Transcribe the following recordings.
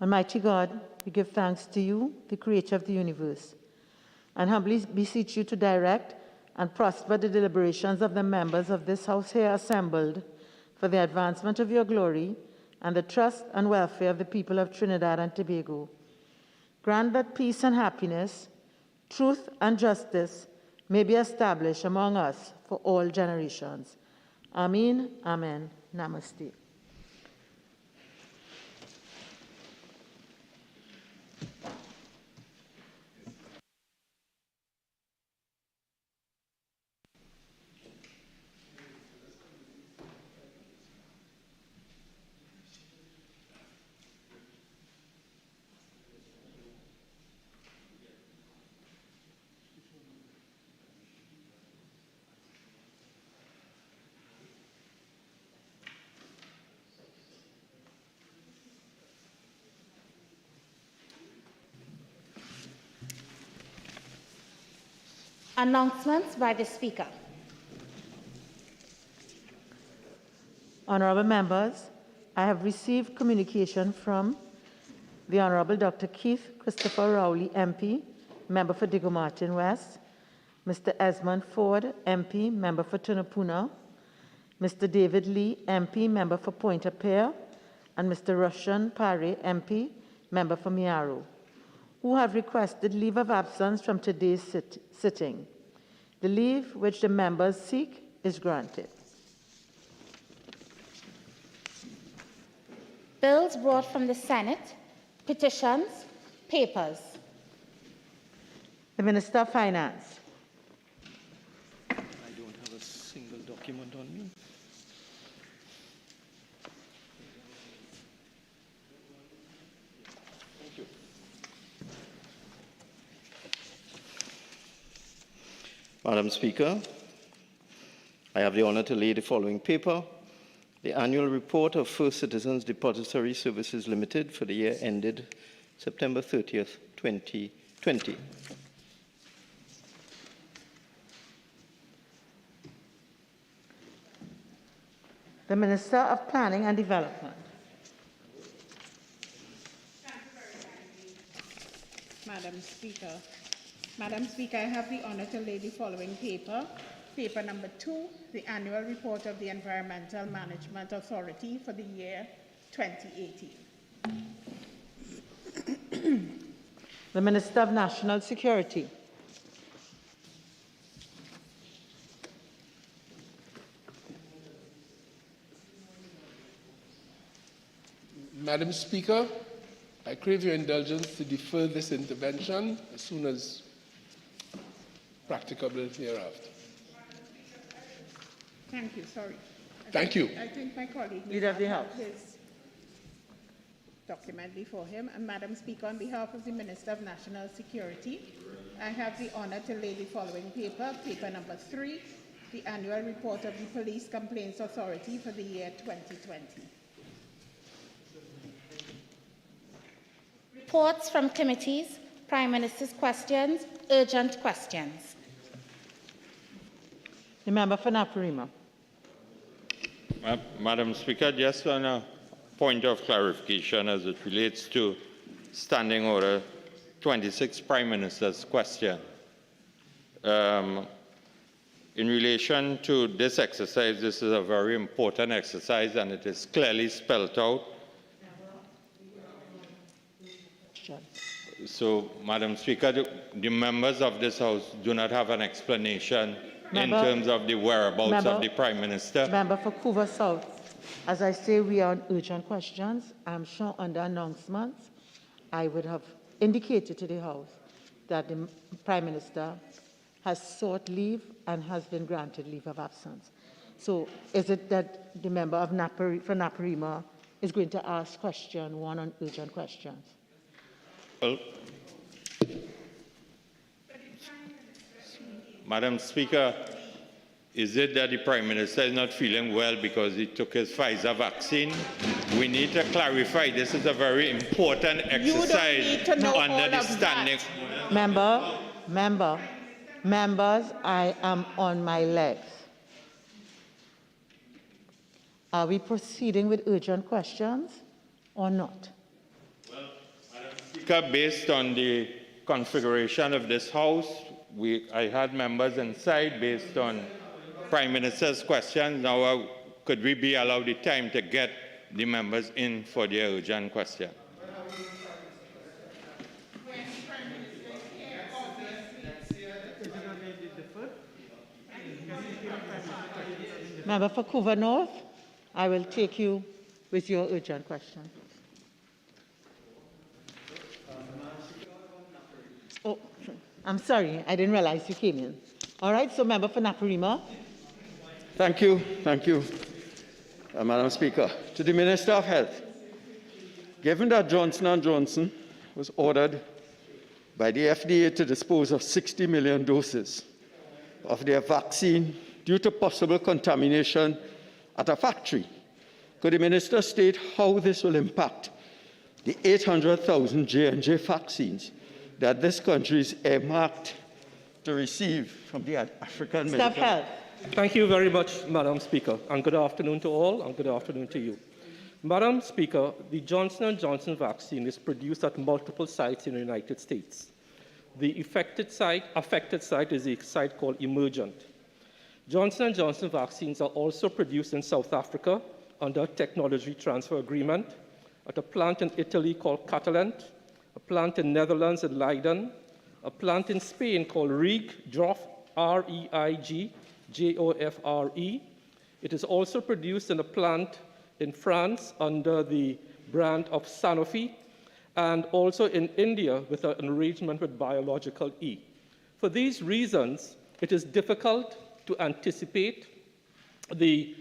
Almighty God, we give thanks to you, the creator of the universe, and humbly beseech you to direct and prosper the deliberations of the members of this house here assembled for the advancement of your glory and the trust and welfare of the people of Trinidad and Tobago. Grant that peace and happiness, truth and justice may be established among us for all generations. Amen, amen, namaste. Announcements by the Speaker. Honourable members, I have received communication from the Honourable Dr. Keith Christopher Rowley, MP, Member for Digo Martin West, Mr. Esmond Ford, MP, Member for Tunapuna, Mr. David Lee, MP, Member for Pointe-a-Pierre, and Mr. Roshan Pare, MP, Member for Miaro, who have requested leave of absence from today's sitting. The leave which the members seek is granted. Bills brought from the Senate, petitions, papers. The Minister of Finance. I don't have a single document on me. Thank you. Madam Speaker, I have the honor to lay the following paper: the annual report of First Citizens Depository Services Limited for the year ended September 30th, 2020. The Minister of Planning and Development. Madam Speaker, I have the honor to lay the following paper. Paper number 2, the annual report of the Environmental Management Authority for the year 2018. The Minister of National Security. Madam Speaker, I crave your indulgence to defer this intervention as soon as practicable hereafter. Thank you, sorry. Thank you. I think my colleague Leader of the House. his document before him. And Madam Speaker, on behalf of the Minister of National Security, I have the honor to lay the following paper, paper number 3, the annual report of the Police Complaints Authority for the year 2020. Reports from committees, Prime Minister's questions, urgent questions. The member for Naparima. Madam Speaker, just on a point of clarification as it relates to Standing Order 26, Prime Minister's question. In relation to this exercise, this is a very important exercise and it is clearly spelled out. So, Madam Speaker, the members of this House do not have an explanation in terms of the whereabouts of the Prime Minister. Member for Couva South. As I say, we are on urgent questions. I'm sure under announcements, I would have indicated to the House that the Prime Minister has sought leave and has been granted leave of absence. So is it that the member of for Naparima is going to ask question 1 on urgent questions? Well, Madam Speaker, is it that the Prime Minister is not feeling well because he took his Pfizer vaccine? We need to clarify. This is a very important exercise under the standing. Members, I am on my legs. Are we proceeding with urgent questions or not? Well, Speaker, based on the configuration of this House, I had members inside based on Prime Minister's question. Now, could we be allowed the time to get the members in for the urgent question? Member for Couva North, I will take you with your urgent question. Oh, I'm sorry, I didn't realize you came in. All right, so member for Naparima. Thank you, Madam Speaker. To the Minister of Health, given that Johnson & Johnson was ordered by the FDA to dispose of 60 million doses of their vaccine due to possible contamination at a factory, could the Minister state how this will impact the 800,000 J&J vaccines that this country is earmarked to receive from the African Minister of Health. Thank you very much, Madam Speaker, and good afternoon to all, and good afternoon to you. Madam Speaker, the Johnson & Johnson vaccine is produced at multiple sites in the United States. The affected site is a site called Emergent. Johnson & Johnson vaccines are also produced in South Africa under a technology transfer agreement, at a plant in Italy called Catalent, a plant in Netherlands in Leiden, a plant in Spain called Reig-Joffre, R-E-I-G-J-O-F-R-E. It is also produced in a plant in France under the brand of Sanofi, and also in India with an arrangement with Biological E. For these reasons, it is difficult to anticipate the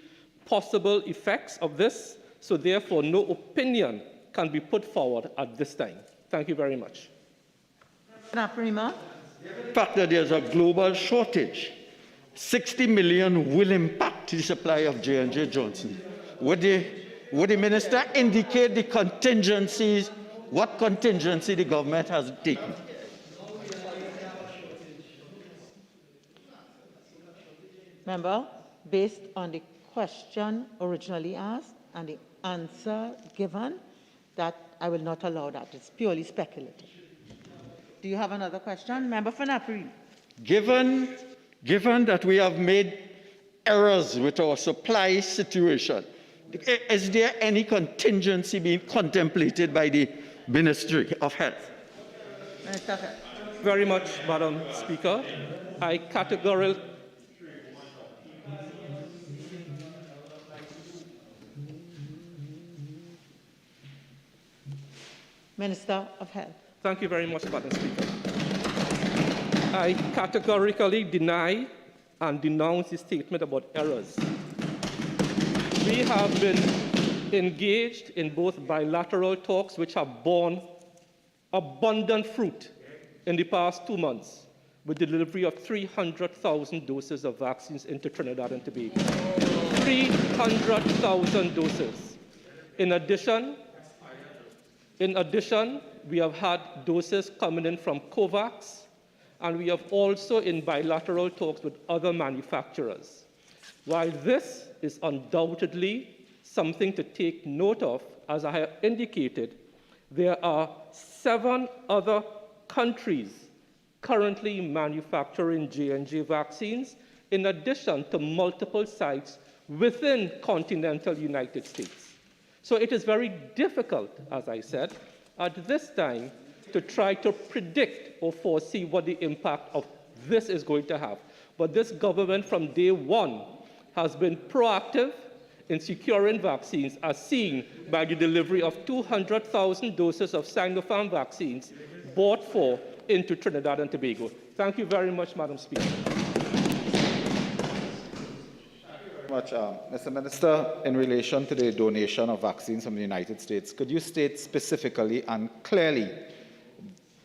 possible effects of this, so therefore no opinion can be put forward at this time. Thank you very much. Naparima. The fact that there's a global shortage, 60 million will impact the supply of J&J Johnson. Would the Minister indicate the contingencies, what contingency the government has taken? Member, based on the question originally asked and the answer given, that I will not allow that. It's purely speculative. Do you have another question? Member for Napari. Given that we have made errors with our supply situation, is there any contingency being contemplated by the Ministry of Health? Minister of Health. Very much, Madam Speaker. I categorically Minister of Health. Thank you very much, Madam Speaker. I categorically deny and denounce the statement about errors. We have been engaged in both bilateral talks which have borne abundant fruit in the past 2 months, with delivery of 300,000 doses of vaccines into Trinidad and Tobago. 300,000 doses. In addition, we have had doses coming in from COVAX, and we have also in bilateral talks with other manufacturers. While this is undoubtedly something to take note of, as I have indicated, there are 7 other countries currently manufacturing J&J vaccines, in addition to multiple sites within continental United States. So it is very difficult, as I said, at this time to try to predict or foresee what the impact of this is going to have. But this government from day one has been proactive in securing vaccines, as seen by the delivery of 200,000 doses of Sinopharm vaccines bought for into Trinidad and Tobago. Thank you very much, Madam Speaker. Mr. Minister, in relation to the donation of vaccines from the United States, could you state specifically and clearly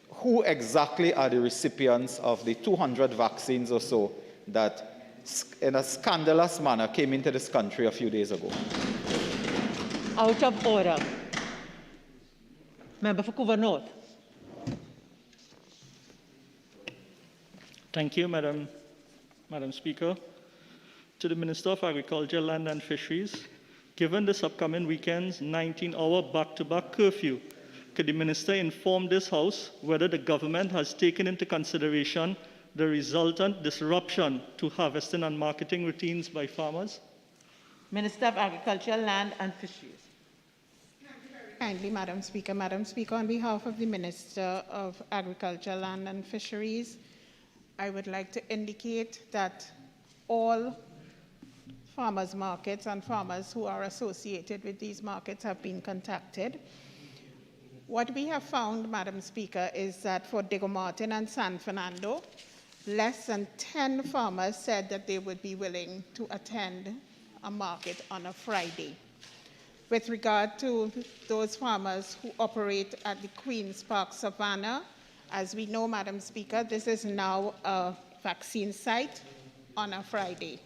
who exactly are the recipients of the 200 vaccines or so that, in a scandalous manner, came into this country a few days ago? Out of order. Member for Couva North. Thank you, Madam Speaker. To the Minister of Agriculture, Land and Fisheries, given this upcoming weekend's 19-hour back-to-back curfew, could the Minister inform this House whether the government has taken into consideration the resultant disruption to harvesting and marketing routines by farmers? Minister of Agriculture, Land and Fisheries. Kindly, Madam Speaker. Madam Speaker, on behalf of the Minister of Agriculture, Land and Fisheries, I would like to indicate that all farmers markets and farmers who are associated with these markets have been contacted. What we have found, Madam Speaker, is that for Diego Martin and San Fernando, less than 10 farmers said that they would be willing to attend a market on a Friday. With regard to those farmers who operate at the Queen's Park Savannah, as we know, Madam Speaker, this is now a vaccine site on a Friday.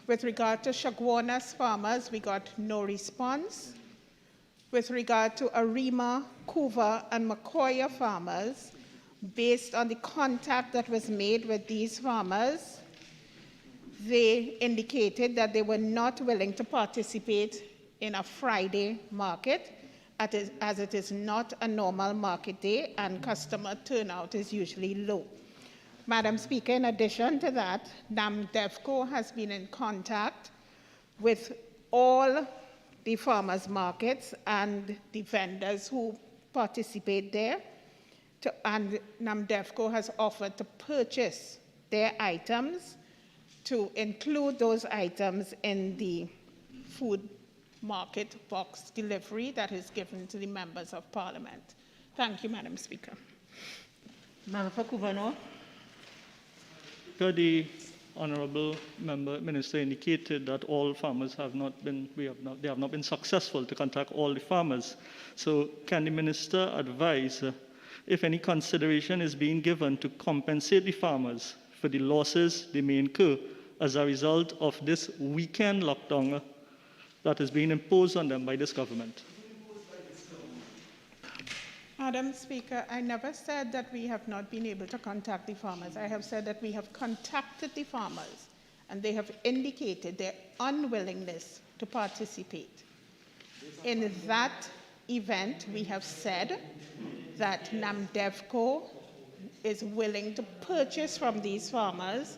With regard to Chaguanas farmers, we got no response. With regard to Arima, Couva, and Macoya farmers, based on the contact that was made with these farmers, they indicated that they were not willing to participate in a Friday market, as it is not a normal market day and customer turnout is usually low. Madam Speaker, in addition to that, NAMDEVCO has been in contact with all the farmers markets and the vendors who participate there, and NAMDEVCO has offered to purchase their items, to include those items in the food market box delivery that is given to the members of Parliament. Thank you, Madam Speaker. Member for Couva. The Honourable Minister indicated that all farmers have not been successful to contact all the farmers. So can the Minister advise if any consideration is being given to compensate the farmers for the losses they may incur as a result of this weekend lockdown that is being imposed on them by this government? Madam Speaker, I never said that we have not been able to contact the farmers. I have said that we have contacted the farmers and they have indicated their unwillingness to participate. In that event, we have said that NAMDEVCO is willing to purchase from these farmers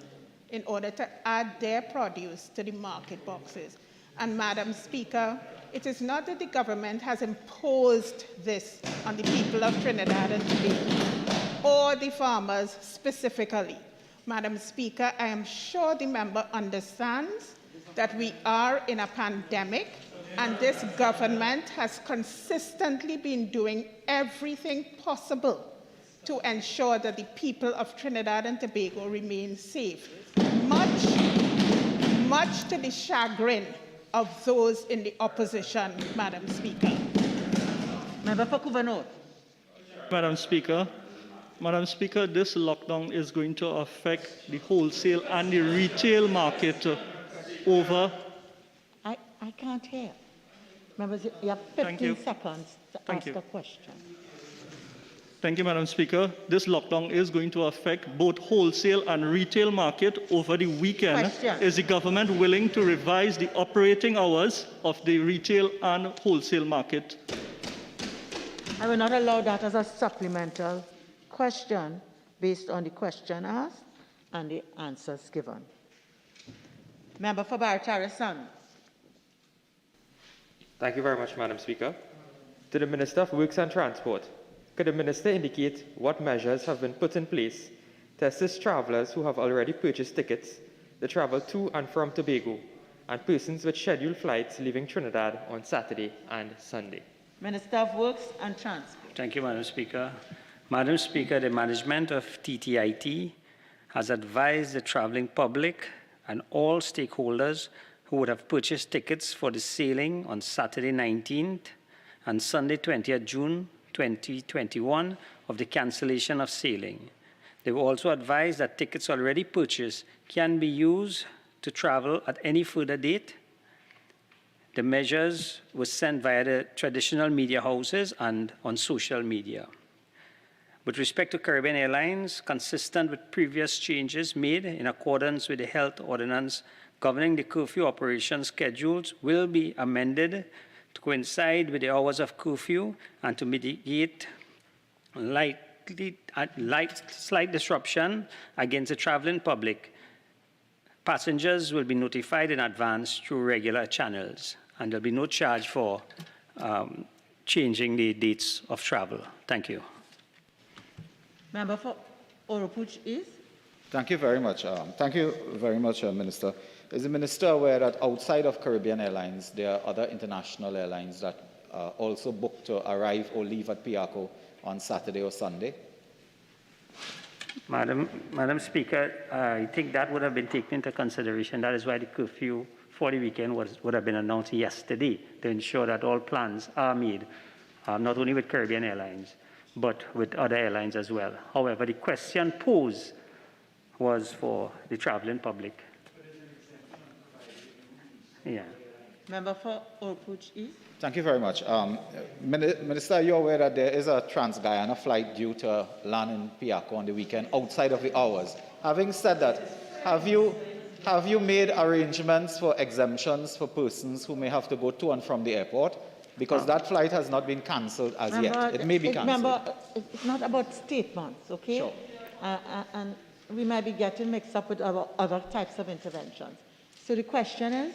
in order to add their produce to the market boxes. And Madam Speaker, it is not that the government has imposed this on the people of Trinidad and Tobago or the farmers specifically. Madam Speaker, I am sure the member understands that we are in a pandemic and this government has consistently been doing everything possible to ensure that the people of Trinidad and Tobago remain safe, much to the chagrin of those in the opposition, Madam Speaker. Member for Couva North. Madam Speaker, this lockdown is going to affect the wholesale and the retail market over. I can't hear. Members, you have 15 seconds to ask a question. Thank you, Madam Speaker. This lockdown is going to affect both wholesale and retail market over the weekend. Question. Is the government willing to revise the operating hours of the retail and wholesale market? I will not allow that as a supplemental question based on the question asked and the answers given. Member for Barataria-Sun. Thank you very much, Madam Speaker. To the Minister of Works and Transport, could the Minister indicate what measures have been put in place to assist travellers who have already purchased tickets to travel to and from Tobago and persons with scheduled flights leaving Trinidad on Saturday and Sunday? Minister of Works and Transport. Thank you, Madam Speaker. Madam Speaker, the management of TTIT has advised the travelling public and all stakeholders who would have purchased tickets for the sailing on Saturday 19th and Sunday 20th June 2021 of the cancellation of sailing. They were also advised that tickets already purchased can be used to travel at any further date. The measures were sent via the traditional media houses and on social media. With respect to Caribbean Airlines, consistent with previous changes made in accordance with the health ordinance governing the curfew operation schedules will be amended to coincide with the hours of curfew and to mitigate slight disruption against the traveling public. Passengers will be notified in advance through regular channels, and there'll be no charge for changing the dates of travel. Thank you. Member for Oropuch East. Thank you very much. Minister. Is the Minister aware that outside of Caribbean Airlines, there are other international airlines that also booked to arrive or leave at Piarco on Saturday or Sunday? Madam Speaker, I think that would have been taken into consideration. That is why the curfew for the weekend would have been announced yesterday to ensure that all plans are made, not only with Caribbean Airlines, but with other airlines as well. However, the question posed was for the traveling public. Yeah. Member for Oropuch East. Thank you very much. Minister, are you aware that there is a Trans-Guyana flight due to land in Piarco on the weekend outside of the hours? Having said that, have you made arrangements for exemptions for persons who may have to go to and from the airport? Because that flight has not been cancelled as yet. It may be cancelled. Remember, it's not about statements, okay? Sure. And we might be getting mixed up with other types of interventions. So the question is?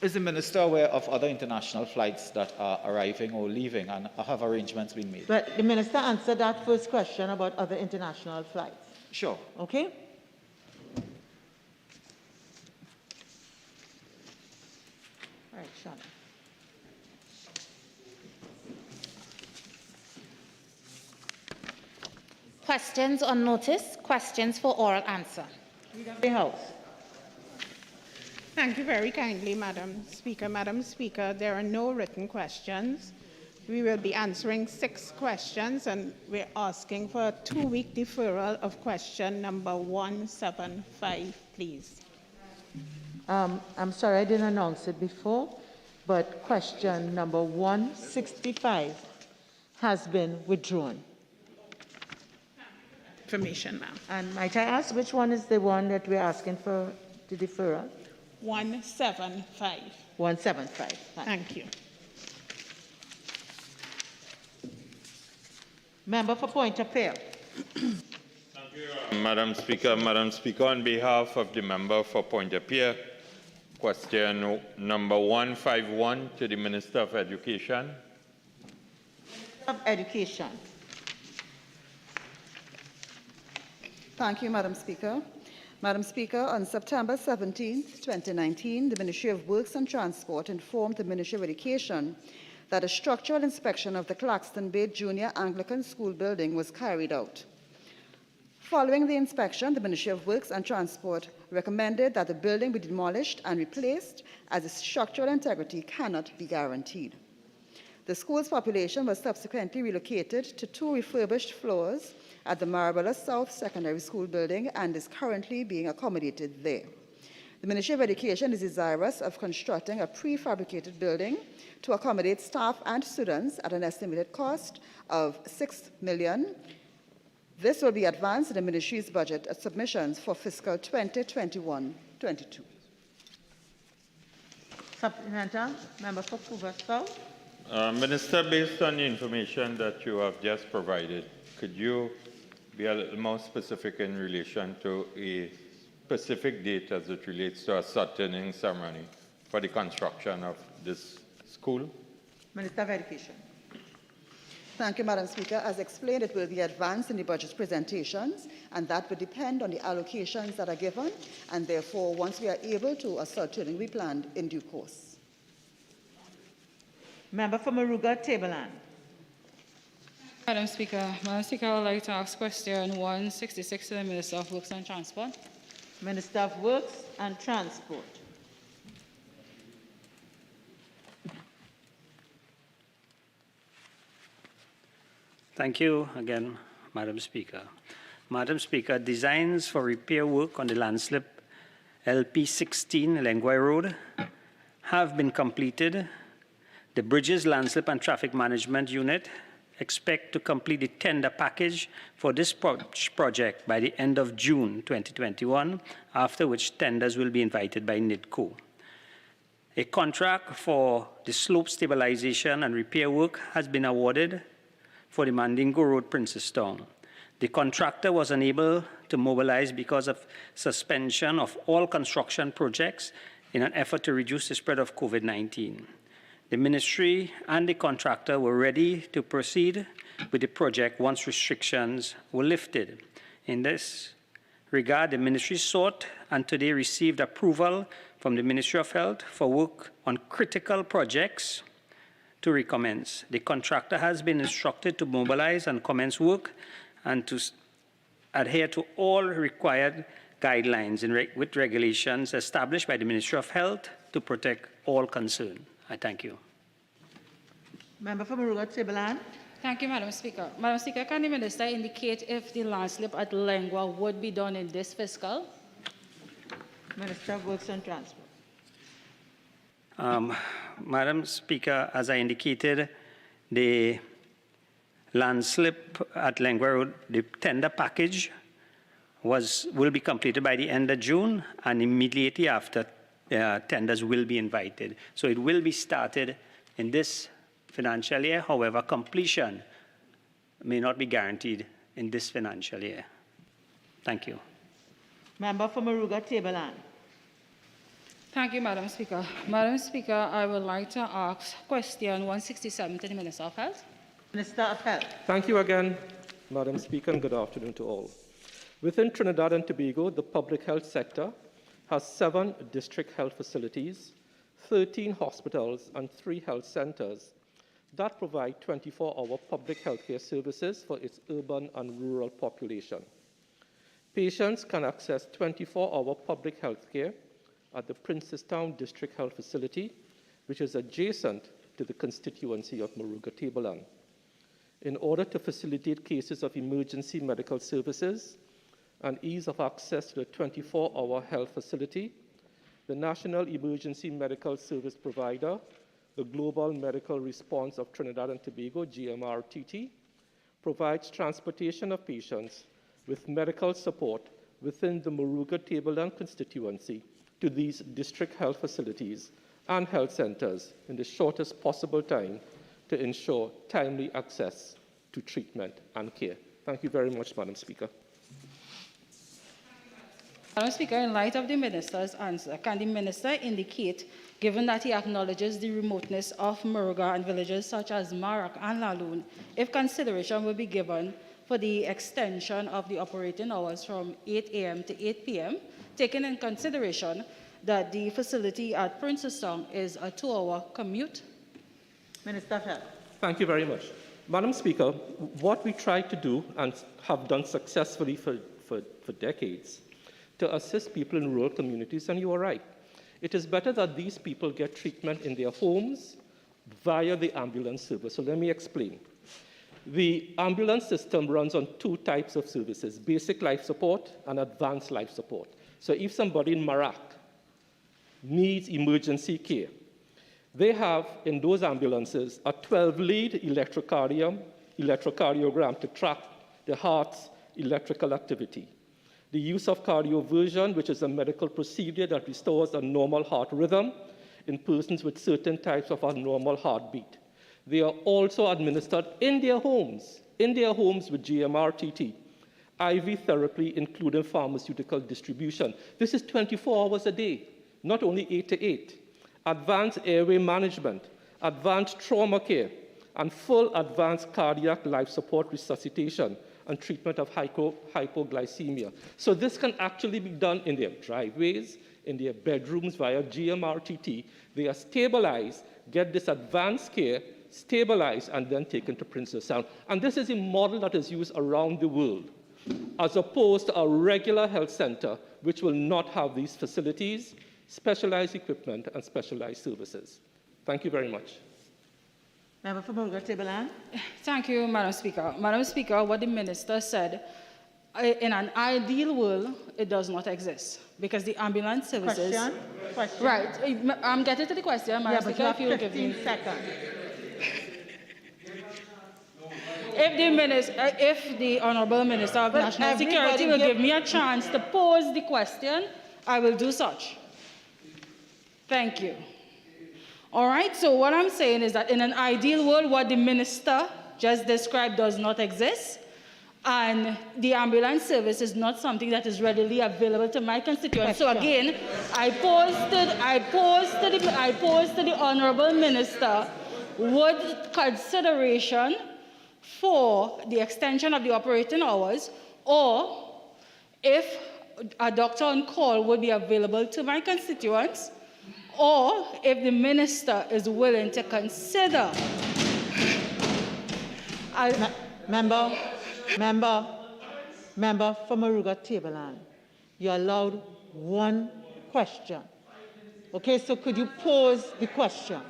Is the Minister aware of other international flights that are arriving or leaving, and have arrangements been made? But the Minister answered that first question about other international flights. Sure. Okay? All right, Sean. Questions on notice, questions for oral answer. The House. Thank you very kindly, Madam Speaker. Madam Speaker, there are no written questions. We will be answering 6 questions, and we're asking for a 2-week deferral of question number 175, please. I'm sorry I didn't announce it before, but question number 165 has been withdrawn. Information, ma'am. And might I ask which one is the one that we're asking for the deferral? 175. 175. Thank you. Member for Point of Pear. Thank you, Madam Speaker. Madam Speaker, on behalf of the member for Point of Pear, question number 151 to the Minister of Education. Of Education. Thank you, Madam Speaker. Madam Speaker, on September 17, 2019, the Ministry of Works and Transport informed the Ministry of Education that a structural inspection of the Claxton Bay Junior Anglican School building was carried out. Following the inspection, the Ministry of Works and Transport recommended that the building be demolished and replaced as its structural integrity cannot be guaranteed. The school's population was subsequently relocated to 2 refurbished floors at the Marabella South Secondary School building and is currently being accommodated there. The Ministry of Education is desirous of constructing a prefabricated building to accommodate staff and students at an estimated cost of $6 million. This will be advanced in the Ministry's budget submissions for fiscal 2021-22. Supplemental, Member for Cougar South. Minister, based on the information that you have just provided, could you be a little more specific in relation to a specific date as it relates to a sod-turning ceremony for the construction of this school? Minister of Education. Thank you, Madam Speaker. As explained, it will be advanced in the budget presentations, and that will depend on the allocations that are given, and therefore, once we are able to, a sod-turning will be planned in due course. Member for Maruga Tableland. Madam Speaker, I would like to ask question 166 to the Minister of Works and Transport. Minister of Works and Transport. Thank you again, Madam Speaker. Madam Speaker, designs for repair work on the landslip LP16 Lenguai Road have been completed. The Bridges Landslip and Traffic Management Unit expect to complete the tender package for this project by the end of June 2021, after which tenders will be invited by NIDCO. A contract for the slope stabilization and repair work has been awarded for the Mandingo Road, Princestown. The contractor was unable to mobilize because of suspension of all construction projects in an effort to reduce the spread of COVID-19. The ministry and the contractor were ready to proceed with the project once restrictions were lifted. In this regard, the ministry sought and today received approval from the Ministry of Health for work on critical projects to recommence. The contractor has been instructed to mobilize and commence work and to adhere to all required guidelines with regulations established by the Ministry of Health to protect all concerned. I thank you. Member for Muruga Tibalan. Thank you, Madam Speaker. Madam Speaker, can the Minister indicate if the landslip at Lengua would be done in this fiscal? Minister of Works and Transport. Madam Speaker, as I indicated, the landslip at Lengua Road, the tender package will be completed by the end of June, and immediately after, tenders will be invited. So it will be started in this financial year. However, completion may not be guaranteed in this financial year. Thank you. Member for Muruga Tibalan. Thank you, Madam Speaker. Madam Speaker, I would like to ask question 167 to the Minister of Health. Minister of Health. Thank you again, Madam Speaker, and good afternoon to all. Within Trinidad and Tobago, the public health sector has 7 district health facilities, 13 hospitals, and 3 health centers that provide 24-hour public health care services for its urban and rural population. Patients can access 24-hour public health care at the Princestown District Health Facility, which is adjacent to the constituency of Muruga Tibalan. In order to facilitate cases of emergency medical services and ease of access to the 24-hour health facility, the National Emergency Medical Service Provider, the Global Medical Response of Trinidad and Tobago, GMRTT, provides transportation of patients with medical support within the Muruga Tibalan constituency to these district health facilities and health centers in the shortest possible time to ensure timely access to treatment and care. Thank you very much, Madam Speaker. Madam Speaker, in light of the Minister's answer, can the Minister indicate, given that he acknowledges the remoteness of Muruga and villages such as Marak and Laloon, if consideration will be given for the extension of the operating hours from 8 a.m. to 8 p.m., taking in consideration that the facility at Princestown is a 2-hour commute? Minister of Health. Thank you very much. Madam Speaker, what we try to do and have done successfully for decades to assist people in rural communities, and you are right, it is better that these people get treatment in their homes via the ambulance service. So let me explain. The ambulance system runs on 2 types of services, basic life support and advanced life support. So if somebody in Marak needs emergency care, they have in those ambulances a 12-lead electrocardiogram to track the heart's electrical activity. The use of cardioversion, which is a medical procedure that restores a normal heart rhythm in persons with certain types of abnormal heartbeat. They are also administered in their homes with GMRTT. IV therapy, including pharmaceutical distribution. This is 24 hours a day, not only 8 to 8. Advanced airway management, advanced trauma care, and full advanced cardiac life support resuscitation and treatment of hypoglycemia. So this can actually be done in their driveways, in their bedrooms via GMRTT. They are stabilized, get this advanced care, stabilized, and then taken to Princestown. And this is a model that is used around the world, as opposed to a regular health center, which will not have these facilities, specialized equipment, and specialized services. Thank you very much. Member for Muruga Tibalan. Thank you, Madam Speaker. Madam Speaker, what the Minister said, in an ideal world, it does not exist, because the ambulance services... Question? Right. I'm getting to the question, Madam Speaker, if you will give me... 15 seconds. If the Honourable Minister of National Security will give me a chance to pose the question, I will do such. Thank you. All right, so what I'm saying is that in an ideal world, what the minister just described does not exist. And the ambulance service is not something that is readily available to my constituents. So again, I pose to the Honorable Minister, would consideration for the extension of the operating hours, or if a doctor on call would be available to my constituents, or if the minister is willing to consider. Member for Maruga Tableland, you're allowed one question. Okay, so could you pose the question?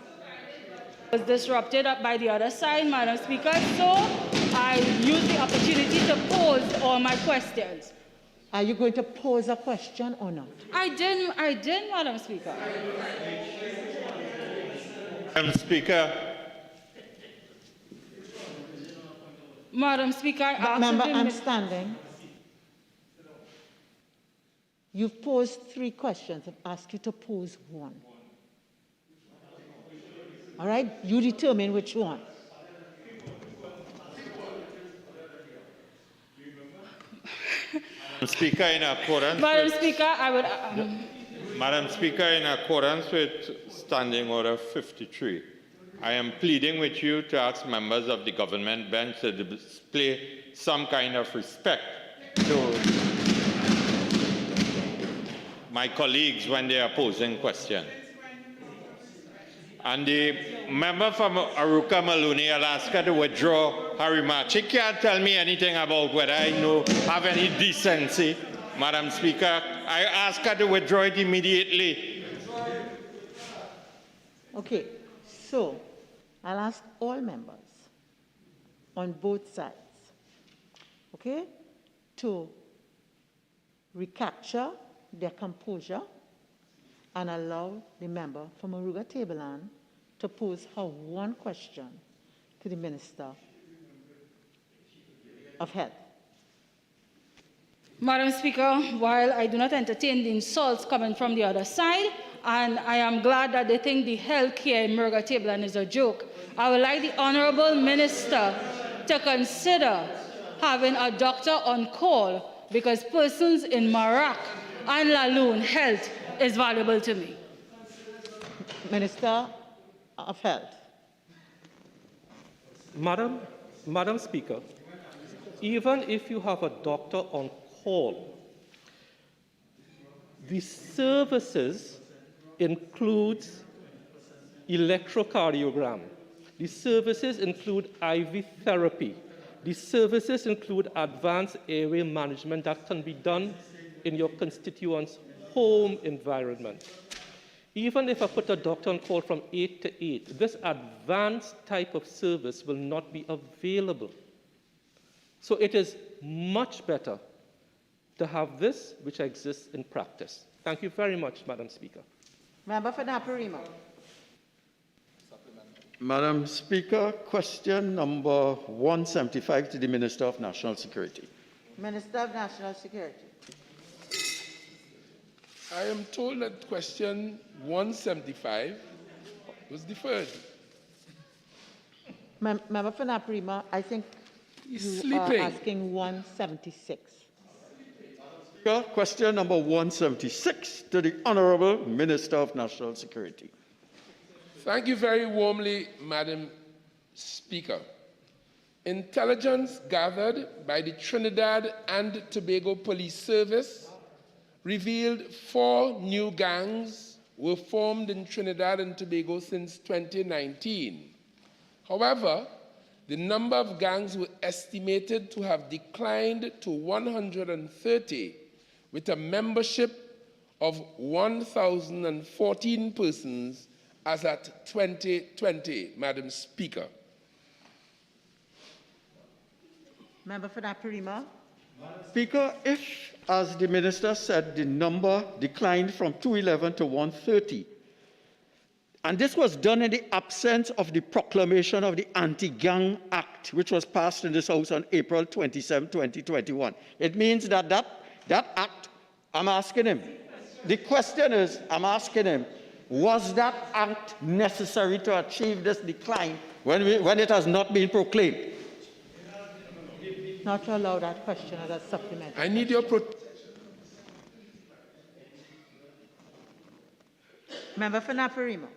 Was disrupted by the other side, Madam Speaker, so I use the opportunity to pose all my questions. Are you going to pose a question or not? I did, Madam Speaker. Madam Speaker. Madam Speaker, I asked Member, the I'm standing. You've posed 3 questions. I've asked you to pose 1. All right? You determine which one. Speaker, in accordance Madam with, Speaker, I would... Madam Speaker, in accordance with Standing Order 53, I am pleading with you to ask members of the government bench to display some kind of respect to my colleagues when they are posing questions. And the member from Aruka Maloney, I'll ask her to withdraw her remarks. She can't tell me anything about whether I have any decency, Madam Speaker. I ask her to withdraw it immediately. Okay, so I'll ask all members on both sides, okay, to recapture their composure and allow the member from Maruga Tableland to pose her 1 question to the Minister of Health. Madam Speaker, while I do not entertain the insults coming from the other side, and I am glad that they think the health care in Maruga Tableland is a joke, I would like the Honourable Minister to consider having a doctor on call, because persons in Marak and Laloon health is valuable to me. Minister of Health. Madam Speaker, even if you have a doctor on call, the services includes electrocardiogram. The services include IV therapy. The services include advanced airway management that can be done in your constituent's home environment. Even if I put a doctor on call from 8 to 8, this advanced type of service will not be available. So it is much better to have this, which exists in practice. Thank you very much, Madam Speaker. Member for Naparima. Madam Speaker, question number 175 to the Minister of National Security. Minister of National Security. I am told that question 175 was deferred. Member for Naparima, I think you are asking 176. Question number 176 to the Honourable Minister of National Security. Thank you very warmly, Madam Speaker. Intelligence gathered by the Trinidad and Tobago Police Service revealed 4 new gangs were formed in Trinidad and Tobago since 2019. However, the number of gangs were estimated to have declined to 130, with a membership of 1,014 persons as at 2020, Madam Speaker. Member for Naparima. Speaker, if, as the Minister said, the number declined from 211 to 130, and this was done in the absence of the proclamation of the Anti-Gang Act, which was passed in this House on April 27, 2021. It means that that act, I'm asking him, the question is, I'm asking him, Was that act necessary to achieve this decline when it has not been proclaimed? Not to allow that question as a supplementary. I need your Member for Naparimo.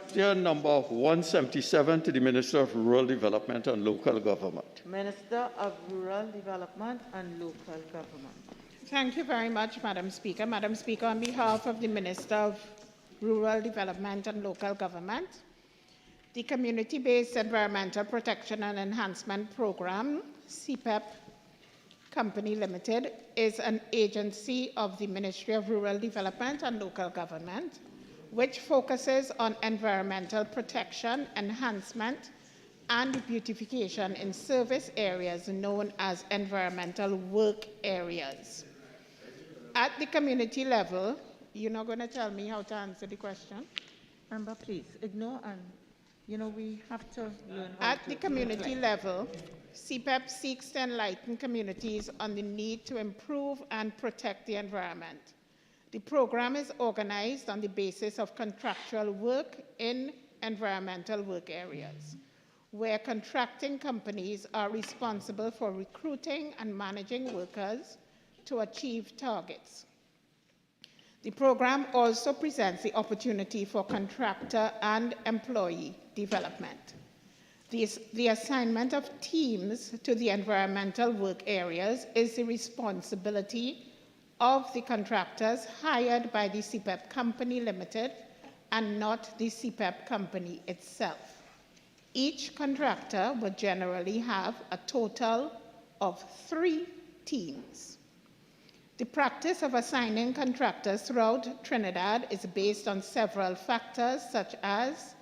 Question number 177 to the Minister of Rural Development and Local Government. Minister of Rural Development and Local Government. Thank you very much, Madam Speaker. Madam Speaker, on behalf of the Minister of Rural Development and Local Government, the Community-Based Environmental Protection and Enhancement Program, CPEP Company Limited, is an agency of the Ministry of Rural Development and Local Government, which focuses on environmental protection, enhancement, and beautification in service areas known as environmental work areas. At the community level, you're not going to tell me how to answer the question? Member, please ignore and, we have to learn how At the community level, CPEP seeks to enlighten communities on the need to improve and protect the environment. The program is organized on the basis of contractual work in environmental work areas, where contracting companies are responsible for recruiting and managing workers to achieve targets. The program also presents the opportunity for contractor and employee development. The assignment of teams to the environmental work areas is the responsibility of the contractors hired by the CPEP Company Limited and not the CPEP Company itself. Each contractor would generally have a total of 3 teams. The practice of assigning contractors throughout Trinidad is based on several factors, such as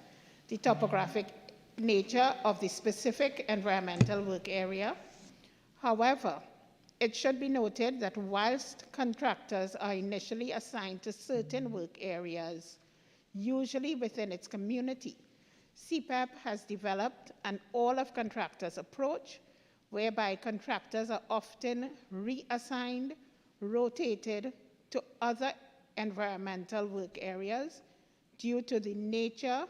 the topographic nature of the specific environmental work area. However, it should be noted that whilst contractors are initially assigned to certain work areas, usually within its community, CPEP has developed an all-of-contractors approach, whereby contractors are often reassigned, rotated to other environmental work areas due to the nature,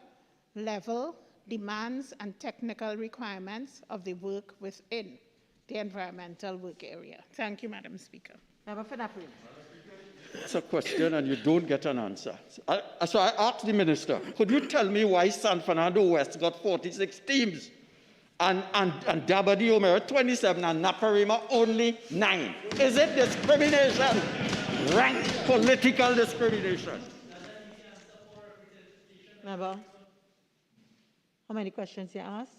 level, demands, and technical requirements of the work within the environmental work area. Thank you, Madam Speaker. Member for Naparimo. It's a question and you don't get an answer. So I asked the minister, could you tell me why San Fernando West got 46 teams and Dabadi Omera 27 and Naparima only 9? Is it discrimination? Rank political discrimination. Member, how many questions you asked?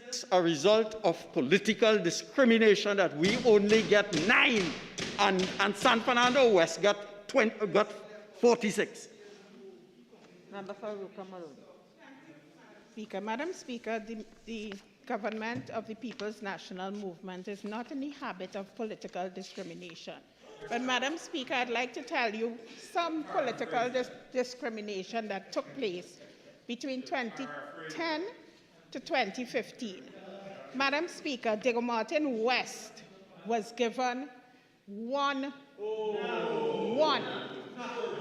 It's a result of political discrimination that we only get 9 and San Fernando West got 46. Member for Ruka Malone. Speaker, Madam Speaker, the government of the People's National Movement is not in the habit of political discrimination. But Madam Speaker, I'd like to tell you some political discrimination that took place between 2010 to 2015. Madam Speaker, Diego Martin West was given one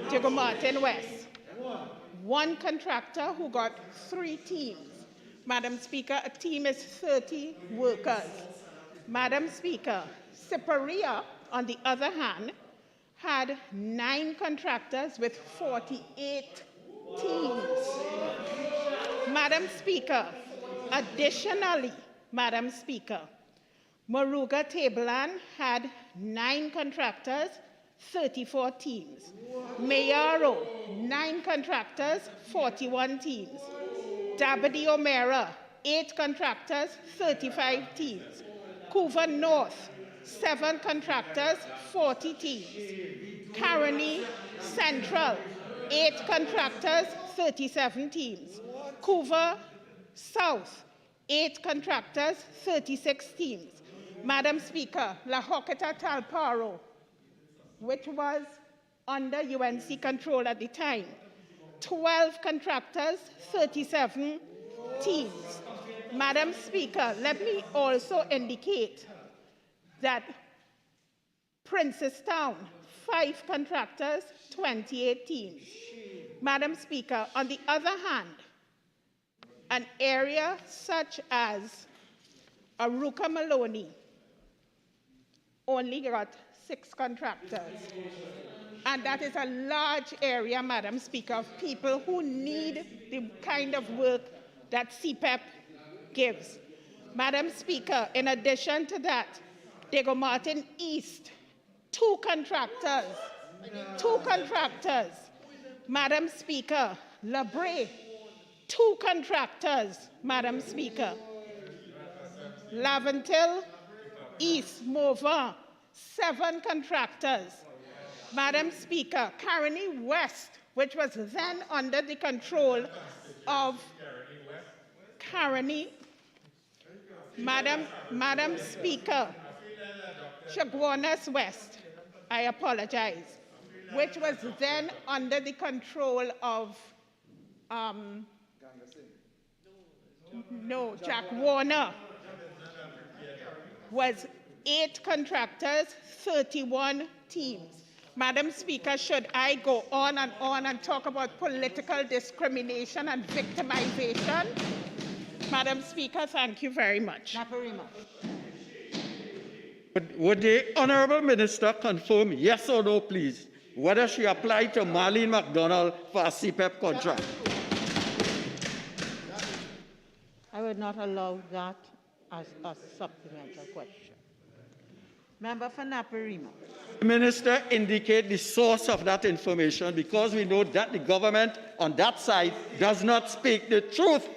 Diego Martin West. One contractor who got 3 teams. Madam Speaker, a team is 30 workers. Madam Speaker, Siparia, on the other hand, had 9 contractors with 48 teams. Madam Speaker, additionally, Madam Speaker, Moruga Tableland had 9 contractors, 34 teams. Mayaro, 9 contractors, 41 teams. Dabadi Omera, 8 contractors, 35 teams. Couva North, 7 contractors, 40 teams. Caroni Central, 8 contractors, 37 teams. Couva South, 8 contractors, 36 teams. Madam Speaker, La Hoqueta Talparo, which was under UNC control at the time, 12 contractors, 37 teams. Madam Speaker, let me also indicate that Princestown, 5 contractors, 28 teams. Madam Speaker, on the other hand, an area such as Aruka Maloney only got 6 contractors. And that is a large area, Madam Speaker, of people who need the kind of work that CPEP gives. Madam Speaker, in addition to that, Diego Martin East, 2 contractors. 2 contractors. Madam Speaker, La Brea, 2 contractors, Madam Speaker. Laventil, East, Morvan, 7 contractors. Madam Speaker, Caroni West, which was then under the control of Caroni. Madam Speaker, Chaguanas West, I apologize, which was then under the control of Jack Warner, was 8 contractors, 31 teams. Madam Speaker, should I go on and talk about political discrimination and victimization? Madam Speaker, thank you very much. Would the Honourable Minister confirm, yes or no, please, whether she applied to Marlene MacDonald for a CPEP contract? I would not allow that as a supplemental question. Member for Naparima. The Minister indicate the source of that information, because we know that the government on that side does not speak the truth.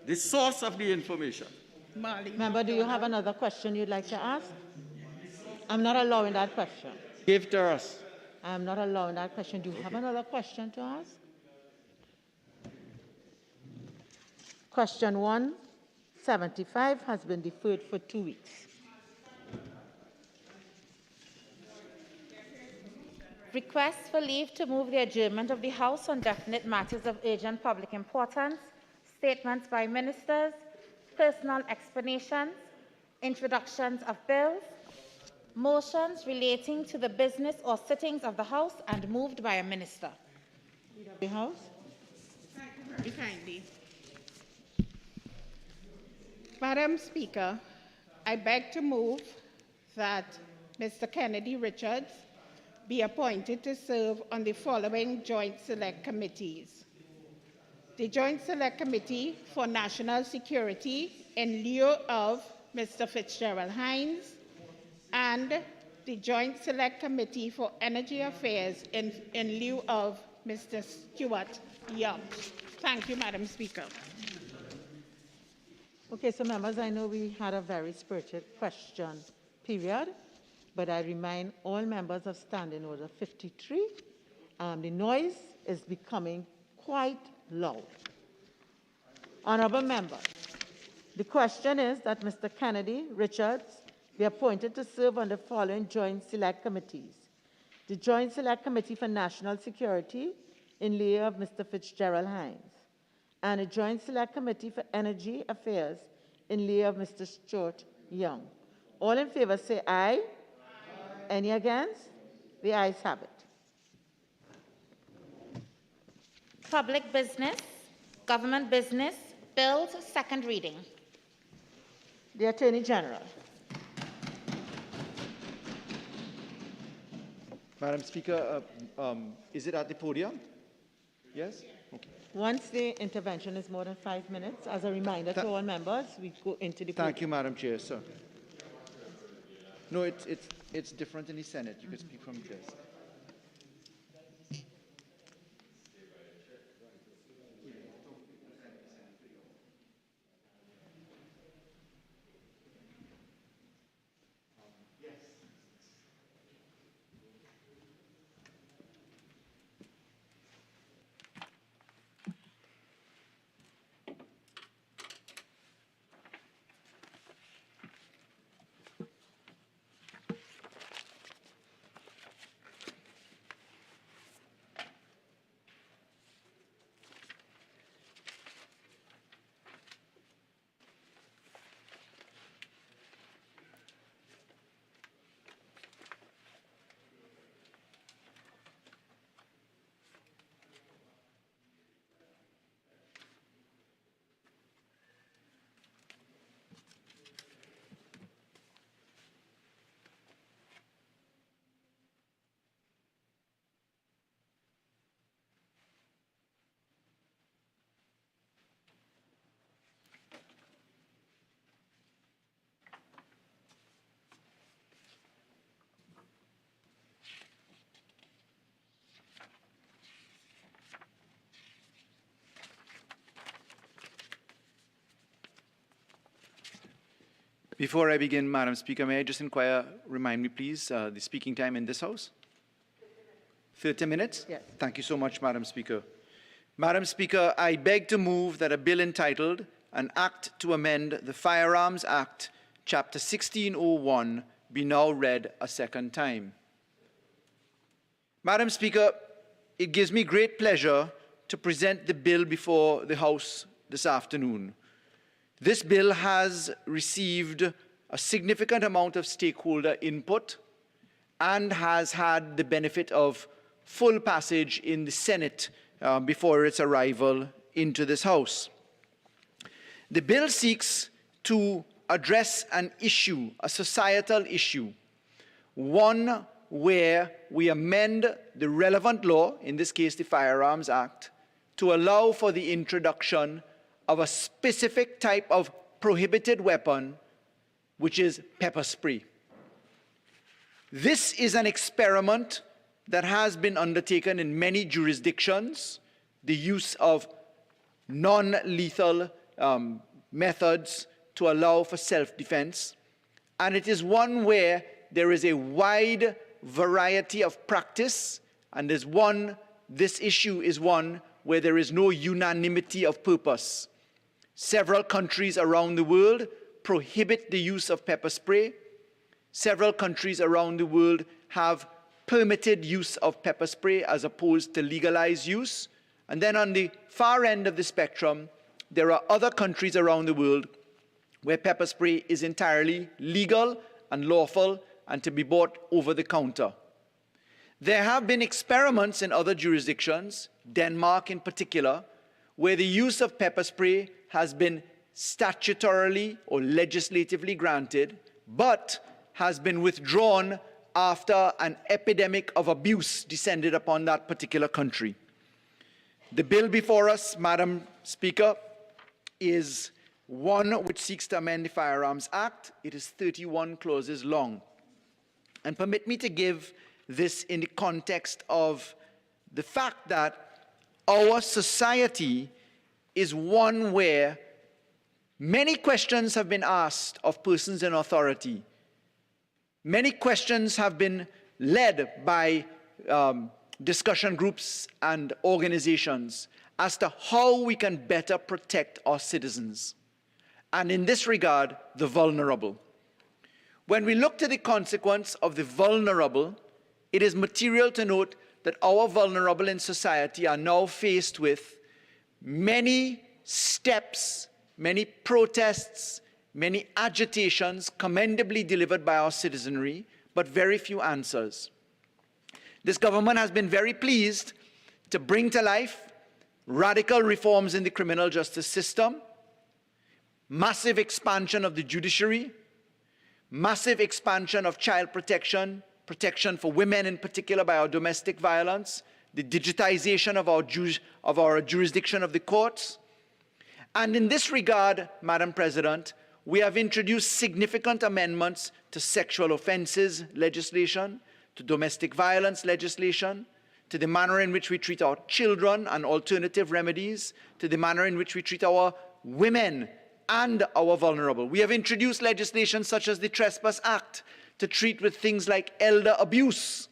The source of the information. Member, do you have another question you'd like to ask? I'm not allowing that question. Give to us. I'm not allowing that question. Do you have another question to ask? Question 175 has been deferred for 2 weeks. Request for leave to move the adjournment of the House on definite matters of urgent public importance, statements by ministers, personal explanations, introductions of bills, motions relating to the business or sittings of the House and moved by a minister. The House. Thank you very kindly. Madam Speaker, I beg to move that Mr. Kennedy Richards be appointed to serve on the following Joint Select Committees. The Joint Select Committee for National Security in lieu of Mr. Fitzgerald Hinds, and the Joint Select Committee for Energy Affairs in lieu of Mr. Stuart Young. Thank you, Madam Speaker. Okay, so members, I know we had a very spirited question period, but I remind all members of Standing Order 53, the noise is becoming quite loud. Honourable members, the question is that Mr. Kennedy Richards be appointed to serve on the following Joint Select Committees. The Joint Select Committee for National Security in lieu of Mr. Fitzgerald Hinds, and a Joint Select Committee for Energy Affairs in lieu of Mr. Stuart Young. All in favour say aye. Any against? The ayes have it. Public business, government business, bills, second reading. The Attorney General. Madam Speaker, is it at the podium? Yes? Okay. Once the intervention is more than 5 minutes, as a reminder to all members, we go into the podium. Thank you, Madam Chair, sir. No, it's different in the Senate. You could speak from the desk. Before I begin, Madam Speaker, may I just remind me please, the speaking time in this House? 30 minutes? Yes. Thank you so much, Madam Speaker. Madam Speaker, I beg to move that a bill entitled An Act to Amend the Firearms Act, Chapter 1601, be now read a second time. Madam Speaker, it gives me great pleasure to present the bill before the House this afternoon. This bill has received a significant amount of stakeholder input and has had the benefit of full passage in the Senate before its arrival into this House. The bill seeks to address an issue, a societal issue, one where we amend the relevant law, in this case the Firearms Act, to allow for the introduction of a specific type of prohibited weapon, which is pepper spray. This is an experiment that has been undertaken in many jurisdictions, the use of non-lethal methods to allow for self-defense, and it is one where there is a wide variety of practice, and this issue is one where there is no unanimity of purpose. Several countries around the world prohibit the use of pepper spray. Several countries around the world have permitted use of pepper spray as opposed to legalized use. And then on the far end of the spectrum, there are other countries around the world where pepper spray is entirely legal and lawful and to be bought over the counter. There have been experiments in other jurisdictions, Denmark in particular, where the use of pepper spray has been statutorily or legislatively granted, but has been withdrawn after an epidemic of abuse descended upon that particular country. The bill before us, Madam Speaker, is one which seeks to amend the Firearms Act. It is 31 clauses long. And permit me to give this in the context of the fact that our society is one where many questions have been asked of persons in authority. Many questions have been led by discussion groups and organizations as to how we can better protect our citizens, and in this regard, the vulnerable. When we look to the consequence of the vulnerable, it is material to note that our vulnerable in society are now faced with many steps, many protests, many agitations commendably delivered by our citizenry, but very few answers. This government has been very pleased to bring to life radical reforms in the criminal justice system, massive expansion of the judiciary, massive expansion of child protection, protection for women in particular by our domestic violence, the digitization of our jurisdiction of the courts. And in this regard, Madam President, we have introduced significant amendments to sexual offences legislation, to domestic violence legislation, to the manner in which we treat our children and alternative remedies, to the manner in which we treat our women and our vulnerable. We have introduced legislation such as the Trespass Act to treat with things like elder abuse.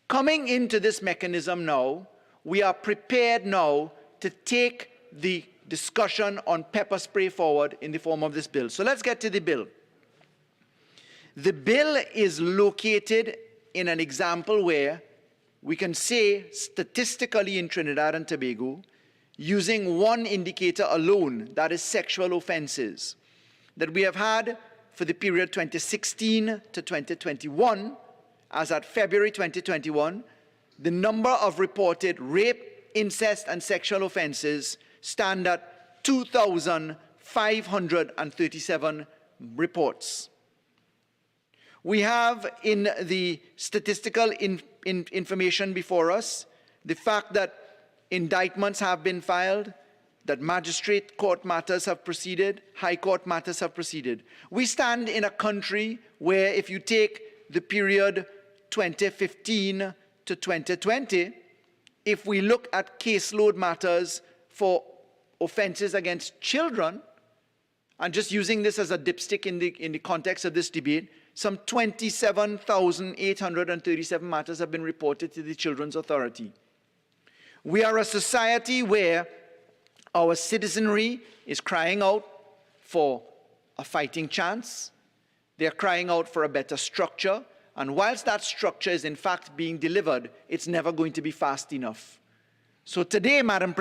Coming into this mechanism now, we are prepared now to take the discussion on pepper spray forward in the form of this bill. So let's get to the bill. The bill is located in an example where we can say statistically in Trinidad and Tobago, using one indicator alone, that is sexual offenses, that we have had for the period 2016 to 2021, as at February 2021, the number of reported rape, incest, and sexual offenses stand at 2,537 reports. We have in the statistical information before us the fact that indictments have been filed, that magistrate court matters have proceeded, high court matters have proceeded. We stand in a country where if you take the period 2015 to 2020, if we look at caseload matters for offenses against children, and just using this as a dipstick in the context of this debate, some 27,837 matters have been reported to the Children's Authority. We are a society where our citizenry is crying out for a fighting chance. They're crying out for a better structure. And whilst that structure is in fact being delivered, it's never going to be fast enough. So today, Madam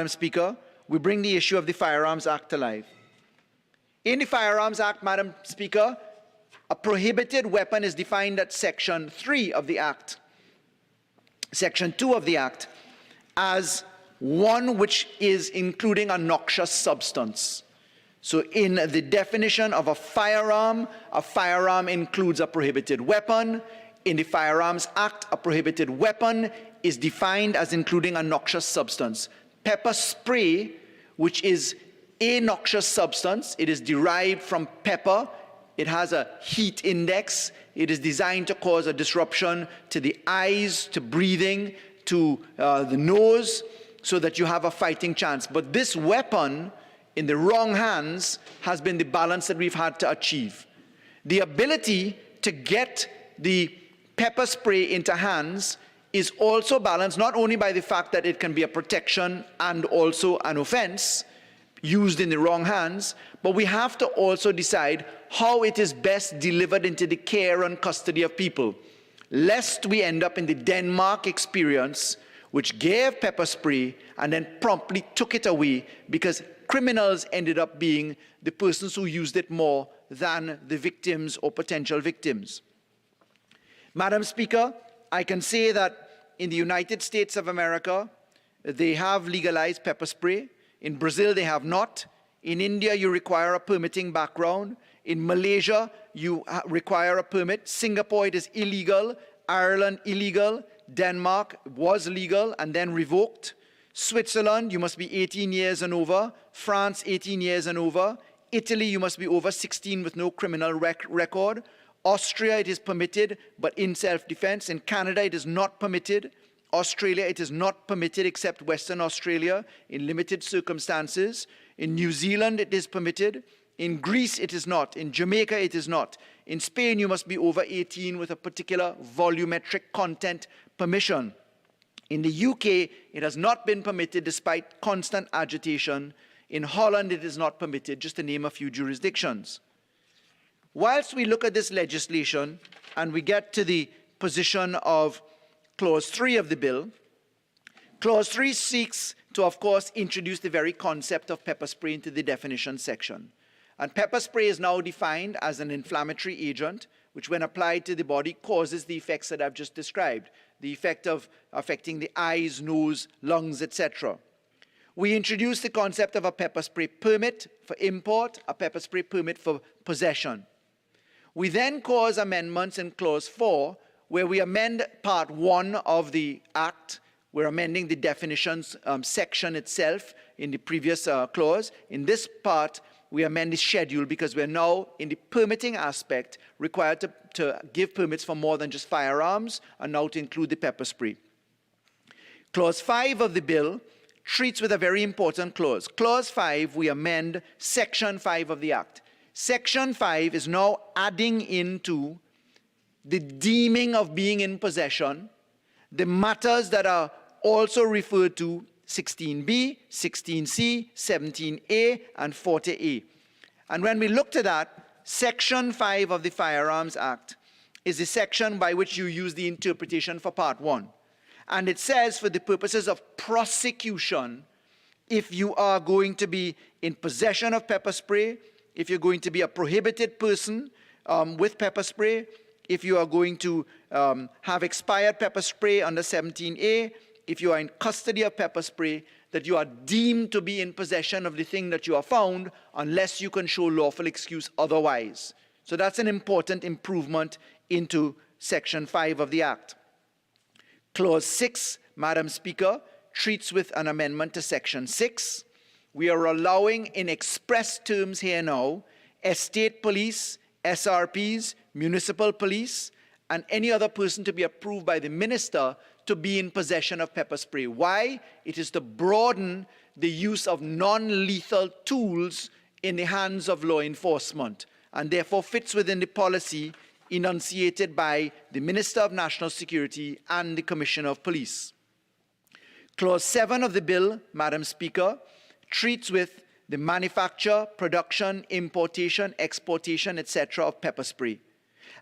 Speaker, we bring the issue of the Firearms Act to life. In the Firearms Act, Madam Speaker, a prohibited weapon is defined at Section 3 of the Act. Section 2 of the Act as one which is including a noxious substance. So in the definition of a firearm includes a prohibited weapon. In the Firearms Act, a prohibited weapon is defined as including a noxious substance. Pepper spray, which is a noxious substance, it is derived from pepper. It has a heat index. It is designed to cause a disruption to the eyes, to breathing, to the nose, so that you have a fighting chance. But this weapon, in the wrong hands, has been the balance that we've had to achieve. The ability to get the pepper spray into hands is also balanced not only by the fact that it can be a protection and also an offense used in the wrong hands, but we have to also decide how it is best delivered into the care and custody of people, lest we end up in the Denmark experience, which gave pepper spray and then promptly took it away because criminals ended up being the persons who used it more than the victims or potential victims. Madam Speaker, I can say that in the United States of America, they have legalized pepper spray. In Brazil, they have not. In India, you require a permitting background. In Malaysia, you require a permit. Singapore, it is illegal. Ireland, illegal. Denmark was legal and then revoked. Switzerland, you must be 18 years and over. France, 18 years and over. Italy, you must be over 16 with no criminal record. Austria, it is permitted, but in self-defense. In Canada, it is not permitted. Australia, it is not permitted except Western Australia in limited circumstances. In New Zealand, it is permitted. In Greece, it is not. In Jamaica, it is not. In Spain, you must be over 18 with a particular volumetric content permission. In the UK, it has not been permitted despite constant agitation. In Holland, it is not permitted, just to name a few jurisdictions. Whilst we look at this legislation and we get to the position of Clause 3 of the bill, Clause 3 seeks to, of course, introduce the very concept of pepper spray into the definition section. And pepper spray is now defined as an inflammatory agent, which when applied to the body causes the effects that I've just described, the effect of affecting the eyes, nose, lungs, etc. We introduced the concept of a pepper spray permit for import, a pepper spray permit for possession. We then cause amendments in Clause 4, where we amend Part 1 of the Act. We're amending the definitions section itself in the previous clause. In this part, we amend the schedule because we're now, in the permitting aspect, required to give permits for more than just firearms, and now to include the pepper spray. Clause 5 of the bill treats with a very important clause. Clause 5, we amend Section 5 of the Act. Section 5 is now adding into the deeming of being in possession the matters that are also referred to 16B, 16C, 17A, and 40A. And when we looked at that, Section 5 of the Firearms Act is the section by which you use the interpretation for Part 1. And it says, for the purposes of prosecution, if you are going to be in possession of pepper spray, if you're going to be a prohibited person with pepper spray, if you are going to have expired pepper spray under 17A, if you are in custody of pepper spray, that you are deemed to be in possession of the thing that you are found unless you can show lawful excuse otherwise. So that's an important improvement into Section 5 of the Act. Clause 6, Madam Speaker, treats with an amendment to Section 6. We are allowing in express terms here now, estate police, SRPs, municipal police, and any other person to be approved by the minister to be in possession of pepper spray. Why? It is to broaden the use of non-lethal tools in the hands of law enforcement, and therefore fits within the policy enunciated by the Minister of National Security and the Commissioner of Police. Clause 7 of the bill, Madam Speaker, treats with the manufacture, production, importation, exportation, etc. of pepper spray.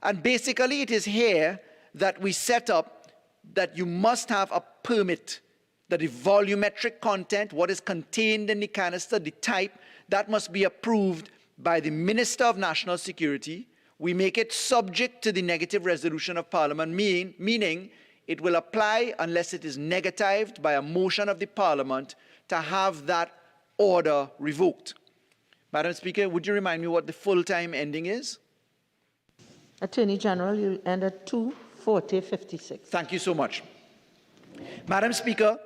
And basically it is here that we set up that you must have a permit, that the volumetric content, what is contained in the canister, the type, that must be approved by the Minister of National Security. We make it subject to the negative resolution of Parliament, meaning it will apply unless it is negatived by a motion of the Parliament to have that order revoked. Madam Speaker, would you remind me what the full-time ending is? Attorney General, you end at 2:40:56. Thank you so much. Madam Speaker,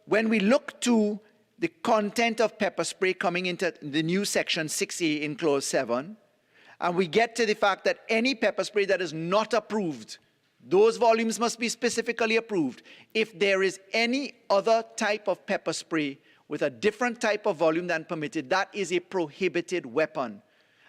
when we look to the content of pepper spray coming into the new section 6A in clause 7, and we get to the fact that any pepper spray that is not approved, those volumes must be specifically approved. If there is any other type of pepper spray with a different type of volume than permitted, that is a prohibited weapon.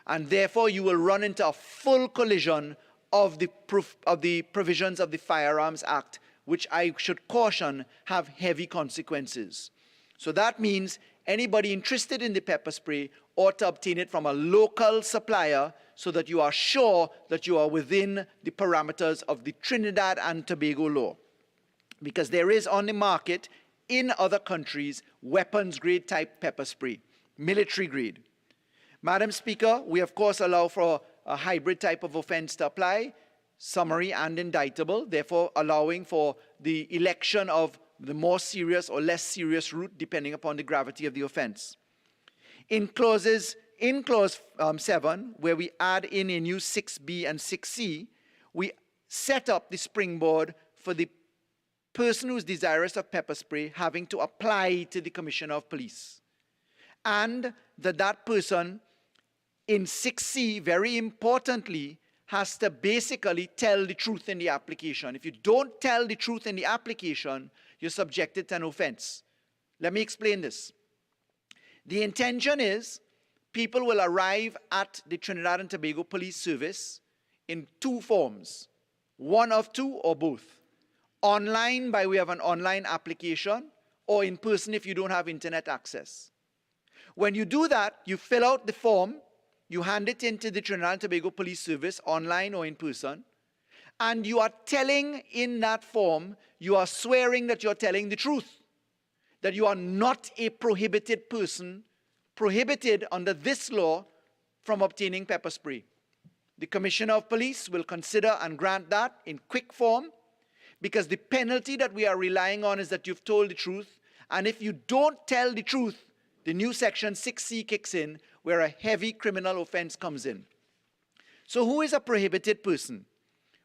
And therefore, you will run into a full collision of the provisions of the Firearms Act, which I should caution have heavy consequences. So that means anybody interested in the pepper spray ought to obtain it from a local supplier so that you are sure that you are within the parameters of the Trinidad and Tobago law. Because there is on the market in other countries weapons grade type pepper spray, military grade. Madam Speaker, we of course allow for a hybrid type of offense to apply, summary and indictable, therefore allowing for the election of the more serious or less serious route depending upon the gravity of the offense. In clause 7, where we add in a new 6B and 6C, we set up the springboard for the person who is desirous of pepper spray having to apply to the Commissioner of Police. And that person in 6C, very importantly, has to basically tell the truth in the application. If you don't tell the truth in the application, you're subjected to an offense. Let me explain this. The intention is people will arrive at the Trinidad and Tobago Police Service in two forms, one of two or both. Online by way of an online application, or in person if you don't have internet access. When you do that, you fill out the form, you hand it into the Trinidad and Tobago Police Service, online or in person, and you are telling in that form, you are swearing that you're telling the truth, that you are not a prohibited person, prohibited under this law from obtaining pepper spray. The Commissioner of Police will consider and grant that in quick form, because the penalty that we are relying on is that you've told the truth, and if you don't tell the truth, the new section 6C kicks in, where a heavy criminal offense comes in. So who is a prohibited person?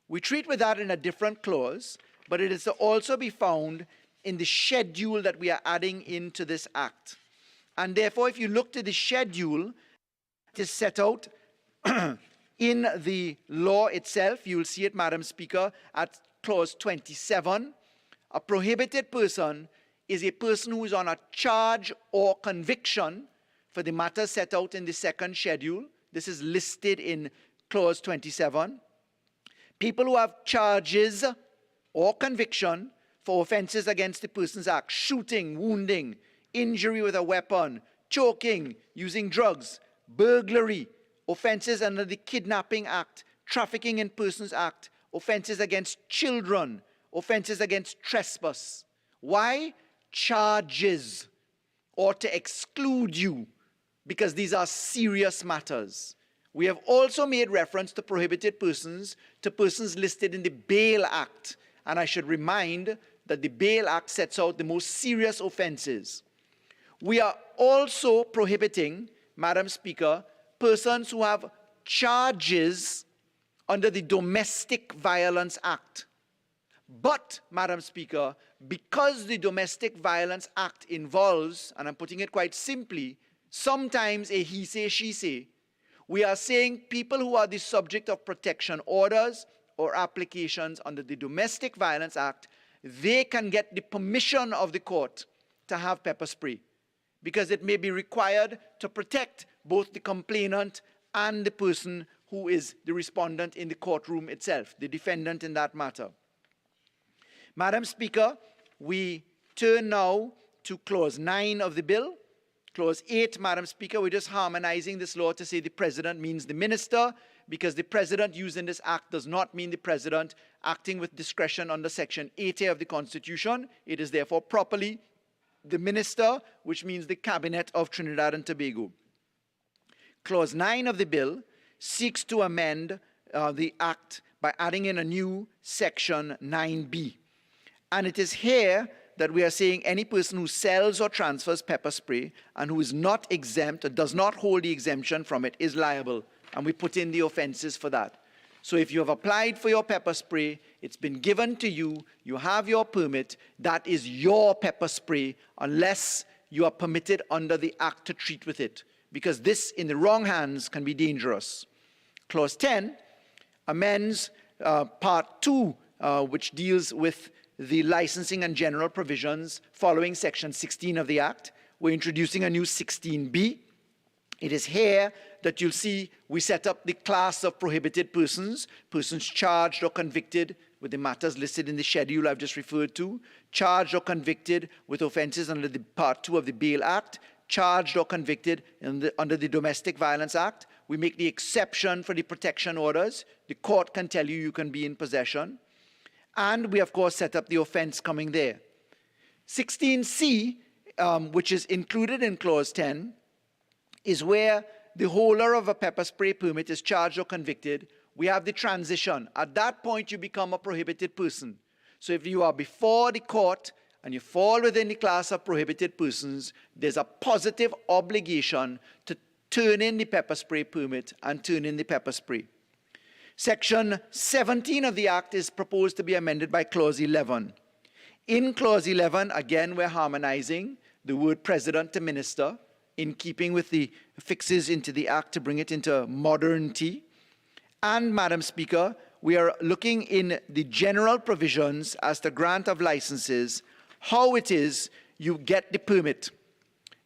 We treat with that in a different clause, but it is to also be found in the schedule that we are adding into this act. And therefore, if you look to the schedule, it is set out in the law itself. You will see it, Madam Speaker, at clause 27. A prohibited person is a person who is on a charge or conviction for the matter set out in the second schedule. This is listed in clause 27. People who have charges or conviction for offenses against the Persons Act, shooting, wounding, injury with a weapon, choking, using drugs, burglary, offenses under the Kidnapping Act, Trafficking in Persons Act, offenses against children, offenses against trespass. Why? Charges ought to exclude you because these are serious matters. We have also made reference to prohibited persons, to persons listed in the Bail Act. And I should remind that the Bail Act sets out the most serious offenses. We are also prohibiting, Madam Speaker, persons who have charges under the Domestic Violence Act. But, Madam Speaker, because the Domestic Violence Act involves, and I'm putting it quite simply, sometimes a he say, she say, we are saying people who are the subject of protection orders or applications under the Domestic Violence Act, they can get the permission of the court to have pepper spray. because it may be required to protect both the complainant and the person who is the respondent in the courtroom itself, the defendant in that matter. Madam Speaker, we turn now to Clause 9 of the bill. Clause 8, Madam Speaker, we're just harmonizing this law to say the President means the Minister, because the President used in this act does not mean the President acting with discretion under Section 80 of the Constitution. It is therefore properly the Minister, which means the Cabinet of Trinidad and Tobago. Clause 9 of the bill seeks to amend the Act by adding in a new Section 9B. And it is here that we are saying any person who sells or transfers pepper spray and who is not exempt or does not hold the exemption from it is liable. And we put in the offenses for that. So if you have applied for your pepper spray, it's been given to you, you have your permit, that is your pepper spray unless you are permitted under the Act to treat with it, because this in the wrong hands can be dangerous. Clause 10 amends Part 2, which deals with the licensing and general provisions following Section 16 of the Act. We're introducing a new 16B. It is here that you'll see we set up the class of prohibited persons, persons charged or convicted with the matters listed in the schedule I've just referred to, charged or convicted with offences under the Part 2 of the Bail Act, charged or convicted under the Domestic Violence Act. We make the exception for the protection orders. The court can tell you can be in possession. And we, of course, set up the offence coming there. 16C, which is included in Clause 10, is where the holder of a pepper spray permit is charged or convicted. We have the transition. At that point, you become a prohibited person. So if you are before the court and you fall within the class of prohibited persons, there's a positive obligation to turn in the pepper spray permit and turn in the pepper spray. Section 17 of the Act is proposed to be amended by Clause 11. In Clause 11, again, we're harmonizing the word President to Minister in keeping with the fixes into the Act to bring it into modernity. And, Madam Speaker, we are looking in the general provisions as to grant of licenses, how it is you get the permit.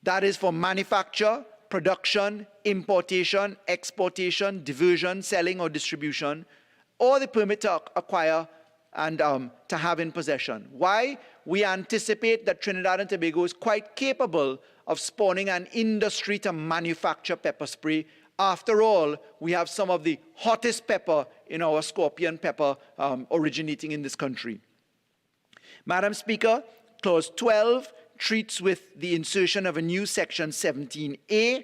That is for manufacture, production, importation, exportation, diversion, selling or distribution, or the permit to acquire and to have in possession. Why? We anticipate that Trinidad and Tobago is quite capable of spawning an industry to manufacture pepper spray. After all, we have some of the hottest pepper in our scorpion pepper originating in this country. Madam Speaker, Clause 12 treats with the insertion of a new Section 17A,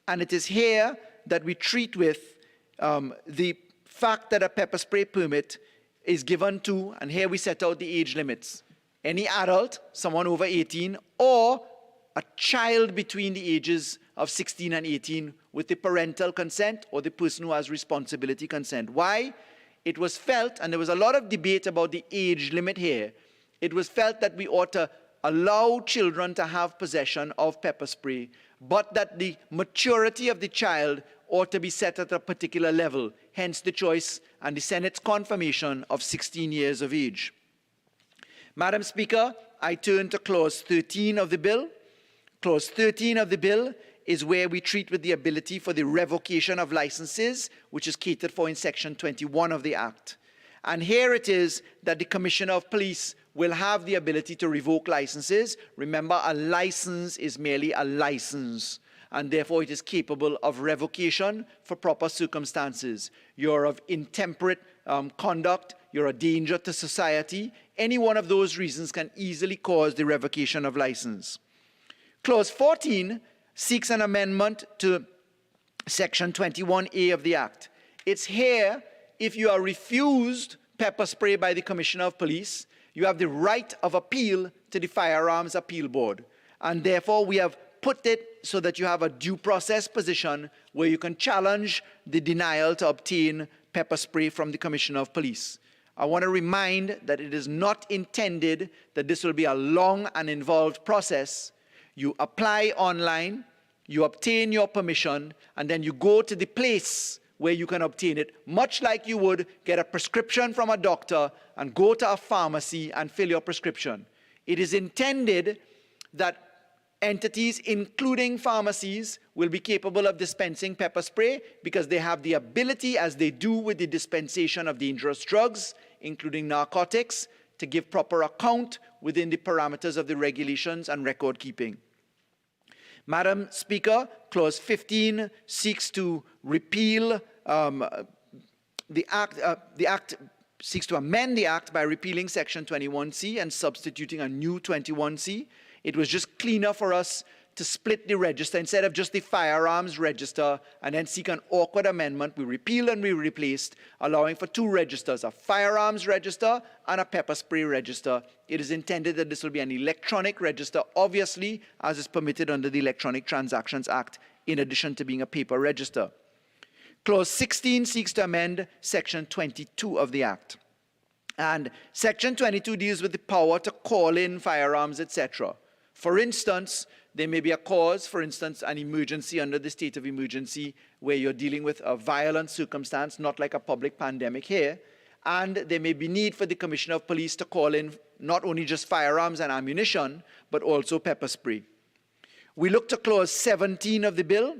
and it is here that we treat with the fact that a pepper spray permit is given to, and here we set out the age limits, any adult, someone over 18, or a child between the ages of 16 and 18 with the parental consent or the person who has responsibility consent. Why? It was felt, and there was a lot of debate about the age limit here, it was felt that we ought to allow children to have possession of pepper spray, but that the maturity of the child ought to be set at a particular level, hence the choice and the Senate's confirmation of 16 years of age. Madam Speaker, I turn to Clause 13 of the bill. Clause 13 of the bill is where we treat with the ability for the revocation of licenses, which is catered for in Section 21 of the Act. And here it is that the Commissioner of Police will have the ability to revoke licenses. Remember, a license is merely a license, and therefore it is capable of revocation for proper circumstances. You're of intemperate conduct, you're a danger to society. Any one of those reasons can easily cause the revocation of license. Clause 14 seeks an amendment to Section 21A of the Act. It's here, if you are refused pepper spray by the Commissioner of Police, you have the right of appeal to the Firearms Appeal Board. And therefore, we have put it so that you have a due process position where you can challenge the denial to obtain pepper spray from the Commissioner of Police. I want to remind that it is not intended that this will be a long and involved process. You apply online, you obtain your permission, and then you go to the place where you can obtain it, much like you would get a prescription from a doctor and go to a pharmacy and fill your prescription. It is intended that Entities, including pharmacies, will be capable of dispensing pepper spray because they have the ability, as they do with the dispensation of dangerous drugs, including narcotics, to give proper account within the parameters of the regulations and record keeping. Madam Speaker, Clause 15 seeks to repeal the Act seeks to amend the Act by repealing Section 21C and substituting a new 21C. It was just cleaner for us to split the register instead of just the firearms register and then seek an awkward amendment. We repealed and we replaced, allowing for two registers, a firearms register and a pepper spray register. It is intended that this will be an electronic register, obviously, as is permitted under the Electronic Transactions Act, in addition to being a paper register. Clause 16 seeks to amend Section 22 of the Act. And Section 22 deals with the power to call in firearms, etc. For instance, there may be a cause, for instance, an emergency under the state of emergency where you're dealing with a violent circumstance, not like a public pandemic here, and there may be need for the Commissioner of Police to call in not only just firearms and ammunition, but also pepper spray. We look to Clause 17 of the bill.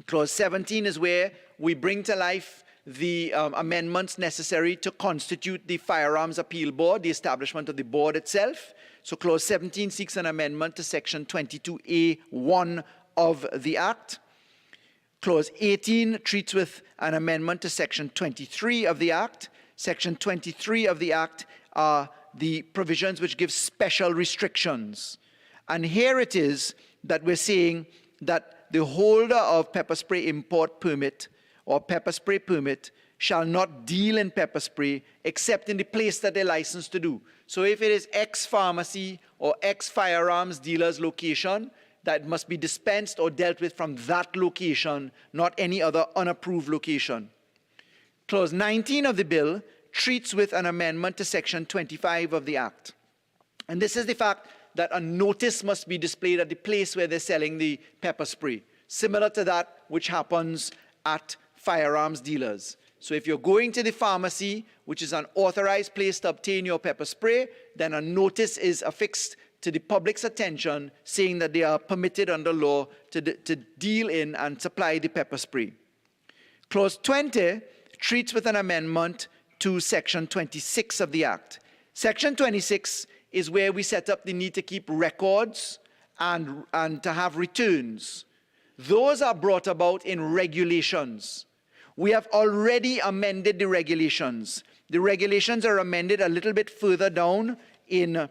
Clause 17 is where we bring to life the amendments necessary to constitute the Firearms Appeal Board, the establishment of the board itself. So Clause 17 seeks an amendment to Section 22A1 of the Act. Clause 18 treats with an amendment to Section 23 of the Act. Section 23 of the Act are the provisions which give special restrictions. And here it is that we're saying that the holder of pepper spray import permit or pepper spray permit shall not deal in pepper spray except in the place that they're licensed to do. So if it is X pharmacy or X firearms dealer's location, that must be dispensed or dealt with from that location, not any other unapproved location. Clause 19 of the bill treats with an amendment to Section 25 of the Act. And this is the fact that a notice must be displayed at the place where they're selling the pepper spray, similar to that which happens at firearms dealers. So if you're going to the pharmacy, which is an authorized place to obtain your pepper spray, then a notice is affixed to the public's attention saying that they are permitted under law to deal in and supply the pepper spray. Clause 20 treats with an amendment to Section 26 of the Act. Section 26 is where we set up the need to keep records and to have returns. Those are brought about in regulations. We have already amended the regulations. The regulations are amended a little bit further down in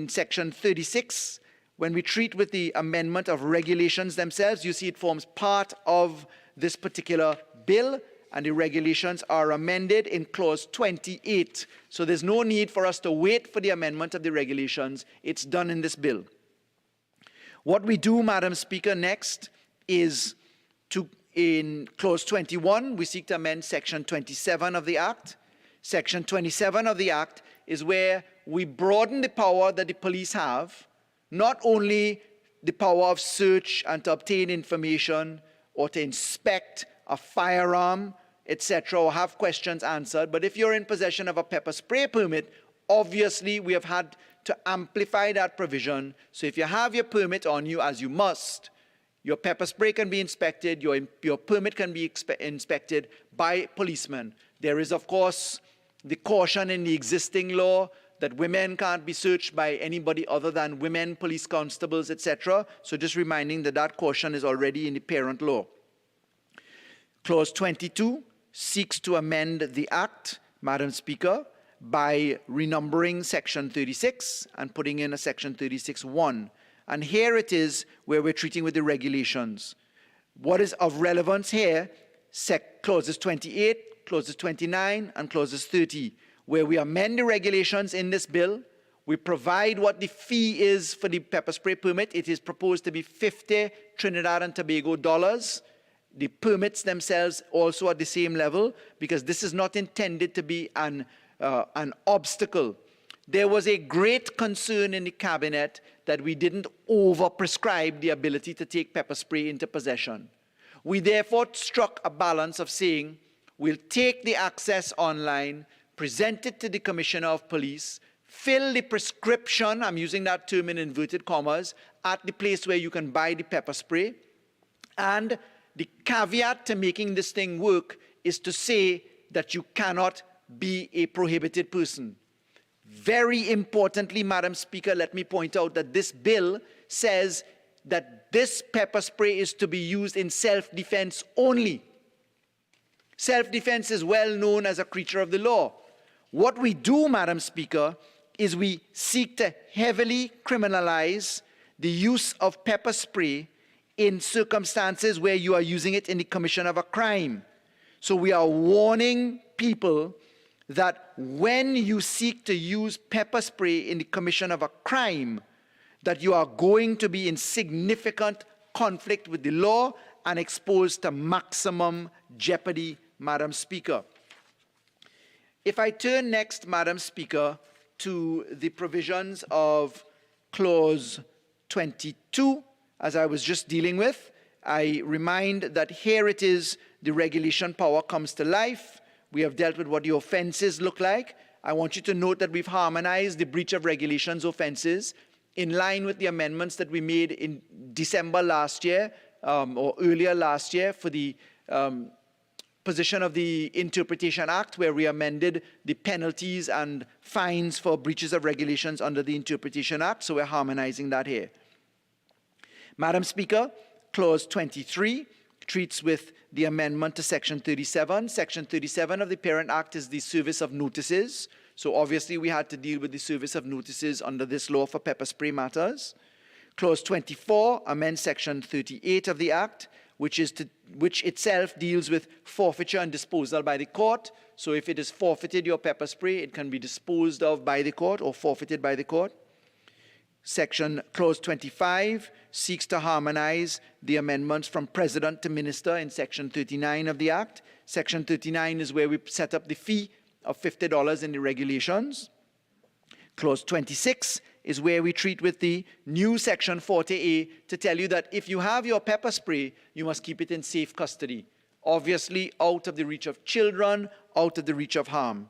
Section 36. When we treat with the amendment of regulations themselves, you see it forms part of this particular bill, and the regulations are amended in Clause 28. So there's no need for us to wait for the amendment of the regulations. It's done in this bill. What we do, Madam Speaker, next is in Clause 21, we seek to amend Section 27 of the Act. Section 27 of the Act is where we broaden the power that the police have, not only the power of search and to obtain information or to inspect a firearm, etc., or have questions answered, but if you're in possession of a pepper spray permit, obviously we have had to amplify that provision. So if you have your permit on you, as you must, your pepper spray can be inspected, your permit can be inspected by policemen. There is, of course, the caution in the existing law that women can't be searched by anybody other than women, police constables, etc. So just reminding that that caution is already in the parent law. Clause 22 seeks to amend the Act, Madam Speaker, by renumbering Section 36 and putting in a Section 36(1). And here it is where we're treating with the regulations. What is of relevance here, clauses 28, clauses 29, and clauses 30, where we amend the regulations in this bill. We provide what the fee is for the pepper spray permit. It is proposed to be 50 Trinidad and Tobago dollars. The permits themselves also at the same level, because this is not intended to be an obstacle. There was a great concern in the cabinet that we didn't overprescribe the ability to take pepper spray into possession. We therefore struck a balance of saying, we'll take the access online, present it to the Commissioner of Police, fill the prescription, I'm using that term in inverted commas, at the place where you can buy the pepper spray. And the caveat to making this thing work is to say that you cannot be a prohibited person. Very importantly, Madam Speaker, let me point out that this bill says that this pepper spray is to be used in self-defense only. Self-defense is well known as a creature of the law. What we do, Madam Speaker, is we seek to heavily criminalize the use of pepper spray in circumstances where you are using it in the commission of a crime. So we are warning people that when you seek to use pepper spray in the commission of a crime, that you are going to be in significant conflict with the law and exposed to maximum jeopardy, Madam Speaker. If I turn next, Madam Speaker, to the provisions of Clause 22, as I was just dealing with, I remind that here it is, the regulation power comes to life. We have dealt with what the offenses look like. I want you to note that we've harmonized the breach of regulations offenses in line with the amendments that we made in December last year, or earlier last year, for the position of the Interpretation Act, where we amended the penalties and fines for breaches of regulations under the Interpretation Act. So we're harmonizing that here. Madam Speaker, Clause 23 treats with the amendment to Section 37. Section 37 of the Parent Act is the service of notices. So obviously we had to deal with the service of notices under this law for pepper spray matters. Clause 24 amends Section 38 of the Act, which itself deals with forfeiture and disposal by the court. So if it is forfeited, your pepper spray, it can be disposed of by the court or forfeited by the court. Clause 25 seeks to harmonize the amendments from President to Minister in Section 39 of the Act. Section 39 is where we set up the fee of $50 in the regulations. Clause 26 is where we treat with the new Section 40A to tell you that if you have your pepper spray, you must keep it in safe custody. Obviously, out of the reach of children, out of the reach of harm.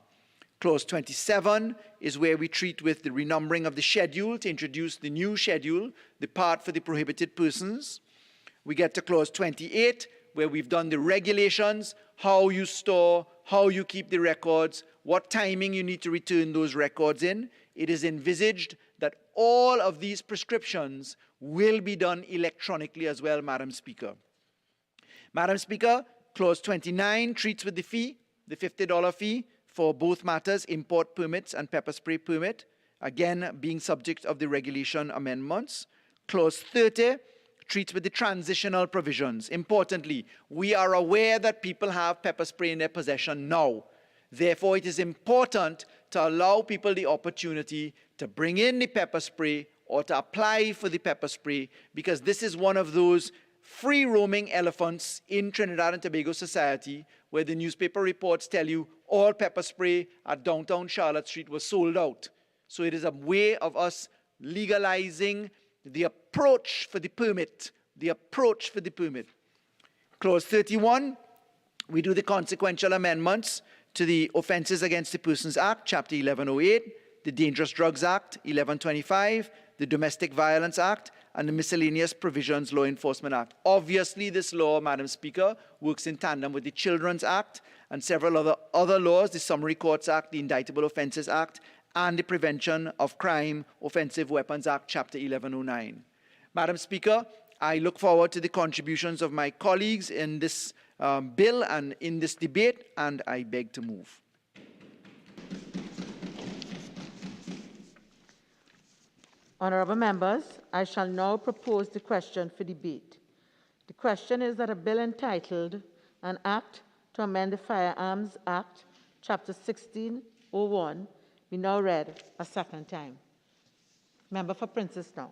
Clause 27 is where we treat with the renumbering of the schedule to introduce the new schedule, the part for the prohibited persons. We get to Clause 28, where we've done the regulations, how you store, how you keep the records, what timing you need to return those records in. It is envisaged that all of these prescriptions will be done electronically as well, Madam Speaker. Madam Speaker, Clause 29 treats with the fee, the $50 fee, for both matters, import permits and pepper spray permit, again being subject of the regulation amendments. Clause 30 treats with the transitional provisions. Importantly, we are aware that people have pepper spray in their possession now. Therefore, it is important to allow people the opportunity to bring in the pepper spray or to apply for the pepper spray, because this is one of those free-roaming elephants in Trinidad and Tobago society where the newspaper reports tell you all pepper spray at downtown Charlotte Street was sold out. So it is a way of us legalizing the approach for the permit, Clause 31, we do the consequential amendments to the Offences Against the Persons Act, Chapter 1108, the Dangerous Drugs Act, 1125, the Domestic Violence Act, and the Miscellaneous Provisions Law Enforcement Act. Obviously, this law, Madam Speaker, works in tandem with the Children's Act and several other laws, the Summary Courts Act, the Indictable Offences Act, and the Prevention of Crime Offensive Weapons Act, Chapter 1109. Madam Speaker, I look forward to the contributions of my colleagues in this bill and in this debate, and I beg to move. Honourable members, I shall now propose the question for debate. The question is that a bill entitled An Act to Amend the Firearms Act, Chapter 1601, be now read a second time. Member for Princestown.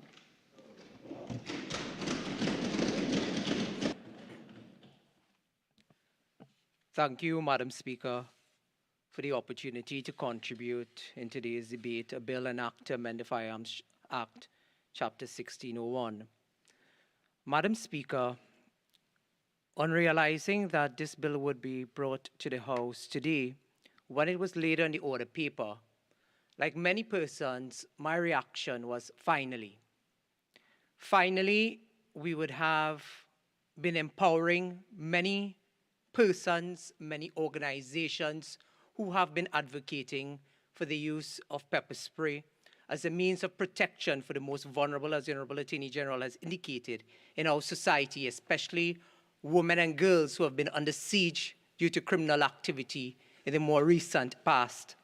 Thank you, Madam Speaker, for the opportunity to contribute in today's debate a bill and act to amend the Firearms Act, Chapter 1601. Madam Speaker, on realizing that this bill would be brought to the House today, when it was laid on the order paper, Like many persons, my reaction was finally. Finally, we would have been empowering many persons, many organizations who have been advocating for the use of pepper spray as a means of protection for the most vulnerable, as the Honorable Attorney General has indicated, in our society, especially women and girls who have been under siege due to criminal activity in the more recent past.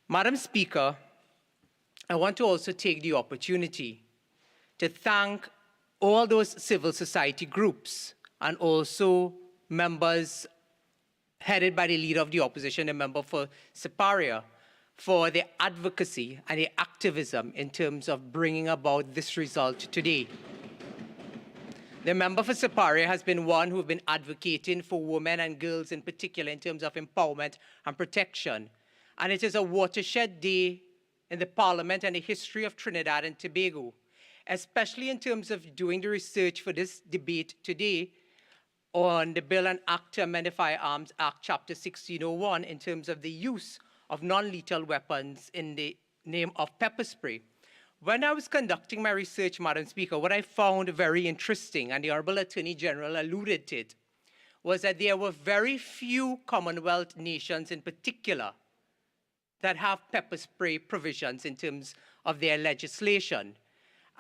Madam Speaker, I want to also take the opportunity to thank all those civil society groups and also members headed by the leader of the opposition, a member for Siparia, for their advocacy and their activism in terms of bringing about this result today. The member for Siparia has been one who has been advocating for women and girls in particular in terms of empowerment and protection. And it is a watershed day in the Parliament and the history of Trinidad and Tobago, especially in terms of doing the research for this debate today on the Bill and Act to amend the Firearms Act, Chapter 1601, in terms of the use of non-lethal weapons in the name of pepper spray. When I was conducting my research, Madam Speaker, what I found very interesting, and the Honourable Attorney General alluded to it, was that there were very few Commonwealth nations in particular that have pepper spray provisions in terms of their legislation.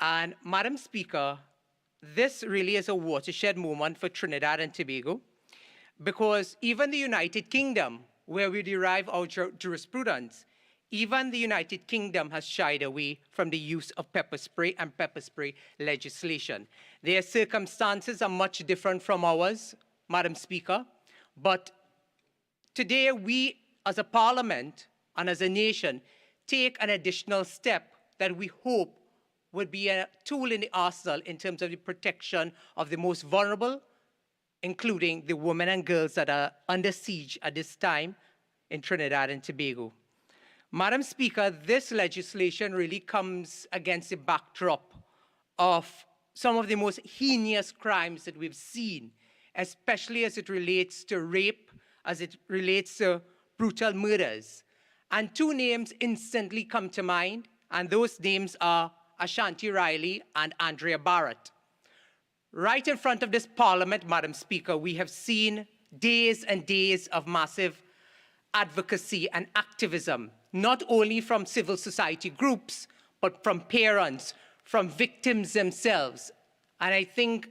And Madam Speaker, this really is a watershed moment for Trinidad and Tobago, because even the United Kingdom, where we derive our jurisprudence, even the United Kingdom has shied away from the use of pepper spray and pepper spray legislation. Their circumstances are much different from ours, Madam Speaker, but today we as a parliament and as a nation take an additional step that we hope would be a tool in the arsenal in terms of the protection of the most vulnerable, including the women and girls that are under siege at this time in Trinidad and Tobago. Madam Speaker, this legislation really comes against the backdrop of some of the most heinous crimes that we've seen, especially as it relates to rape, as it relates to brutal murders. And two names instantly come to mind, and those names are Ashanti Riley and Andrea Barrett. Right in front of this Parliament, Madam Speaker, we have seen days and days of massive advocacy and activism, not only from civil society groups, but from parents, from victims themselves. And I think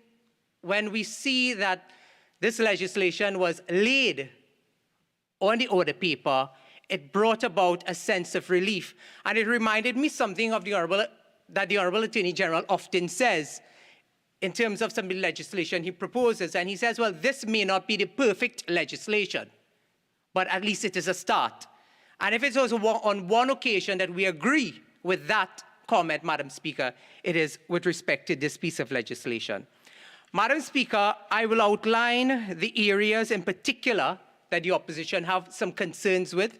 when we see that this legislation was laid on the order paper, it brought about a sense of relief. And it reminded me something of that the Honourable Attorney General often says in terms of some of the legislation he proposes. And he says, well, this may not be the perfect legislation, but at least it is a start. And if it's also on one occasion that we agree with that comment, Madam Speaker, it is with respect to this piece of legislation. Madam Speaker, I will outline the areas in particular that the opposition have some concerns with.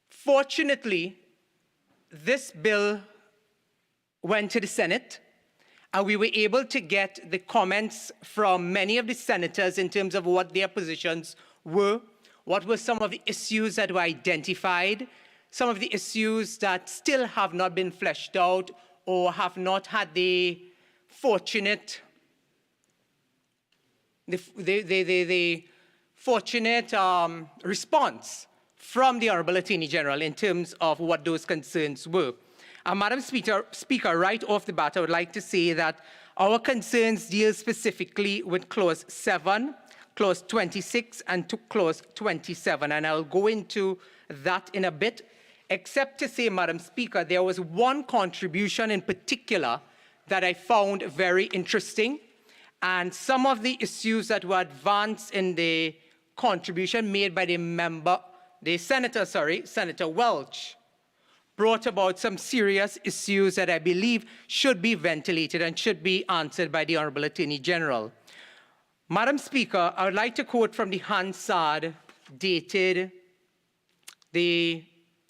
Fortunately, this bill went to the Senate, and we were able to get the comments from many of the senators in terms of what their positions were, what were some of the issues that were identified, some of the issues that still have not been fleshed out or have not had the fortunate response from the Honourable Attorney General in terms of what those concerns were. Madam Speaker, right off the bat, I would like to say that our concerns deal specifically with Clause 7, Clause 26, and to Clause 27, and I'll go into that in a bit, except to say, Madam Speaker, there was one contribution in particular that I found very interesting, and some of the issues that were advanced in the contribution made by Senator Welch, brought about some serious issues that I believe should be ventilated and should be answered by the Honourable Attorney General. Madam Speaker, I would like to quote from the Hansard dated the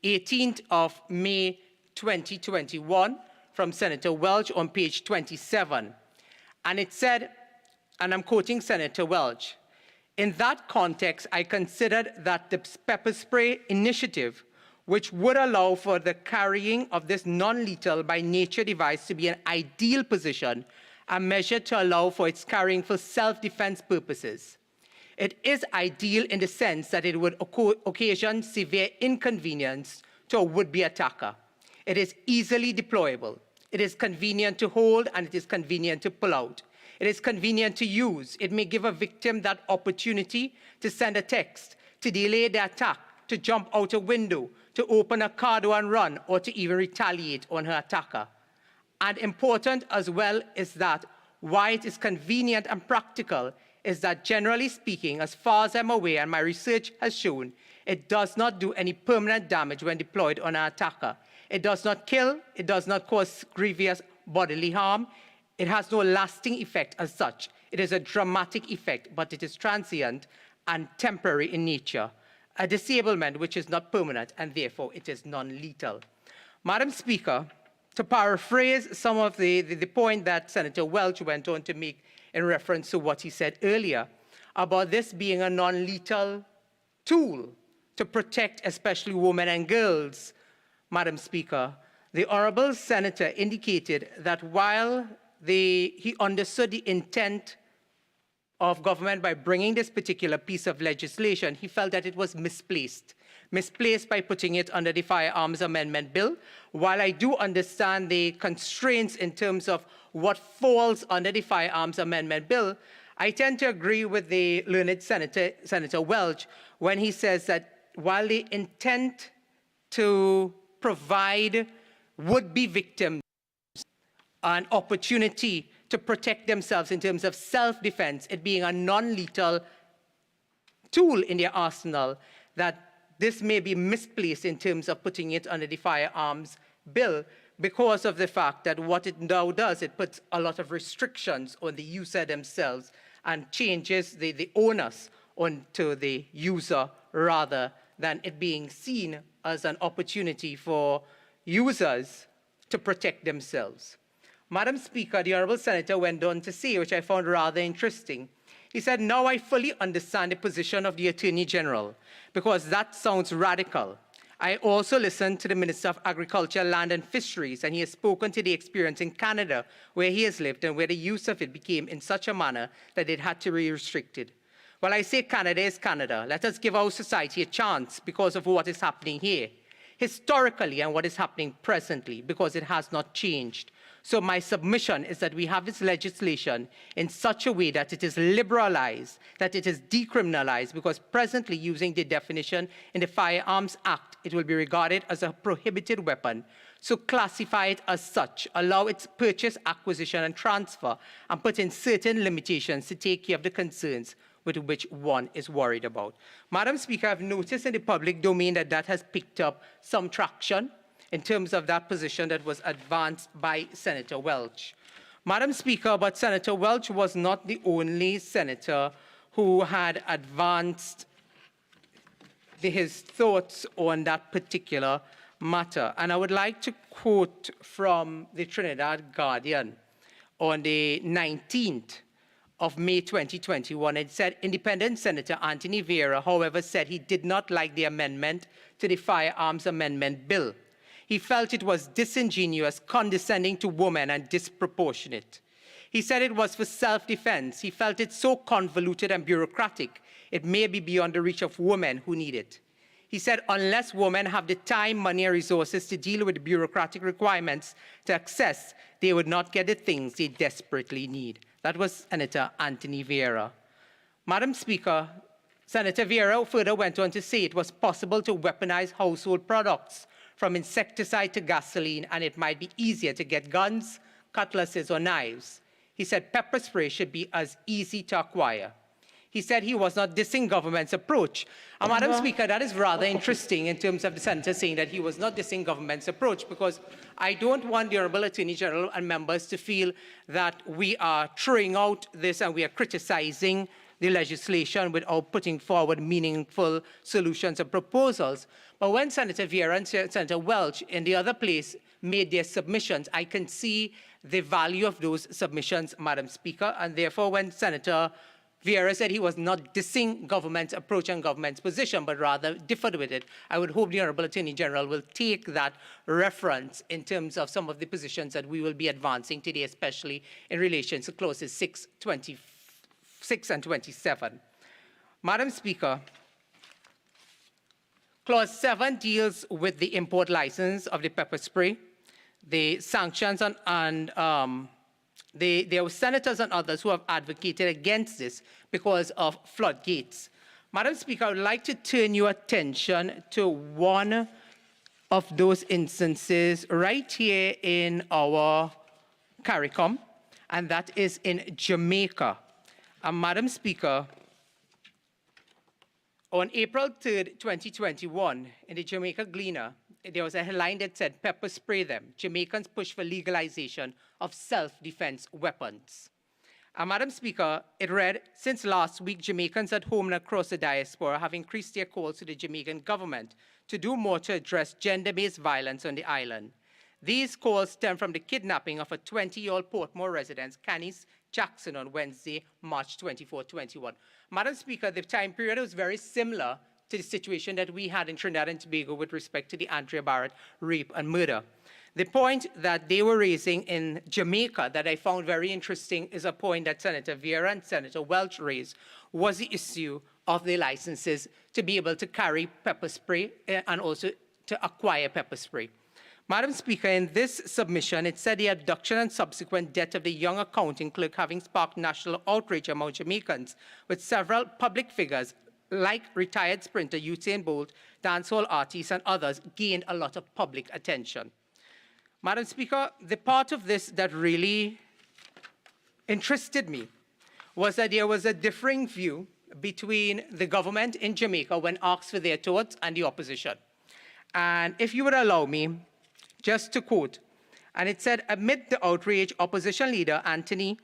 18th of May 2021 from Senator Welch on page 27. And it said, and I'm quoting Senator Welch, "In that context, I considered that the pepper spray initiative which would allow for the carrying of this non-lethal by nature device to be an ideal position, a measure to allow for its carrying for self-defense purposes. It is ideal in the sense that it would occasion severe inconvenience to a would-be attacker. It is easily deployable. It is convenient to hold, and it is convenient to pull out. It is convenient to use. It may give a victim that opportunity to send a text, to delay the attack, to jump out a window, to open a car door and run, or to even retaliate on her attacker. And important as well is that why it is convenient and practical is that, generally speaking, as far as I'm aware and my research has shown, it does not do any permanent damage when deployed on an attacker. It does not kill, it does not cause grievous bodily harm, it has no lasting effect as such. It is a dramatic effect, but it is transient and temporary in nature. A disablement which is not permanent, and therefore it is non-lethal. Madam Speaker, to paraphrase some of the point that Senator Welch went on to make in reference to what he said earlier about this being a non-lethal tool to protect especially women and girls, Madam Speaker, the Honourable Senator indicated that while he understood the intent of government by bringing this particular piece of legislation, he felt that it was misplaced by putting it under the Firearms Amendment Bill. While I do understand the constraints in terms of what falls under the Firearms Amendment Bill, I tend to agree with the learned Senator Welch when he says that while the intent to provide would-be victims an opportunity to protect themselves in terms of self-defense, it being a non-lethal tool in their arsenal, that this may be misplaced in terms of putting it under the Firearms Bill because of the fact that what it now does, it puts a lot of restrictions on the user themselves and changes the onus onto the user rather than it being seen as an opportunity for users to protect themselves. Madam Speaker, the Honourable Senator went on to say, which I found rather interesting, he said, now I fully understand the position of the Attorney General, because that sounds radical. I also listened to the Minister of Agriculture, Land and Fisheries, and he has spoken to the experience in Canada, where he has lived and where the use of it became in such a manner that it had to be restricted. Well, I say Canada is Canada. Let us give our society a chance because of what is happening here, historically, and what is happening presently, because it has not changed. So my submission is that we have this legislation in such a way that it is liberalized, that it is decriminalized, because presently using the definition in the Firearms Act, it will be regarded as a prohibited weapon. So classify it as such, allow its purchase, acquisition, and transfer, and put in certain limitations to take care of the concerns with which one is worried about. Madam Speaker, I've noticed in the public domain that that has picked up some traction in terms of that position that was advanced by Senator Welch. Madam Speaker, but Senator Welch was not the only senator who had advanced his thoughts on that particular matter. And I would like to quote from the Trinidad Guardian on the 19th of May 2021. It said, Independent Senator Anthony Vieira, however, said he did not like the amendment to the Firearms Amendment Bill. He felt it was disingenuous, condescending to women, and disproportionate. He said it was for self-defense. He felt it so convoluted and bureaucratic, it may be beyond the reach of women who need it. He said unless women have the time, money, and resources to deal with the bureaucratic requirements to access, they would not get the things they desperately need. That was Senator Anthony Vieira. Madam Speaker, Senator Vieira further went on to say it was possible to weaponize household products from insecticide to gasoline, and it might be easier to get guns, cutlasses, or knives. He said pepper spray should be as easy to acquire. He said he was not dissing government's approach. And Madam Speaker, that is rather interesting in terms of the senator saying that he was not dissing government's approach, because I don't want the Honourable Attorney General and members to feel that we are throwing out this and we are criticizing the legislation without putting forward meaningful solutions and proposals. But when Senator Vieira and Senator Welch in the other place made their submissions, I can see the value of those submissions, Madam Speaker, and therefore when Senator Vieira said he was not dissing government's approach and government's position, but rather differed with it. I would hope the Honourable Attorney General will take that reference in terms of some of the positions that we will be advancing today, especially in relation to clauses 6, 26 and 27. Madam Speaker, Clause 7 deals with the import license of the pepper spray, the sanctions there were senators and others who have advocated against this because of floodgates. Madam Speaker, I would like to turn your attention to one of those instances right here in our CARICOM, and that is in Jamaica. And Madam Speaker, on April 3rd, 2021, in the Jamaica Gleaner, there was a headline that said, "Pepper spray them. Jamaicans push for legalization of self-defense weapons." And Madam Speaker, it read, "Since last week, Jamaicans at home and across the diaspora have increased their calls to the Jamaican government to do more to address gender-based violence on the island. These calls stem from the kidnapping of a 20-year-old Portmore resident, Canis Jackson, on Wednesday, March 24, 21. Madam Speaker, the time period was very similar to the situation that we had in Trinidad and Tobago with respect to the Andrea Barrett rape and murder. The point that they were raising in Jamaica that I found very interesting is a point that Senator Vieira and Senator Welch raised, was the issue of the licenses to be able to carry pepper spray and also to acquire pepper spray. Madam Speaker, in this submission, it said the abduction and subsequent death of the young accounting clerk having sparked national outrage among Jamaicans, with several public figures like retired sprinter Usain Bolt, dancehall artists, and others, gained a lot of public attention. Madam Speaker, the part of this that really interested me was that there was a differing view between the government in Jamaica when asked for their thoughts and the opposition. And if you would allow me, just to quote, and it said, amid the outrage, opposition leader attorney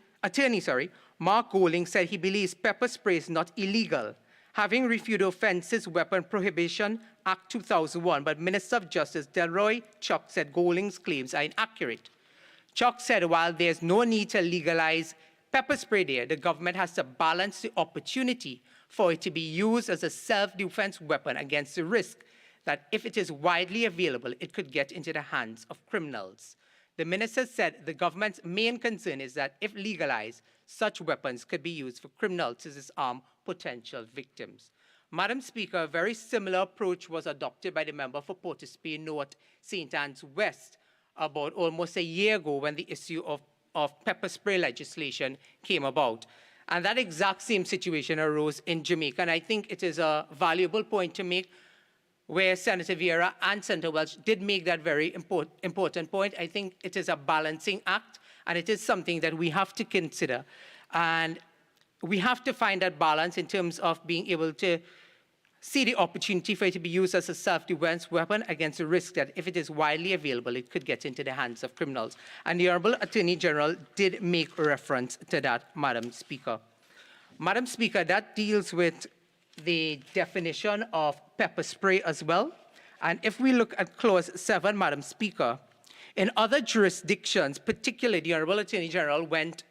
Mark Golding said he believes pepper spray is not illegal, having reviewed Offences Weapon Prohibition Act 2001, but Minister of Justice Delroy Chuck said Golding's claims are inaccurate. Chuck said while there's no need to legalize pepper spray there, the government has to balance the opportunity for it to be used as a self-defense weapon against the risk that if it is widely available, it could get into the hands of criminals. The minister said the government's main concern is that if legalized, such weapons could be used for criminals to disarm potential victims. Madam Speaker, a very similar approach was adopted by the member for Port of Spain North, St. Anne's West, about almost a year ago when the issue of pepper spray legislation came about. And that exact same situation arose in Jamaica. And I think it is a valuable point to make, where Senator Vieira and Senator Welch did make that very important point. I think it is a balancing act, and it is something that we have to consider. And we have to find that balance in terms of being able to see the opportunity for it to be used as a self-defense weapon against the risk that if it is widely available, it could get into the hands of criminals. And the Honourable Attorney General did make reference to that, Madam Speaker. Madam Speaker, that deals with the definition of pepper spray as well. And if we look at Clause 7, Madam Speaker, in other jurisdictions, particularly the Honourable Attorney General went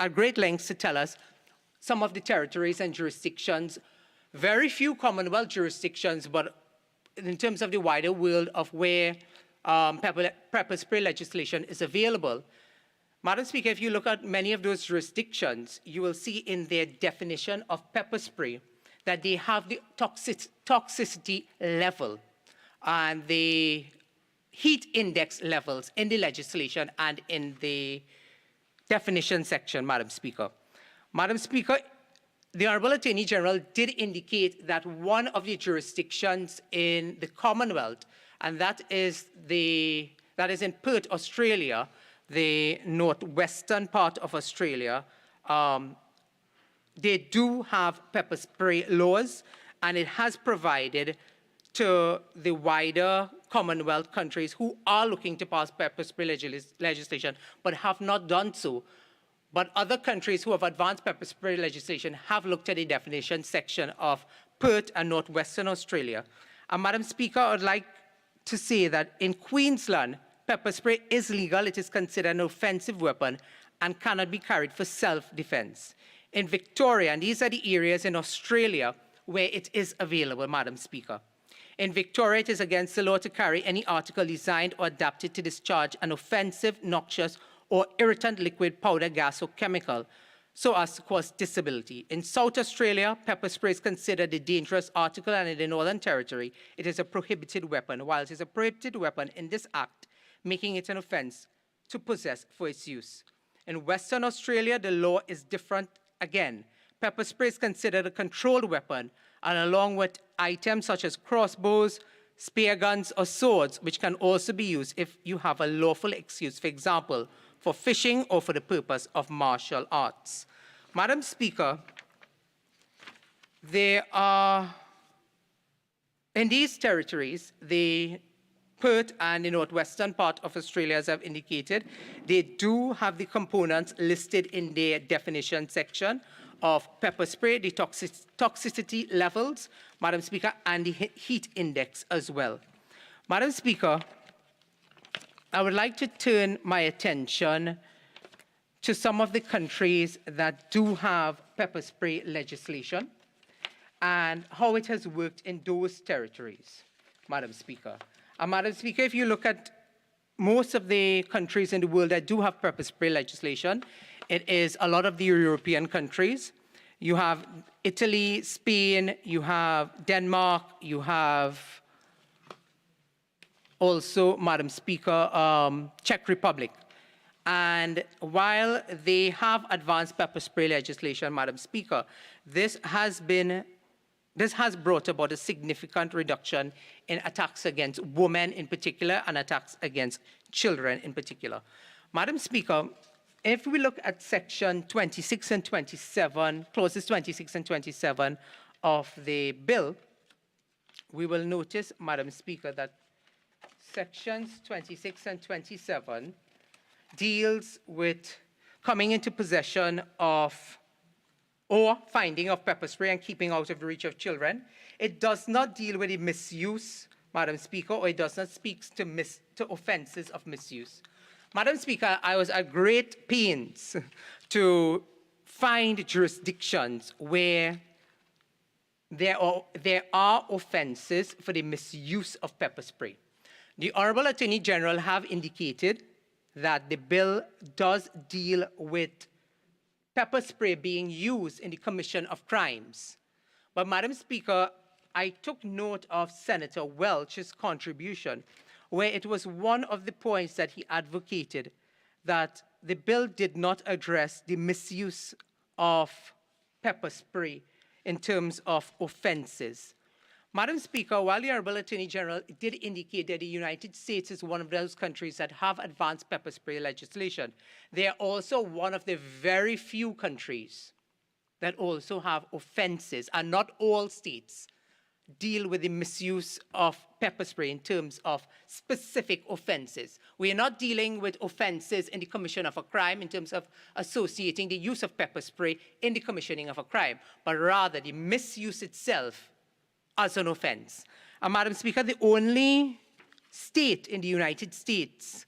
at great lengths to tell us some of the territories and jurisdictions, very few Commonwealth jurisdictions, but in terms of the wider world of where pepper spray legislation is available. Madam Speaker, if you look at many of those jurisdictions, you will see in their definition of pepper spray that they have the toxicity level and the heat index levels in the legislation and in the definition section, Madam Speaker. Madam Speaker, the Honourable Attorney General did indicate that one of the jurisdictions in the Commonwealth, and that is in Perth, Australia, the northwestern part of Australia, they do have pepper spray laws, and it has provided to the wider Commonwealth countries who are looking to pass pepper spray legislation but have not done so. But other countries who have advanced pepper spray legislation have looked at the definition section of Perth and northwestern Australia. And Madam Speaker, I would like to say that in Queensland, pepper spray is legal. It is considered an offensive weapon and cannot be carried for self-defense. in Victoria, and these are the areas in Australia where it is available, Madam Speaker. In Victoria, it is against the law to carry any article designed or adapted to discharge an offensive, noxious, or irritant liquid, powder, gas, or chemical so as to cause disability. In South Australia, pepper spray is considered a dangerous article, and in the Northern Territory, it is a prohibited weapon. While it is a prohibited weapon in this act, making it an offence to possess for its use. In Western Australia, the law is different again. Pepper spray is considered a controlled weapon, and along with items such as crossbows, spear guns, or swords, which can also be used if you have a lawful excuse, for example, for fishing or for the purpose of martial arts. Madam Speaker, there are, in these territories, the Perth and the northwestern part of Australia, as I've indicated, they do have the components listed in their definition section of pepper spray, the toxicity levels, Madam Speaker, and the heat index as well. Madam Speaker, I would like to turn my attention to some of the countries that do have pepper spray legislation and how it has worked in those territories, Madam Speaker. And Madam Speaker, if you look at most of the countries in the world that do have pepper spray legislation, it is a lot of the European countries. You have Italy, Spain, you have Denmark, you have also, Madam Speaker, Czech Republic. And while they have advanced pepper spray legislation, Madam Speaker, this has brought about a significant reduction in attacks against women in particular and attacks against children in particular. Madam Speaker, if we look at section 26 and 27, clauses 26 and 27 of the bill, we will notice, Madam Speaker, that sections 26 and 27 deals with coming into possession of or finding of pepper spray and keeping out of the reach of children. It does not deal with the misuse, Madam Speaker, or it does not speak to offences of misuse. Madam Speaker, I was at great pains to find jurisdictions where there are offences for the misuse of pepper spray. The Honourable Attorney General have indicated that the bill does deal with pepper spray being used in the commission of crimes. But Madam Speaker, I took note of Senator Welch's contribution, where it was one of the points that he advocated that the bill did not address the misuse of pepper spray in terms of offences. Madam Speaker, while the Honourable Attorney General did indicate that the United States is one of those countries that have advanced pepper spray legislation, they are also one of the very few countries that also have offences, and not all states deal with the misuse of pepper spray in terms of specific offences. We are not dealing with offences in the commission of a crime in terms of associating the use of pepper spray in the commissioning of a crime, but rather the misuse itself as an offence. And Madam Speaker, the only state in the United States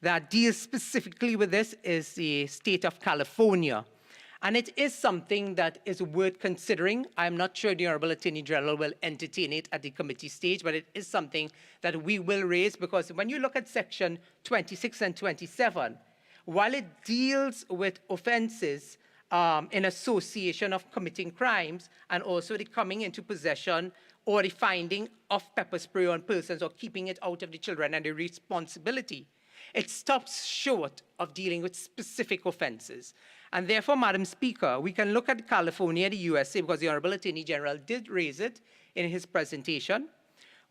that deals specifically with this is the state of California. And it is something that is worth considering. I'm not sure the Honourable Attorney General will entertain it at the committee stage, but it is something that we will raise, because when you look at section 26 and 27, while it deals with offences in association of committing crimes and also the coming into possession or the finding of pepper spray on persons or keeping it out of the children and the responsibility, it stops short of dealing with specific offences. And therefore, Madam Speaker, we can look at California, the USA, because the Honourable Attorney General did raise it in his presentation,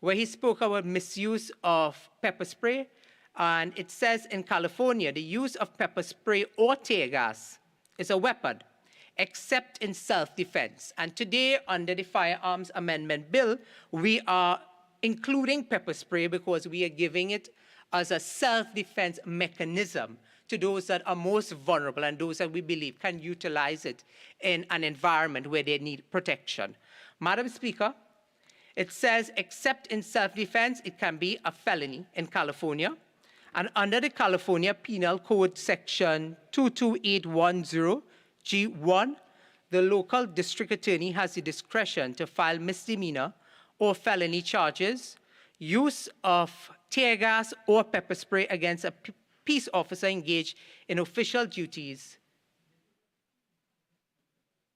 where he spoke about misuse of pepper spray. And it says in California, the use of pepper spray or tear gas is a weapon, except in self-defense. And today, under the Firearms Amendment Bill, we are including pepper spray because we are giving it as a self-defense mechanism to those that are most vulnerable and those that we believe can utilize it in an environment where they need protection. Madam Speaker, it says, except in self-defense, it can be a felony in California. And under the California Penal Code Section 22810 G1, the local district attorney has the discretion to file misdemeanor or felony charges, use of tear gas or pepper spray against a peace officer engaged in official duties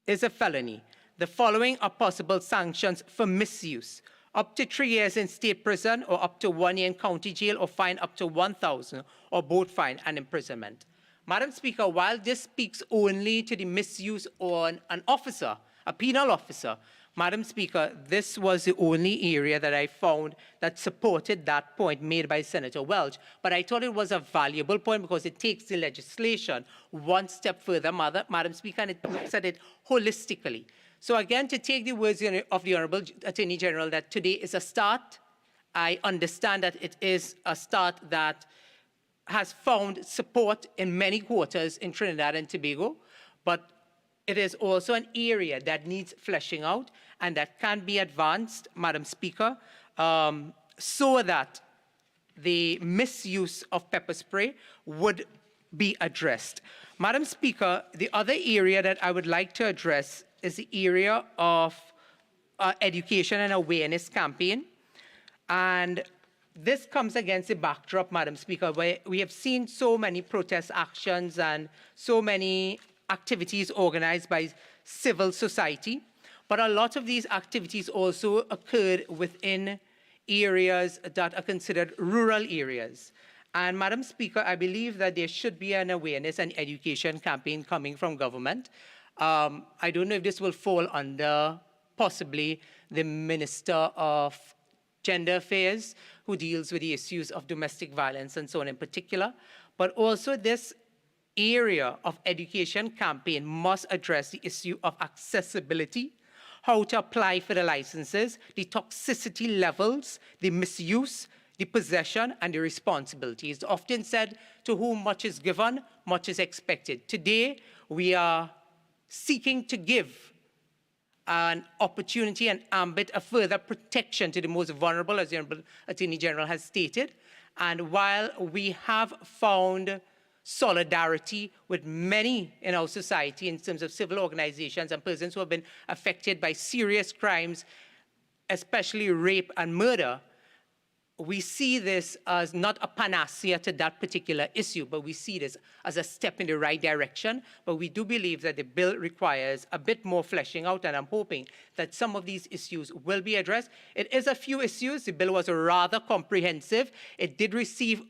is a felony. The following are possible sanctions for misuse: up to 3 years in state prison, or up to 1 year in county jail, or fine up to 1,000, or both fine and imprisonment. Madam Speaker, while this speaks only to the misuse on an officer, a penal officer, Madam Speaker, this was the only area that I found that supported that point made by Senator Welch. But I thought it was a valuable point because it takes the legislation one step further, Madam Speaker, and it looks at it holistically. So again, to take the words of the Honourable Attorney General that today is a start, I understand that it is a start that has found support in many quarters in Trinidad and Tobago, but it is also an area that needs fleshing out and that can be advanced, Madam Speaker, so that the misuse of pepper spray would be addressed. Madam Speaker, the other area that I would like to address is the area of education and awareness campaign. And this comes against the backdrop, Madam Speaker, where we have seen so many protest actions and so many activities organized by civil society. But a lot of these activities also occurred within areas that are considered rural areas. And Madam Speaker, I believe that there should be an awareness and education campaign coming from government. I don't know if this will fall under possibly the Minister of Gender Affairs, who deals with the issues of domestic violence and so on in particular. But also this area of education campaign must address the issue of accessibility, how to apply for the licenses, the toxicity levels, the misuse, the possession, and the responsibility. It's often said, to whom much is given, much is expected. Today, we are seeking to give an opportunity and ambit of further protection to the most vulnerable, as the Honourable Attorney General has stated. And while we have found solidarity with many in our society in terms of civil organizations and persons who have been affected by serious crimes, especially rape and murder, we see this as not a panacea to that particular issue, but we see this as a step in the right direction. But we do believe that the bill requires a bit more fleshing out, and I'm hoping that some of these issues will be addressed. It is a few issues. The bill was rather comprehensive. It did receive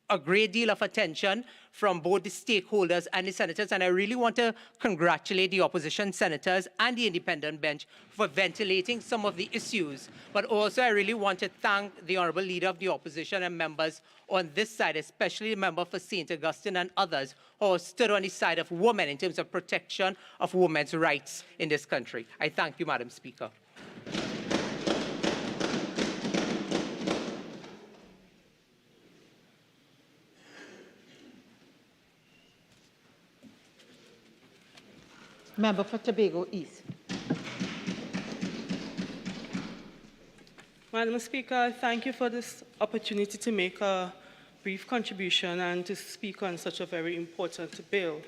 a great deal of attention from both the stakeholders and the senators, and I really want to congratulate the opposition senators and the independent bench for ventilating some of the issues. But also I really want to thank the Honourable Leader of the Opposition and members on this side, especially the member for St. Augustine and others who stood on the side of women in terms of protection of women's rights in this country. I thank you, Madam Speaker. Member for Tobago East. Madam Speaker, thank you for this opportunity to make a brief contribution and to speak on such a very important bill.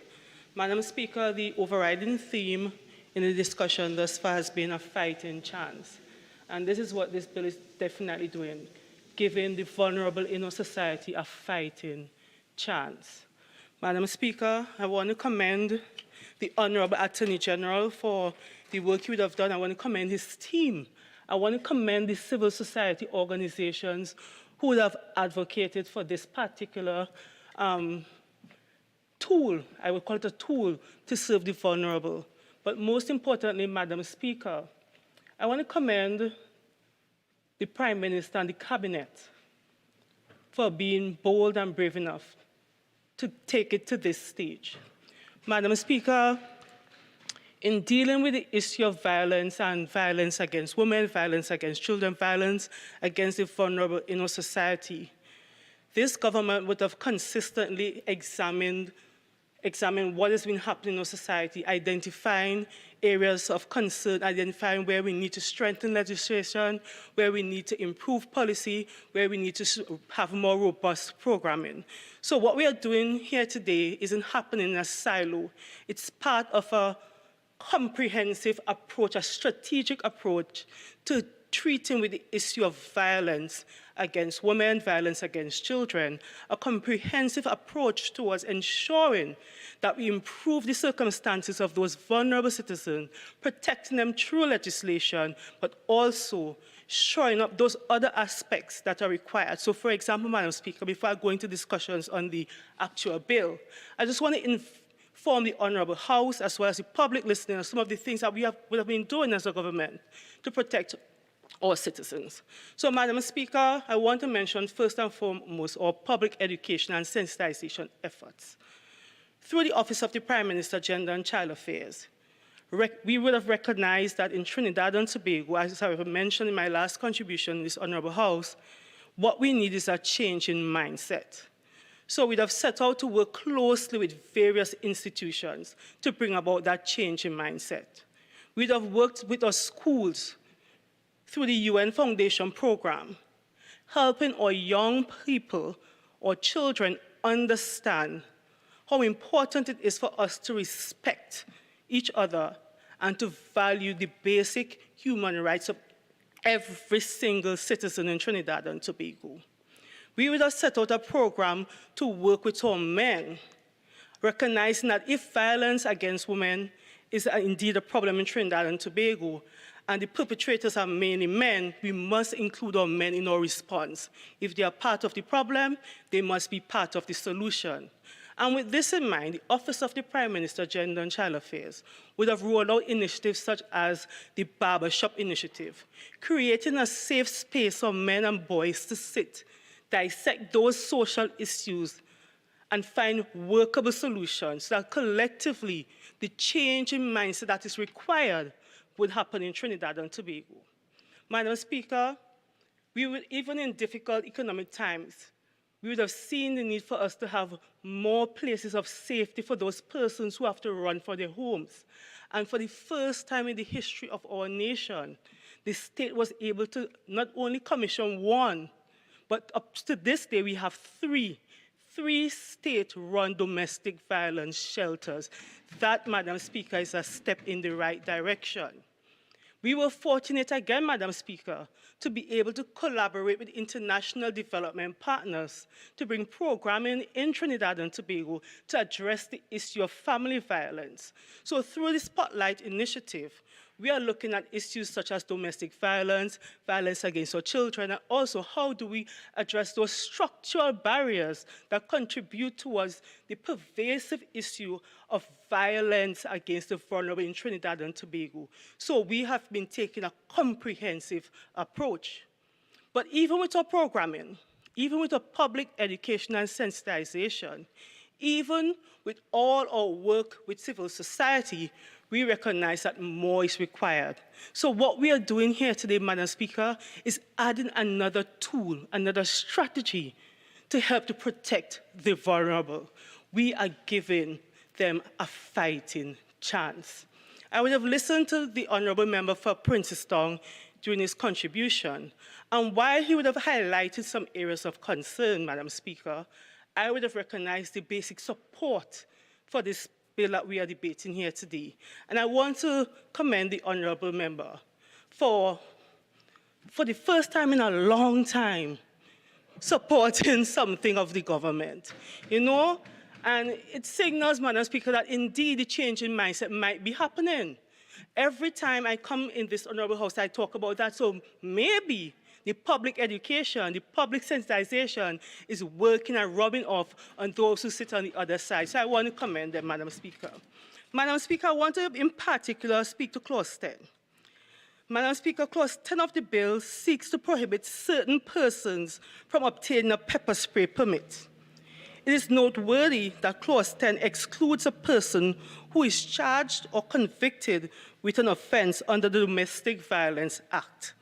Madam Speaker, the overriding theme in the discussion thus far has been a fighting chance. And this is what this bill is definitely doing, giving the vulnerable in our society a fighting chance. Madam Speaker, I want to commend the Honourable Attorney General for the work he would have done. I want to commend his team. I want to commend the civil society organizations who would have advocated for this particular tool. I would call it a tool to serve the vulnerable. But most importantly, Madam Speaker, I want to commend the Prime Minister and the Cabinet for being bold and brave enough to take it to this stage. Madam Speaker, in dealing with the issue of violence and violence against women, violence against children, violence against the vulnerable in our society, this government would have consistently examined what has been happening in our society, identifying areas of concern, identifying where we need to strengthen legislation, where we need to improve policy, where we need to have more robust programming. So what we are doing here today isn't happening in a silo. It's part of a comprehensive approach, a strategic approach to treating with the issue of violence against women, violence against children, a comprehensive approach towards ensuring that we improve the circumstances of those vulnerable citizens, protecting them through legislation, but also showing up those other aspects that are required. So, for example, Madam Speaker, before I go into discussions on the actual bill, I just want to inform the Honourable House, as well as the public listening, of some of the things that we have been doing as a government to protect our citizens. So, Madam Speaker, I want to mention first and foremost our public education and sensitization efforts. Through the Office of the Prime Minister, Gender and Child Affairs, we would have recognized that in Trinidad and Tobago, as I mentioned in my last contribution in this Honourable House, what we need is a change in mindset. So we'd have set out to work closely with various institutions to bring about that change in mindset. We'd have worked with our schools through the UN Foundation program, helping our young people or children understand how important it is for us to respect each other and to value the basic human rights of every single citizen in Trinidad and Tobago. We would have set out a program to work with our men, recognizing that if violence against women is indeed a problem in Trinidad and Tobago, and the perpetrators are mainly men, we must include our men in our response. If they are part of the problem, they must be part of the solution. And with this in mind, the Office of the Prime Minister, Gender and Child Affairs would have rolled out initiatives such as the Barbershop Initiative, creating a safe space for men and boys to sit, dissect those social issues, and find workable solutions so that collectively the change in mindset that is required would happen in Trinidad and Tobago. Madam Speaker, even in difficult economic times, we would have seen the need for us to have more places of safety for those persons who have to run for their homes. And for the first time in the history of our nation, the state was able to not only commission one, but up to this day we have three state-run domestic violence shelters. That, Madam Speaker, is a step in the right direction. We were fortunate again, Madam Speaker, to be able to collaborate with international development partners to bring programming in Trinidad and Tobago to address the issue of family violence. So through the Spotlight Initiative, we are looking at issues such as domestic violence, violence against our children, and also how do we address those structural barriers that contribute towards the pervasive issue of violence against the vulnerable in Trinidad and Tobago. So we have been taking a comprehensive approach. But even with our programming, even with our public education and sensitization, even with all our work with civil society, we recognize that more is required. So what we are doing here today, Madam Speaker, is adding another tool, another strategy to help to protect the vulnerable. We are giving them a fighting chance. I would have listened to the Honourable Member for Princestown during his contribution, and while he would have highlighted some areas of concern, Madam Speaker, I would have recognized the basic support for this bill that we are debating here today. And I want to commend the Honourable Member for the first time in a long time, supporting something of the government. You know, and it signals, Madam Speaker, that indeed the change in mindset might be happening. Every time I come in this Honourable House, I talk about that. So maybe the public education, the public sensitization is working and rubbing off on those who sit on the other side. So I want to commend them, Madam Speaker. Madam Speaker, I want to in particular speak to Clause 10. Madam Speaker, Clause 10 of the bill seeks to prohibit certain persons from obtaining a pepper spray permit. It is noteworthy that Clause 10 excludes a person who is charged or convicted with an offense under the Domestic Violence Act.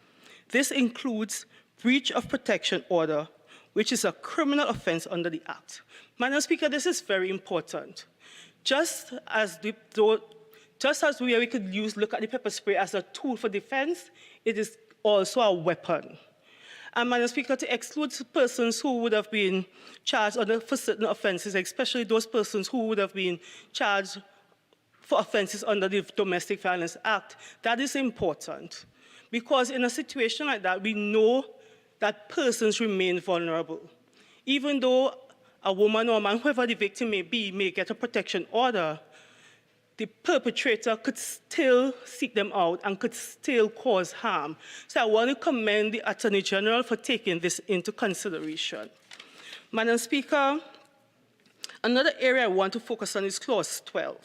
This includes breach of protection order, which is a criminal offense under the Act. Madam Speaker, this is very important. Just as we could look at the pepper spray as a tool for defense, it is also a weapon. And Madam Speaker, to exclude persons who would have been charged for certain offenses, especially those persons who would have been charged for offenses under the Domestic Violence Act. That is important because in a situation like that, we know that persons remain vulnerable. Even though a woman or a man, whoever the victim may be, may get a protection order, the perpetrator could still seek them out and could still cause harm. So I want to commend the Attorney General for taking this into consideration. Madam Speaker, another area I want to focus on is Clause 12.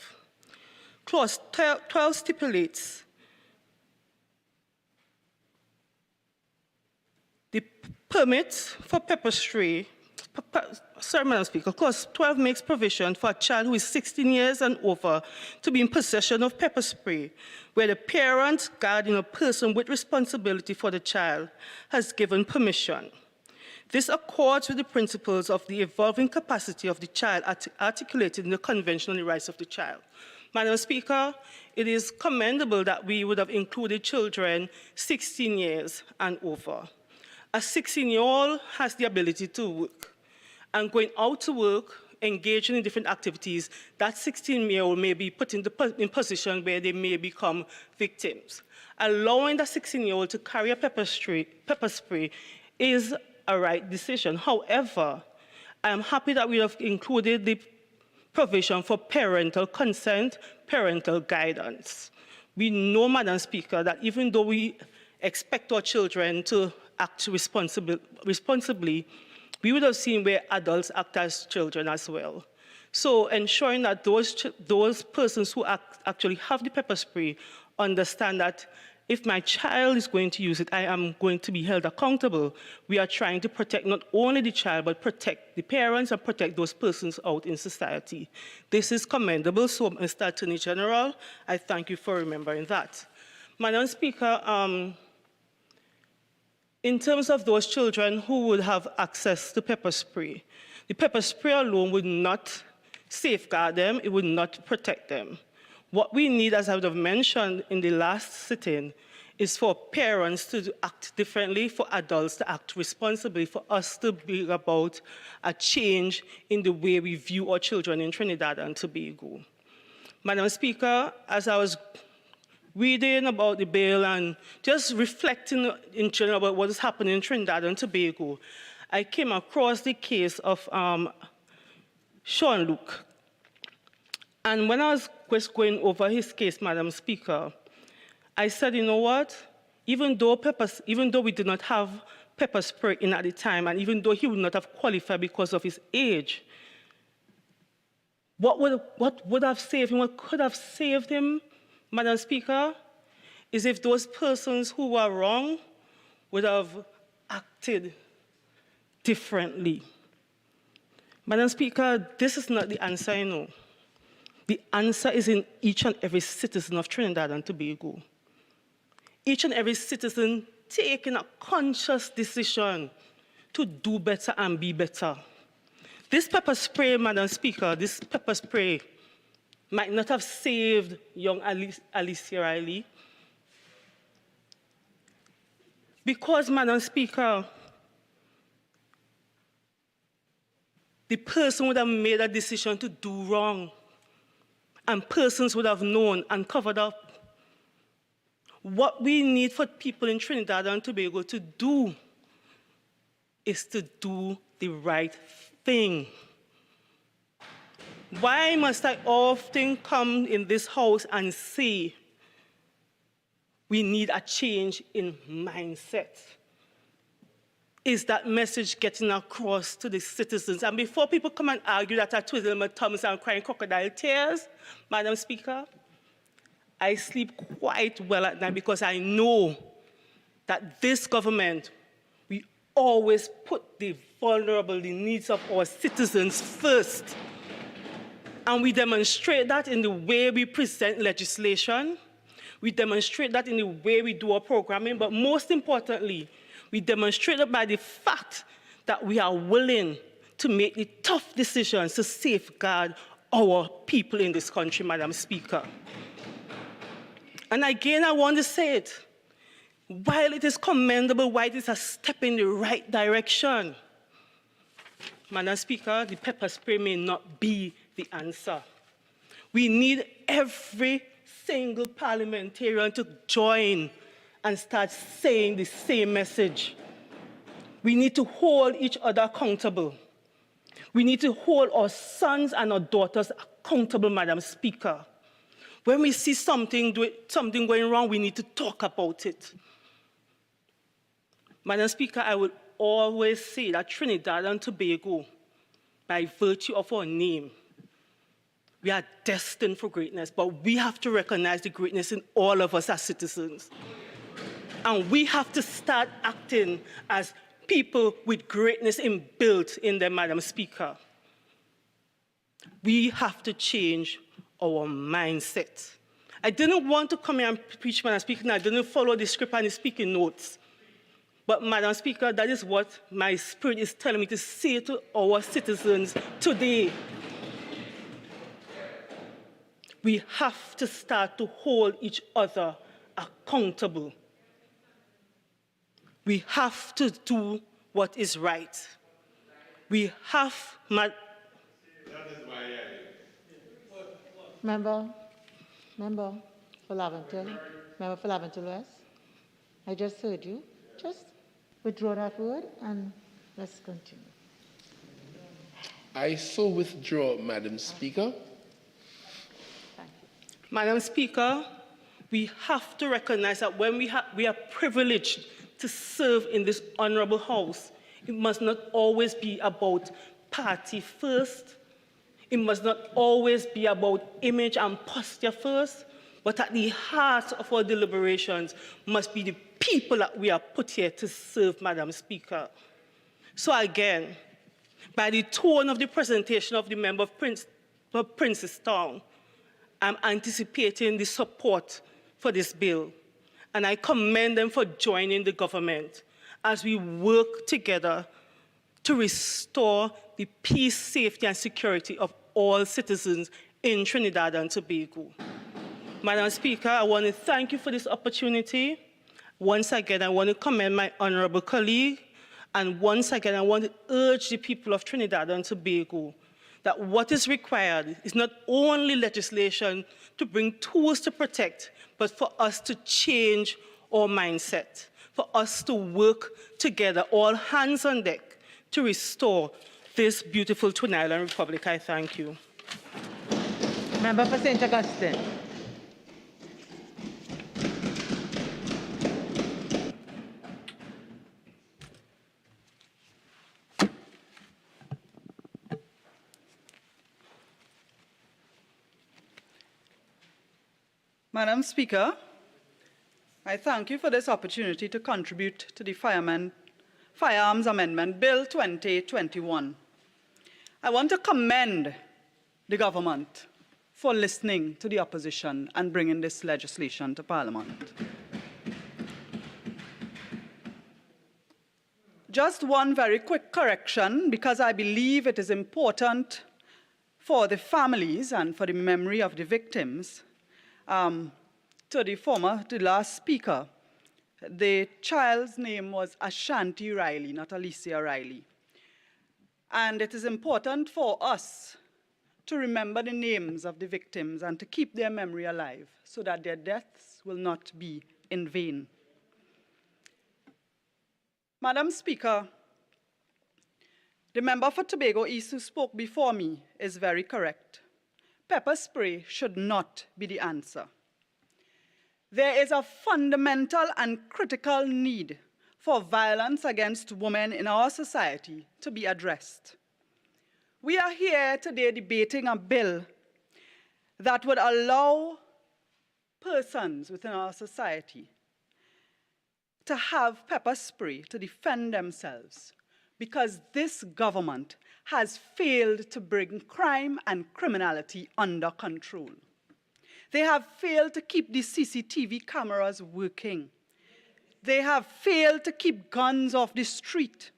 Clause 12 stipulates the permits for pepper spray. Sorry, Madam Speaker. Clause 12 makes provision for a child who is 16 years and over to be in possession of pepper spray, where the parent, guardian, or person with responsibility for the child has given permission. This accords with the principles of the evolving capacity of the child articulated in the Convention on the Rights of the Child. Madam Speaker, it is commendable that we would have included children 16 years and over. A 16-year-old has the ability to work, and going out to work, engaging in different activities, that 16-year-old may be put in position where they may become victims. Allowing that 16-year-old to carry a pepper spray is a right decision. However, I am happy that we have included the provision for parental consent, parental guidance. We know, Madam Speaker, that even though we expect our children to act responsibly, we would have seen where adults act as children as well. So ensuring that those persons who actually have the pepper spray understand that if my child is going to use it, I am going to be held accountable. We are trying to protect not only the child, but protect the parents and protect those persons out in society. This is commendable, so Mr. Attorney General, I thank you for remembering that. Madam Speaker, in terms of those children who would have access to pepper spray, the pepper spray alone would not safeguard them, it would not protect them. What we need, as I would have mentioned in the last sitting, is for parents to act differently, for adults to act responsibly, for us to bring about a change in the way we view our children in Trinidad and Tobago. Madam Speaker, as I was reading about the bill and just reflecting in general about what is happening in Trinidad and Tobago, I came across the case of Sean Luke. And when I was going over his case, Madam Speaker, I said, you know what? Even though we did not have pepper spray in at the time, and even though he would not have qualified because of his age, what would have saved him, what could have saved him, Madam Speaker, is if those persons who were wrong would have acted differently. Madam Speaker, this is not the answer, I know. The answer is in each and every citizen of Trinidad and Tobago. Each and every citizen taking a conscious decision to do better and be better. This pepper spray, Madam Speaker, this pepper spray might not have saved young Alicia Riley, because, Madam Speaker, the person would have made a decision to do wrong, and persons would have known and covered up. What we need for people in Trinidad and Tobago to do is to do the right thing. Why must I often come in this house and say we need a change in mindset? Is that message getting across to the citizens? And before people come and argue that I twiddle my thumbs and crying crocodile tears, Madam Speaker, I sleep quite well at night because I know that this government, we always put the vulnerable, the needs of our citizens first. And we demonstrate that in the way we present legislation. We demonstrate that in the way we do our programming. But most importantly, we demonstrate it by the fact that we are willing to make the tough decisions to safeguard our people in this country, Madam Speaker. And again, I want to say it. While it is commendable, while it is a step in the right direction, Madam Speaker, the pepper spray may not be the answer. We need every single parliamentarian to join and start saying the same message. We need to hold each other accountable. We need to hold our sons and our daughters accountable, Madam Speaker. When we see something going wrong, we need to talk about it. Madam Speaker, I would always say that Trinidad and Tobago, by virtue of our name, we are destined for greatness, but we have to recognize the greatness in all of us as citizens. And we have to start acting as people with greatness inbuilt in them, Madam Speaker. We have to change our mindset. I didn't want to come here and preach, Madam Speaker, and I didn't follow the script and the speaking notes. But, Madam Speaker, that is what my spirit is telling me to say to our citizens today. We have to start to hold each other accountable. We have to do what is right. We have... Member for Laventille West, I just heard you. Just withdraw that word and let's continue. I so withdraw, Madam Speaker. Madam Speaker, we have to recognize that when we are privileged to serve in this honorable house, it must not always be about party first. It must not always be about image and posture first, but at the heart of our deliberations must be the people that we are put here to serve, Madam Speaker. So again, by the tone of the presentation of the member of Princestown, I'm anticipating the support for this bill, and I commend them for joining the government as we work together to restore the peace, safety, and security of all citizens in Trinidad and Tobago. Madam Speaker, I want to thank you for this opportunity. Once again, I want to commend my honorable colleague, and once again, I want to urge the people of Trinidad and Tobago that what is required is not only legislation to bring tools to protect, but for us to change our mindset, for us to work together, all hands on deck, to restore this beautiful Twin Island Republic. I thank you. Member for St. Augustine. Madam Speaker, I thank you for this opportunity to contribute to the Firearms Amendment Bill 2021. I want to commend the government for listening to the opposition and bringing this legislation to Parliament. Just one very quick correction, because I believe it is important for the families and for the memory of the victims. To the last speaker, the child's name was Ashanti Riley, not Alicia Riley. And it is important for us to remember the names of the victims and to keep their memory alive so that their deaths will not be in vain. Madam Speaker, the member for Tobago East who spoke before me is very correct. Pepper spray should not be the answer. There is a fundamental and critical need for violence against women in our society to be addressed. We are here today debating a bill that would allow persons within our society to have pepper spray to defend themselves, because this government has failed to bring crime and criminality under control. They have failed to keep the CCTV cameras working. They have failed to keep guns off the street.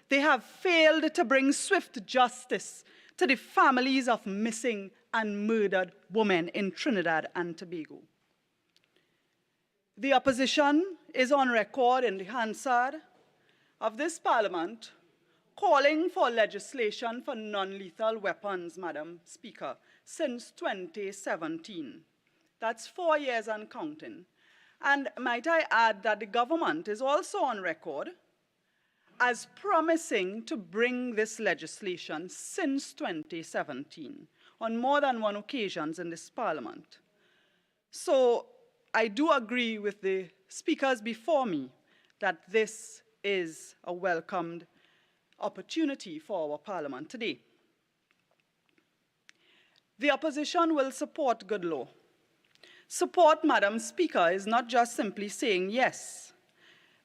They have failed to bring swift justice to the families of missing and murdered women in Trinidad and Tobago. The opposition is on record in the Hansard of this Parliament calling for legislation for non-lethal weapons, Madam Speaker, since 2017. That's 4 years and counting. And might I add that the government is also on record as promising to bring this legislation since 2017 on more than one occasion in this Parliament. So I do agree with the speakers before me that this is a welcomed opportunity for our Parliament today. The opposition will support good law. Support, Madam Speaker, is not just simply saying yes.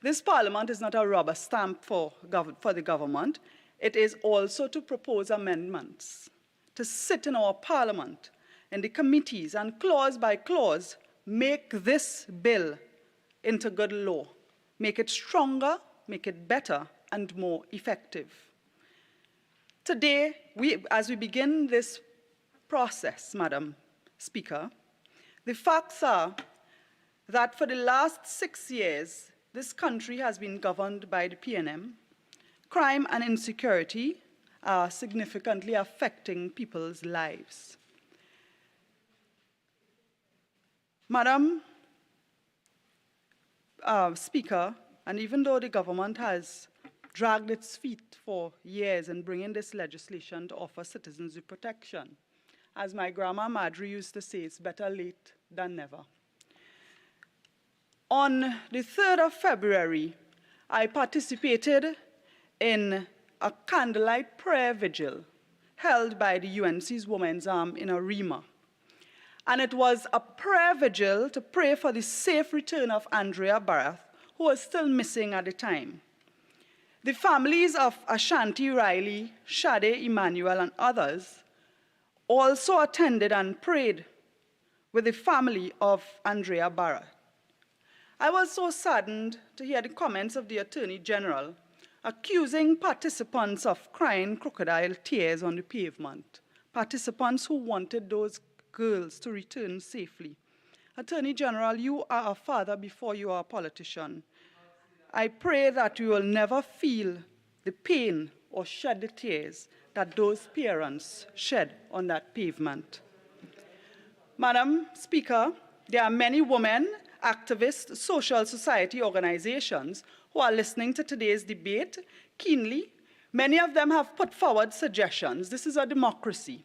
This Parliament is not a rubber stamp for the government. It is also to propose amendments, to sit in our Parliament, in the committees, and clause by clause, make this bill into good law, make it stronger, make it better, and more effective. Today, as we begin this process, Madam Speaker, the facts are that for the last 6 years, this country has been governed by the PNM. Crime and insecurity are significantly affecting people's lives. Madam Speaker, and even though the government has dragged its feet for years in bringing this legislation to offer citizens the protection, as my grandma Madri used to say, it's better late than never. On the 3rd of February, I participated in a candlelight prayer vigil held by the UNC's Women's Arm in Arima. And it was a prayer vigil to pray for the safe return of Andrea Barath, who was still missing at the time. The families of Ashanti Riley, Shade Emmanuel, and others also attended and prayed with the family of Andrea Barath. I was so saddened to hear the comments of the Attorney General accusing participants of crying crocodile tears on the pavement, participants who wanted those girls to return safely. Attorney General, you are a father before you are a politician. I pray that you will never feel the pain or shed the tears that those parents shed on that pavement. Madam Speaker, there are many women, activists, social society organizations who are listening to today's debate keenly. Many of them have put forward suggestions. This is a democracy.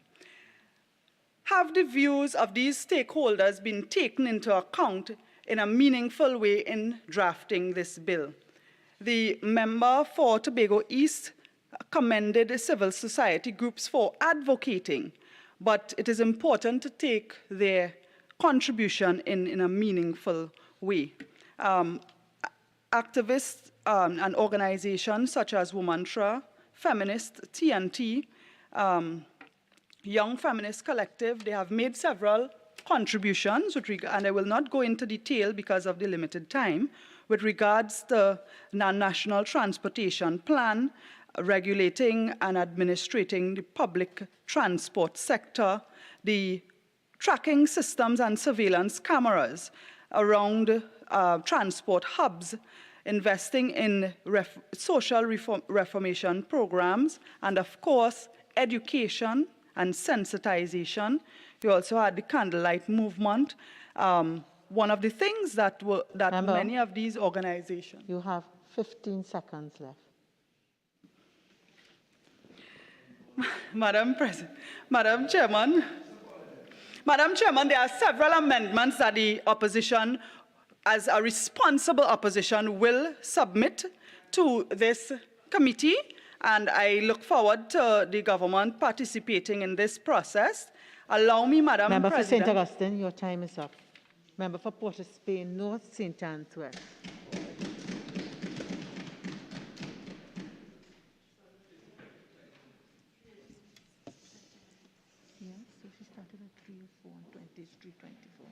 Have the views of these stakeholders been taken into account in a meaningful way in drafting this bill? The member for Tobago East commended the civil society groups for advocating, but it is important to take their contribution in a meaningful way. Activists and organizations such as Womantra, Feminist, TNT, Young Feminist Collective, they have made several contributions, and I will not go into detail because of the limited time, with regards to the National Transportation Plan, regulating and administrating the public transport sector, the tracking systems and surveillance cameras around transport hubs, investing in social reformation programs, and of course, education and sensitization. You also had the candlelight movement. One of the things that many of these organizations... You have 15 seconds left. Madam Chairman, there are several amendments that the opposition, as a responsible opposition, will submit to this committee, and I look forward to the government participating in this process. Allow me, Madam Member President. for St. Augustine, your time is up. Member for Port of Spain North, St. Anne's West. Yeah, so she started at 3:04 and 23:24.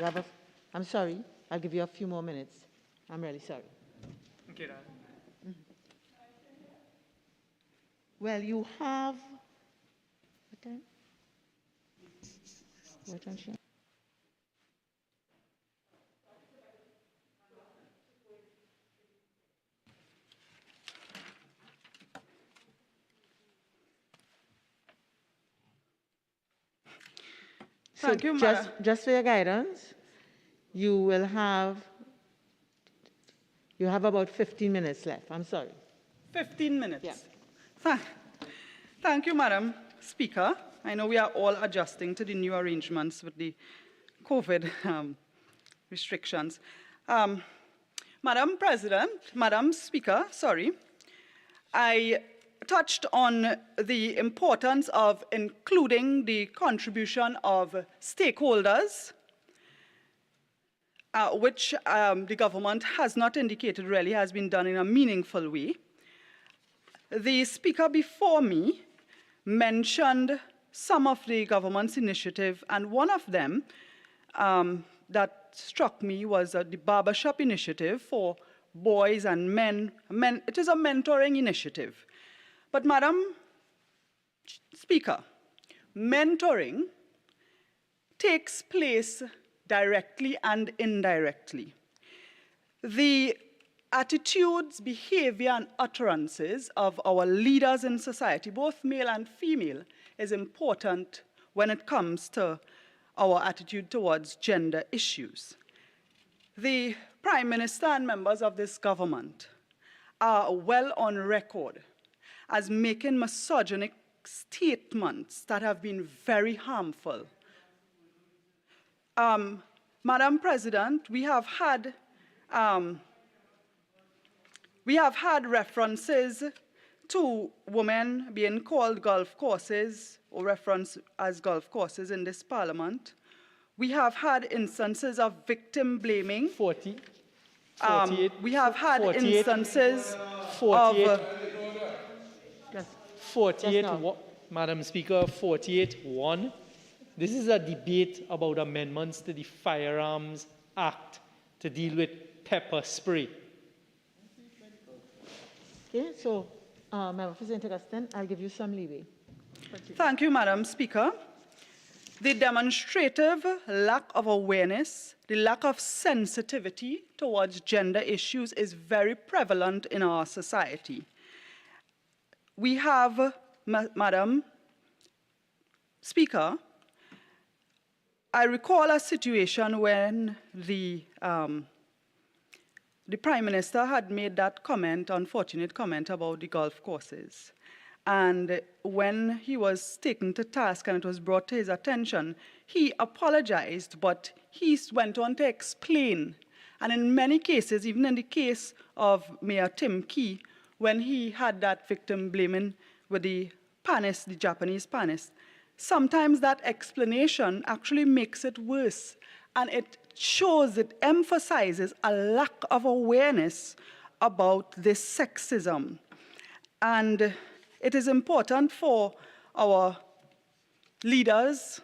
You have I'm sorry. I'll give you a few more minutes. I'm really sorry. Okay, Dad. Well, you have... What time? What time, Sharon? Thank you, just for your guidance, you have about 15 minutes left. I'm sorry. 15 minutes. Yeah. Thank you, Madam Speaker. I know we are all adjusting to the new arrangements with the COVID restrictions. Madam Speaker, I touched on the importance of including the contribution of stakeholders, which the government has not indicated really has been done in a meaningful way. The speaker before me mentioned some of the government's initiative, and one of them that struck me was the barbershop initiative for boys and men. It is a mentoring initiative. But, Madam Speaker, mentoring takes place directly and indirectly. The attitudes, behavior, and utterances of our leaders in society, both male and female, is important when it comes to our attitude towards gender issues. The Prime Minister and members of this government are well on record as making misogynic statements that have been very harmful. Madam President, we have had references to women being called golf courses or referenced as golf courses in this parliament. We have had instances of victim blaming. 48. We have had 48, instances 48, of... 48, Madam Speaker, 48.1. This is a debate about amendments to the Firearms Act to deal with pepper spray. Okay, so, Member for St. Augustine, I'll give you some leeway. Thank you, Madam Speaker. The demonstrative lack of awareness, the lack of sensitivity towards gender issues is very prevalent in our society. We have, Madam Speaker, I recall a situation when the Prime Minister had made that unfortunate comment about the golf courses. And when he was taken to task and it was brought to his attention, he apologized, but he went on to explain. And in many cases, even in the case of Mayor Tim Key, when he had that victim blaming with the panist, the Japanese panist, sometimes that explanation actually makes it worse. And it emphasizes a lack of awareness about this sexism. And it is important for our leaders,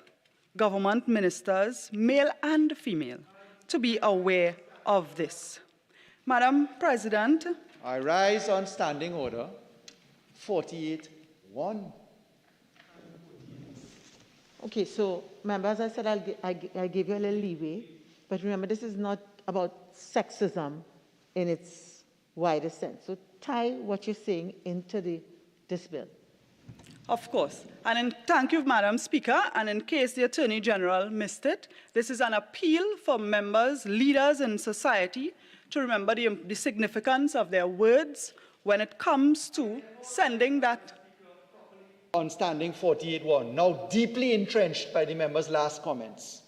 government ministers, male and female, to be aware of this. Madam President, I rise on standing order 48.1. Okay, so members, I said I gave you a little leeway, but remember, this is not about sexism in its widest sense. So tie what you're saying into this bill. Of course. And thank you, Madam Speaker. And in case the Attorney General missed it, this is an appeal for members, leaders in society to remember the significance of their words when it comes to sending that. On standing 48.1, now deeply entrenched by the member's last comments.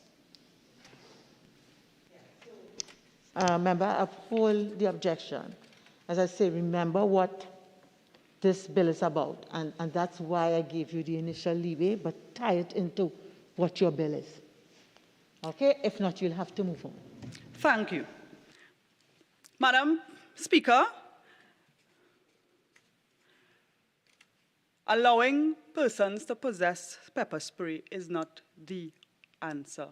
Member, I uphold the objection. As I say, remember what this bill is about, and that's why I gave you the initial leeway, but tie it into what your bill is. Okay? If not, you'll have to move on. Thank you. Madam Speaker, allowing persons to possess pepper spray is not the answer.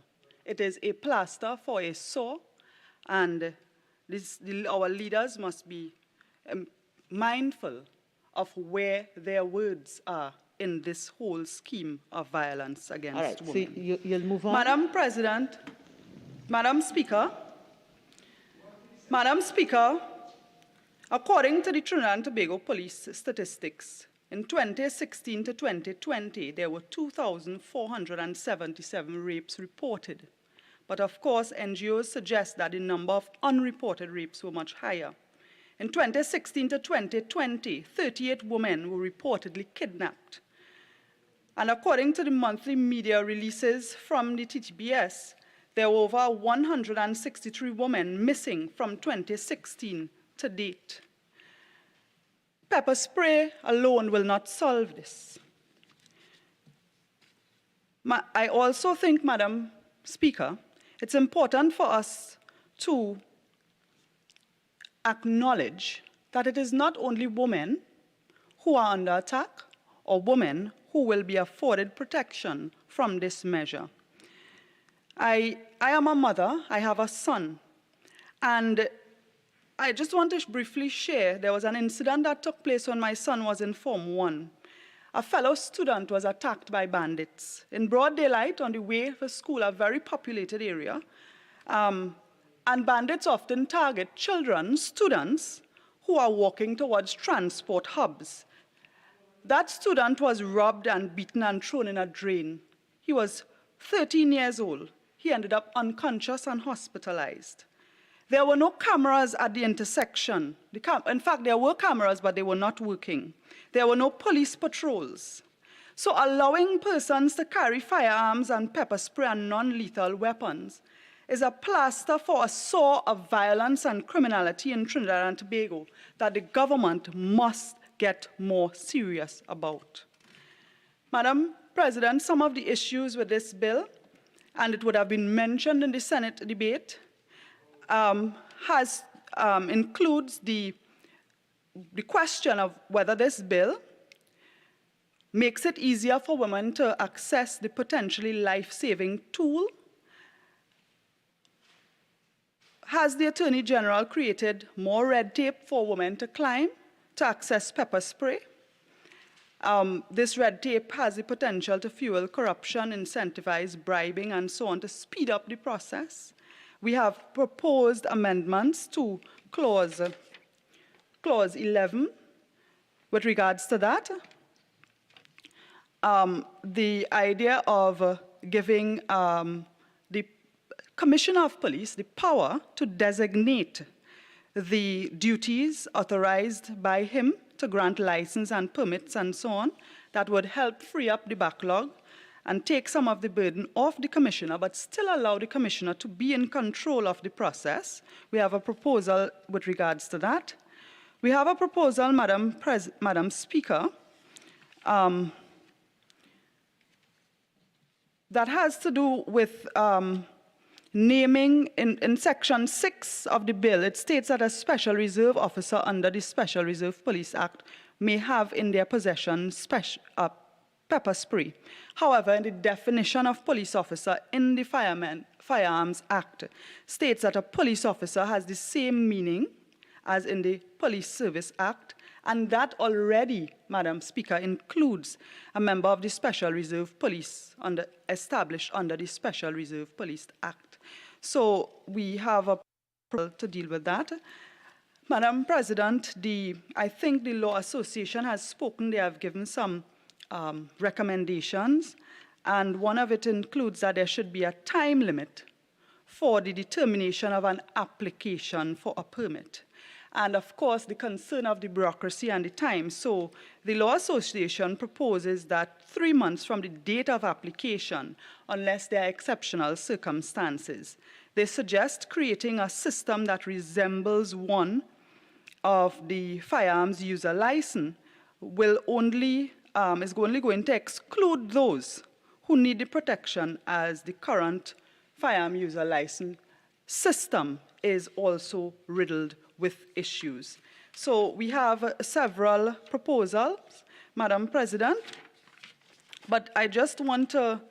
It is a plaster for a sore, and our leaders must be mindful of where their words are in this whole scheme of violence against All right, women. so you'll move on. Madam President, Madam Speaker, according to the Trinidad and Tobago Police statistics, in 2016 to 2020, there were 2,477 rapes reported. But of course, NGOs suggest that the number of unreported rapes were much higher. In 2016 to 2020, 38 women were reportedly kidnapped. And according to the monthly media releases from the TTPS, there were over 163 women missing from 2016 to date. Pepper spray alone will not solve this. I also think, Madam Speaker, it's important for us to acknowledge that it is not only women who are under attack or women who will be afforded protection from this measure. I am a mother, I have a son, and I just want to briefly share, there was an incident that took place when my son was in Form 1. A fellow student was attacked by bandits in broad daylight on the way to school, a very populated area. And bandits often target children, students, who are walking towards transport hubs. That student was robbed and beaten and thrown in a drain. He was 13 years old. He ended up unconscious and hospitalized. There were no cameras at the intersection. In fact, there were cameras, but they were not working. There were no police patrols. So allowing persons to carry firearms and pepper spray and non-lethal weapons is a plaster for a sore of violence and criminality in Trinidad and Tobago that the government must get more serious about. Madam President, some of the issues with this bill, and it would have been mentioned in the Senate debate, includes the question of whether this bill makes it easier for women to access the potentially life-saving tool. Has the Attorney General created more red tape for women to climb to access pepper spray? This red tape has the potential to fuel corruption, incentivize bribing, and so on to speed up the process. We have proposed amendments to clause 11 with regards to that. The idea of giving the Commissioner of Police the power to designate the duties authorized by him to grant license and permits and so on, that would help free up the backlog and take some of the burden off the Commissioner, but still allow the Commissioner to be in control of the process. We have a proposal with regards to that. We have a proposal, Madam Speaker, that has to do with naming in Section 6 of the bill. It states that a special reserve officer under the Special Reserve Police Act may have in their possession pepper spray. However, in the definition of police officer in the Firearms Act states that a police officer has the same meaning as in the Police Service Act, and that already, Madam Speaker, includes a member of the Special Reserve Police established under the Special Reserve Police Act. So we have a proposal to deal with that. Madam President, I think the Law Association has spoken. They have given some recommendations, and one of it includes that there should be a time limit for the determination of an application for a permit. And of course, the concern of the bureaucracy and the time. So the Law Association proposes that 3 months from the date of application, unless there are exceptional circumstances. They suggest creating a system that resembles one of the firearms user license, is only going to exclude those who need the protection, as the current firearm user license system is also riddled with issues. So we have several proposals, Madam President, but I just want to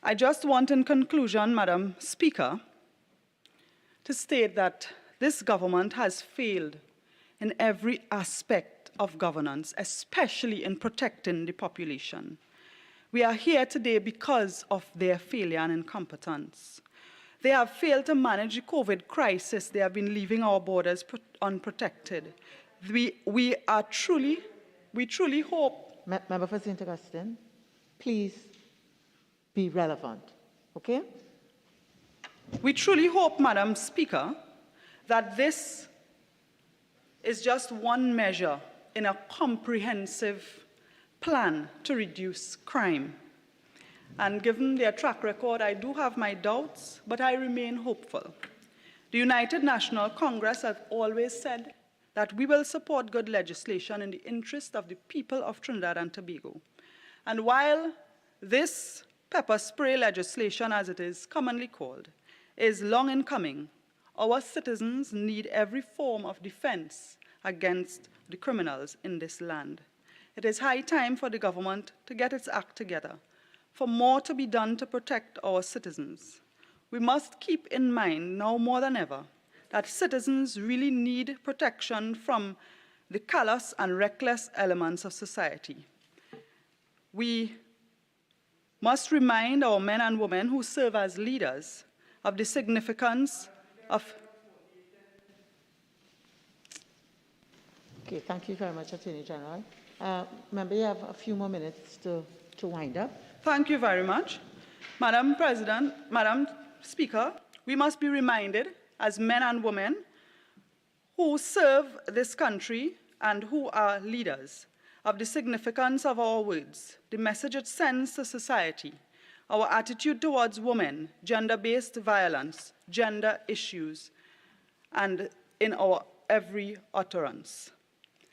I just want in conclusion, Madam Speaker, to state that this government has failed in every aspect of governance, especially in protecting the population. We are here today because of their failure and incompetence. They have failed to manage the COVID crisis. They have been leaving our borders unprotected. We truly hope. Member for St. Augustine, please be relevant, okay? We truly hope, Madam Speaker, that this is just one measure in a comprehensive plan to reduce crime. And given their track record, I do have my doubts, but I remain hopeful. The United National Congress has always said that we will support good legislation in the interest of the people of Trinidad and Tobago. And while this pepper spray legislation, as it is commonly called, is long in coming, our citizens need every form of defense against the criminals in this land. It is high time for the government to get its act together, for more to be done to protect our citizens. We must keep in mind now more than ever that citizens really need protection from the callous and reckless elements of society. We must remind our men and women who serve as leaders of the significance of... Okay, thank you very much, Attorney General. Member, you have a few more minutes to wind up. Thank you very much. Madam President, Madam Speaker, we must be reminded as men and women who serve this country and who are leaders of the significance of our words, the message it sends to society, our attitude towards women, gender-based violence, gender issues, and in our every utterance.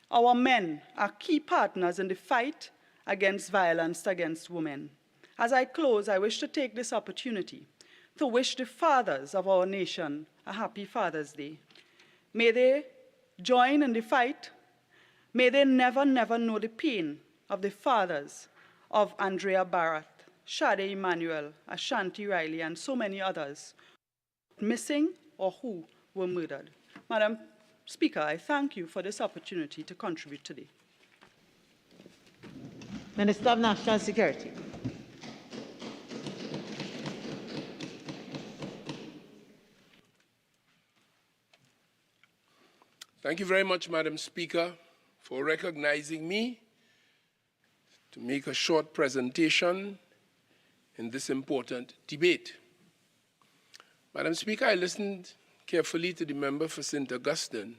Our men are key partners in the fight against violence against women. As I close, I wish to take this opportunity to wish the fathers of our nation a happy Father's Day. May they join in the fight. May they never, never know the pain of the fathers of Andrea Barrett, Shade Emmanuel, Ashanti Riley, and so many others missing or who were murdered. Madam Speaker, I thank you for this opportunity to contribute today. Minister of National Security. Thank you very much, Madam Speaker, for recognizing me to make a short presentation in this important debate. Madam Speaker, I listened carefully to the member for St. Augustine.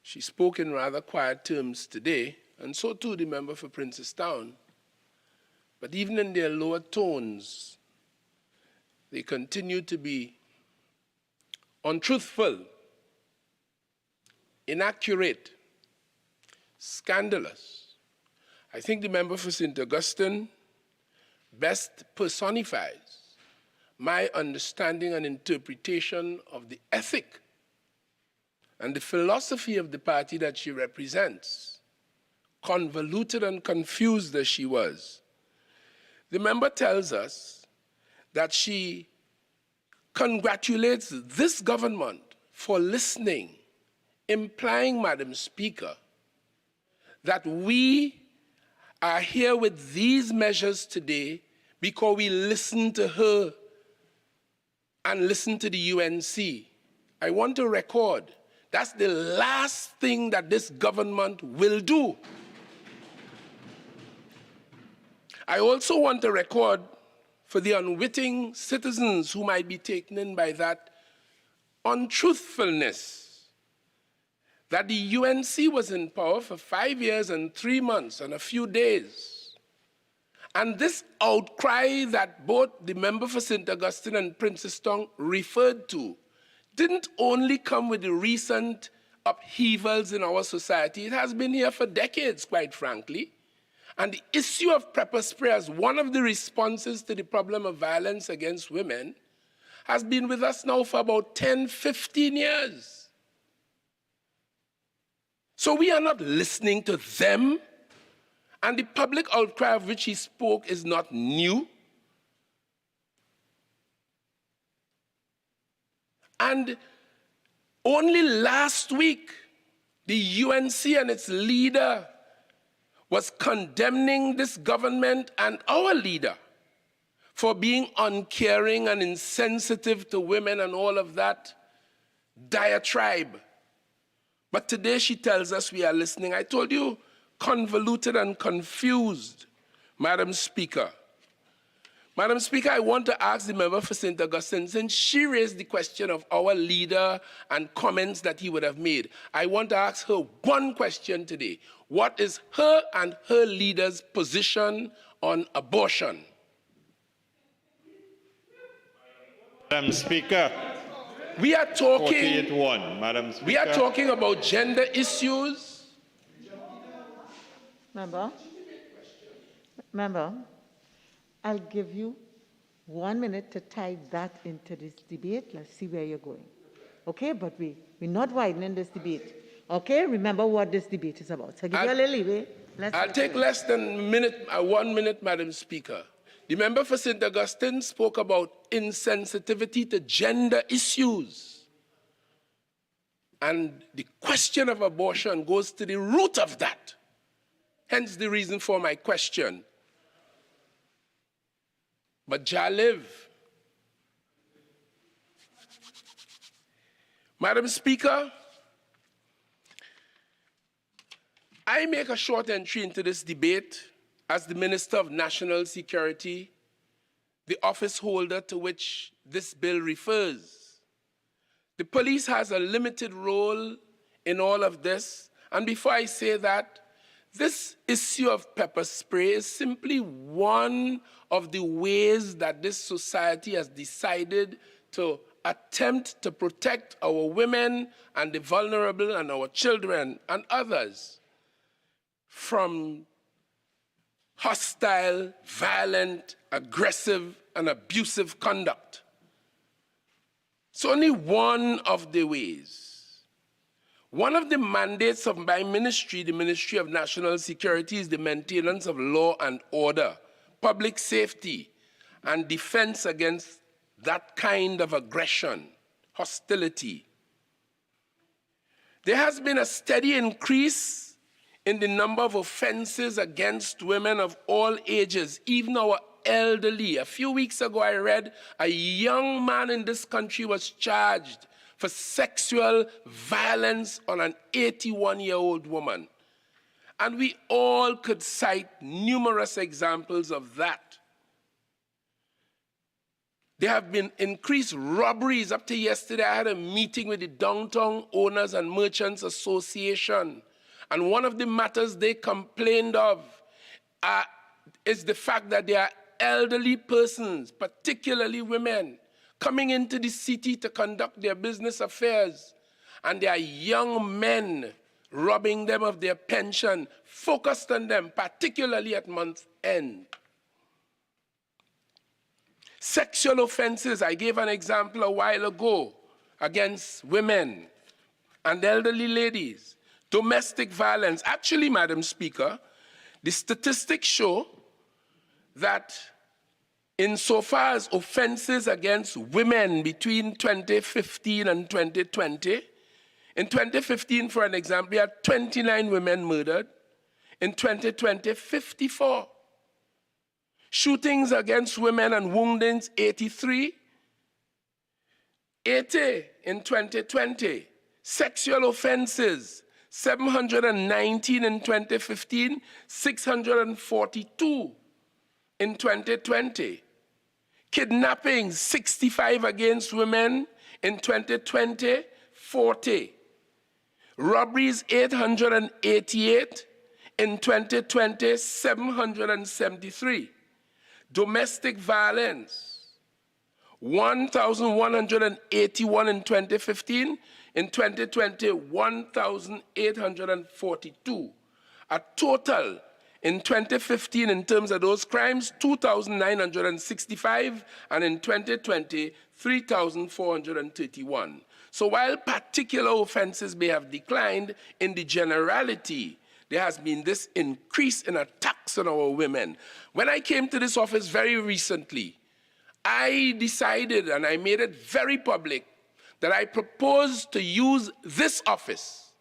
She spoke in rather quiet terms today, and so too the member for Princestown. But even in their lower tones, they continue to be untruthful, inaccurate, scandalous. I think the member for St. Augustine best personifies my understanding and interpretation of the ethic and the philosophy of the party that she represents, convoluted and confused as she was. The member tells us that she congratulates this government for listening, implying, Madam Speaker, that we are here with these measures today because we listened to her and listened to the UNC. I want to record, that's the last thing that this government will do. I also want to record for the unwitting citizens who might be taken in by that untruthfulness, that the UNC was in power for 5 years and 3 months and a few days. And this outcry that both the member for St. Augustine and Princestown referred to didn't only come with the recent upheavals in our society. It has been here for decades, quite frankly. And the issue of pepper spray as one of the responses to the problem of violence against women has been with us now for about 10, 15 years. So we are not listening to them, and the public outcry of which he spoke is not new. And only last week, the UNC and its leader was condemning this government and our leader for being uncaring and insensitive to women and all of that diatribe. But today she tells us we are listening. I told you, convoluted and confused, Madam Speaker. Madam Speaker, I want to ask the member for St. Augustine, since she raised the question of our leader and comments that he would have made, I want to ask her one question today. What is her and her leader's position on abortion? Madam Speaker. We are talking, 48-1, Madam Speaker. We are talking about gender issues. Member, I'll give you 1 minute to tie that into this debate. Let's see where you're going. Okay, but we're not widening this debate. Okay, remember what this debate is about. So give you a little leeway. I'll take less than 1 minute, Madam Speaker. The member for St. Augustine spoke about insensitivity to gender issues. And the question of abortion goes to the root of that. Hence the reason for my question. But Jaliv, Madam Speaker, I make a short entry into this debate as the Minister of National Security, the office holder to which this bill refers. The police has a limited role in all of this. And before I say that, this issue of pepper spray is simply one of the ways that this society has decided to attempt to protect our women and the vulnerable and our children and others from hostile, violent, aggressive, and abusive conduct. It's only one of the ways. One of the mandates of my ministry, the Ministry of National Security, is the maintenance of law and order, public safety, and defense against that kind of aggression, hostility. There has been a steady increase in the number of offenses against women of all ages, even our elderly. A few weeks ago, I read a young man in this country was charged for sexual violence on an 81-year-old woman. And we all could cite numerous examples of that. There have been increased robberies. Up to yesterday, I had a meeting with the Downtown Owners and Merchants Association. And one of the matters they complained of is the fact that there are elderly persons, particularly women, coming into the city to conduct their business affairs. And there are young men robbing them of their pension, focused on them, particularly at month end. Sexual offenses, I gave an example a while ago, against women and elderly ladies. Domestic violence. Actually, Madam Speaker, the statistics show that insofar as offenses against women between 2015 and 2020, in 2015, for an example, we had 29 women murdered. In 2020, 54. Shootings against women and woundings, 83. 80 in 2020. Sexual offenses, 719 in 2015, 642 in 2020. Kidnapping, 65 against women in 2020, 40. Robberies, 888 in 2020, 773. Domestic violence, 1,181 in 2015. In 2020, 1,842. A total in 2015 in terms of those crimes, 2,965, and in 2020, 3,431. So while particular offenses may have declined, in the generality, there has been this increase in attacks on our women. When I came to this office very recently, I decided, and I made it very public, that I propose to use this office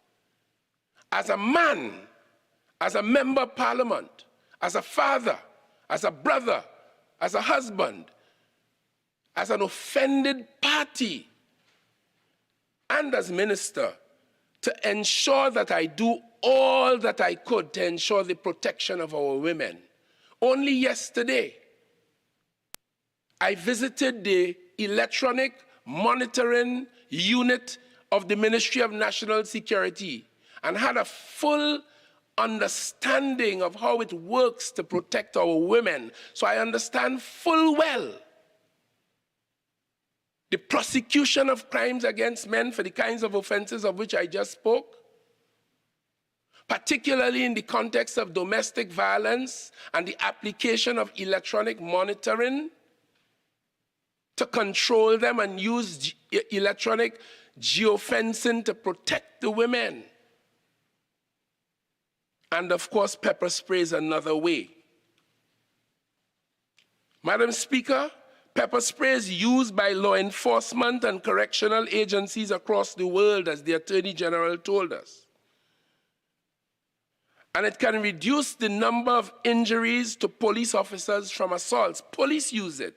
as a man, as a member of parliament, as a father, as a brother, as a husband, as an offended party, and as minister, to ensure that I do all that I could to ensure the protection of our women. Only yesterday, I visited the electronic monitoring unit of the Ministry of National Security and had a full understanding of how it works to protect our women. So I understand full well the prosecution of crimes against men for the kinds of offenses of which I just spoke, particularly in the context of domestic violence and the application of electronic monitoring to control them and use electronic geofencing to protect the women. And of course, pepper spray is another way. Madam Speaker, pepper spray is used by law enforcement and correctional agencies across the world, as the Attorney General told us. And it can reduce the number of injuries to police officers from assaults. Police use it.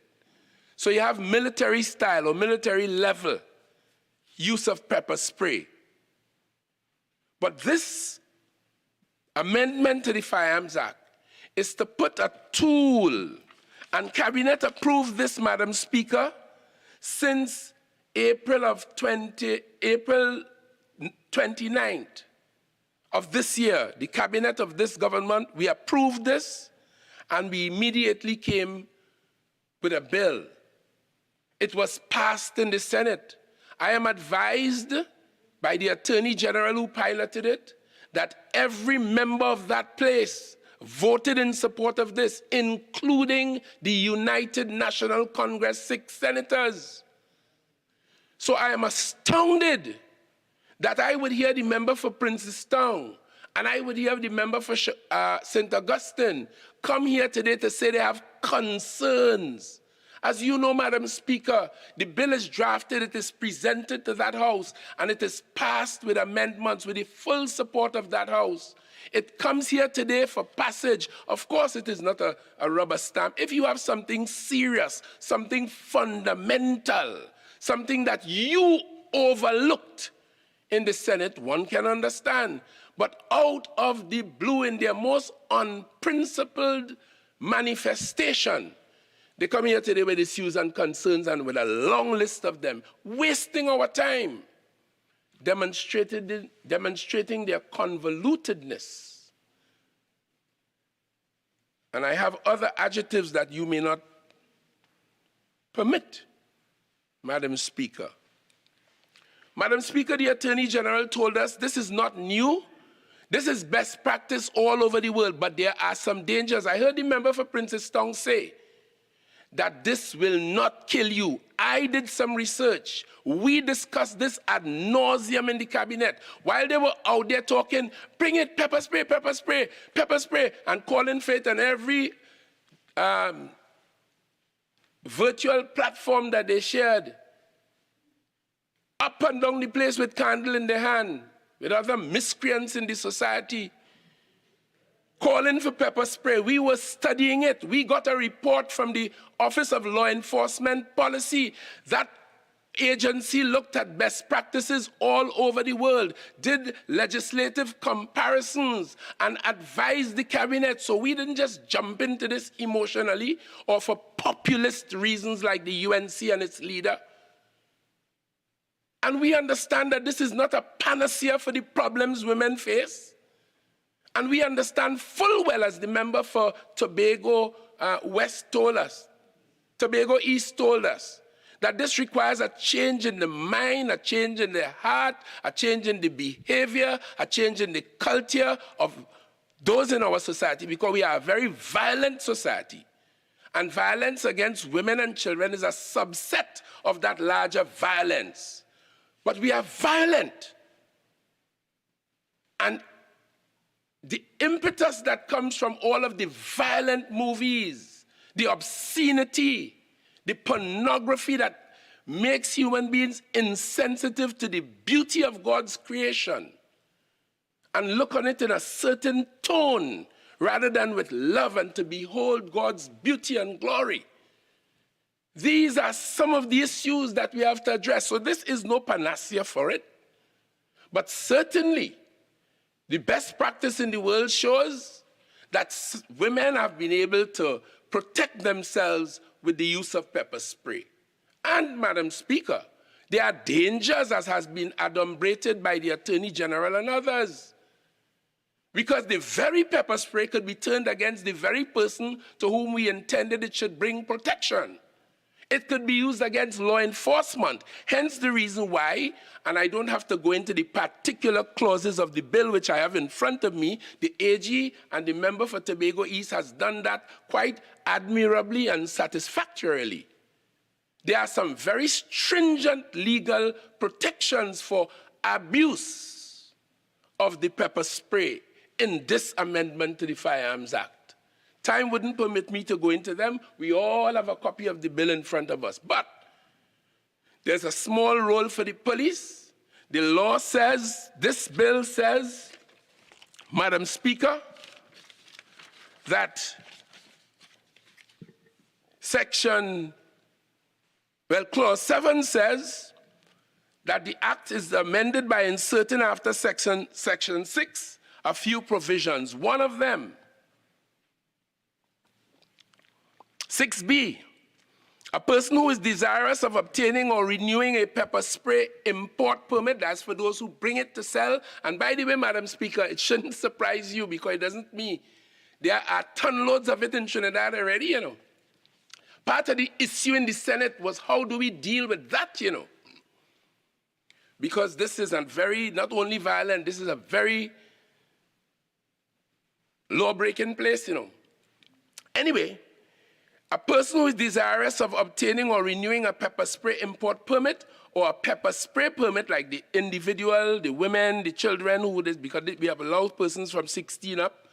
So you have military style or military level use of pepper spray. But this amendment to the Firearms Act is to put a tool, and Cabinet approved this, Madam Speaker, since April 29th of this year. The Cabinet of this government, we approved this, and we immediately came with a bill. It was passed in the Senate. I am advised by the Attorney General who piloted it that every member of that place voted in support of this, including the United National Congress 6 senators. So I am astounded that I would hear the member for Princestown and I would hear the member for St. Augustine come here today to say they have concerns. As you know, Madam Speaker, the bill is drafted, it is presented to that House, and it is passed with amendments with the full support of that House. It comes here today for passage. Of course, it is not a rubber stamp. If you have something serious, something fundamental, something that you overlooked in the Senate, one can understand. But out of the blue, in their most unprincipled manifestation, they come here today with issues and concerns and with a long list of them, wasting our time, demonstrating their convolutedness. And I have other adjectives that you may not permit, Madam Speaker. Madam Speaker, the Attorney General told us this is not new. This is best practice all over the world, but there are some dangers. I heard the member for Princestown say that this will not kill you. I did some research. We discussed this ad nauseum in the cabinet. While they were out there talking, bring it, pepper spray, pepper spray, pepper spray, and calling for it on every virtual platform that they shared. Up and down the place with candle in their hand, with other miscreants in the society, calling for pepper spray. We were studying it. We got a report from the Office of Law Enforcement Policy. That agency looked at best practices all over the world, did legislative comparisons, and advised the cabinet. So we didn't just jump into this emotionally or for populist reasons like the UNC and its leader. And we understand that this is not a panacea for the problems women face. And we understand full well, as the member for Tobago West told us, Tobago East told us, that this requires a change in the mind, a change in the heart, a change in the behavior, a change in the culture of those in our society, because we are a very violent society. And violence against women and children is a subset of that larger violence. But we are violent. And the impetus that comes from all of the violent movies, the obscenity, the pornography that makes human beings insensitive to the beauty of God's creation and look on it in a certain tone rather than with love and to behold God's beauty and glory. These are some of the issues that we have to address. So this is no panacea for it. But certainly, the best practice in the world shows that women have been able to protect themselves with the use of pepper spray. And, Madam Speaker, there are dangers, as has been adumbrated by the Attorney General and others. Because the very pepper spray could be turned against the very person to whom we intended it should bring protection. It could be used against law enforcement. Hence the reason why, and I don't have to go into the particular clauses of the bill which I have in front of me, the AG and the member for Tobago East has done that quite admirably and satisfactorily. There are some very stringent legal protections for abuse of the pepper spray in this amendment to the Firearms Act. Time wouldn't permit me to go into them. We all have a copy of the bill in front of us. But there's a small role for the police. The law says, this bill says, Madam Speaker, that Clause 7 says that the Act is amended by inserting after Section 6 a few provisions. One of them, 6B, a person who is desirous of obtaining or renewing a pepper spray import permit, that's for those who bring it to sell. And by the way, Madam Speaker, it shouldn't surprise you because it doesn't mean there are tonloads of it in Trinidad already, you know. Part of the issue in the Senate was how do we deal with that, you know. Because this is a very, not only violent, this is a very law-breaking place, you know. Anyway, a person who is desirous of obtaining or renewing a pepper spray import permit or a pepper spray permit, like the individual, the women, the children, who would, because we have allowed persons from 16 up.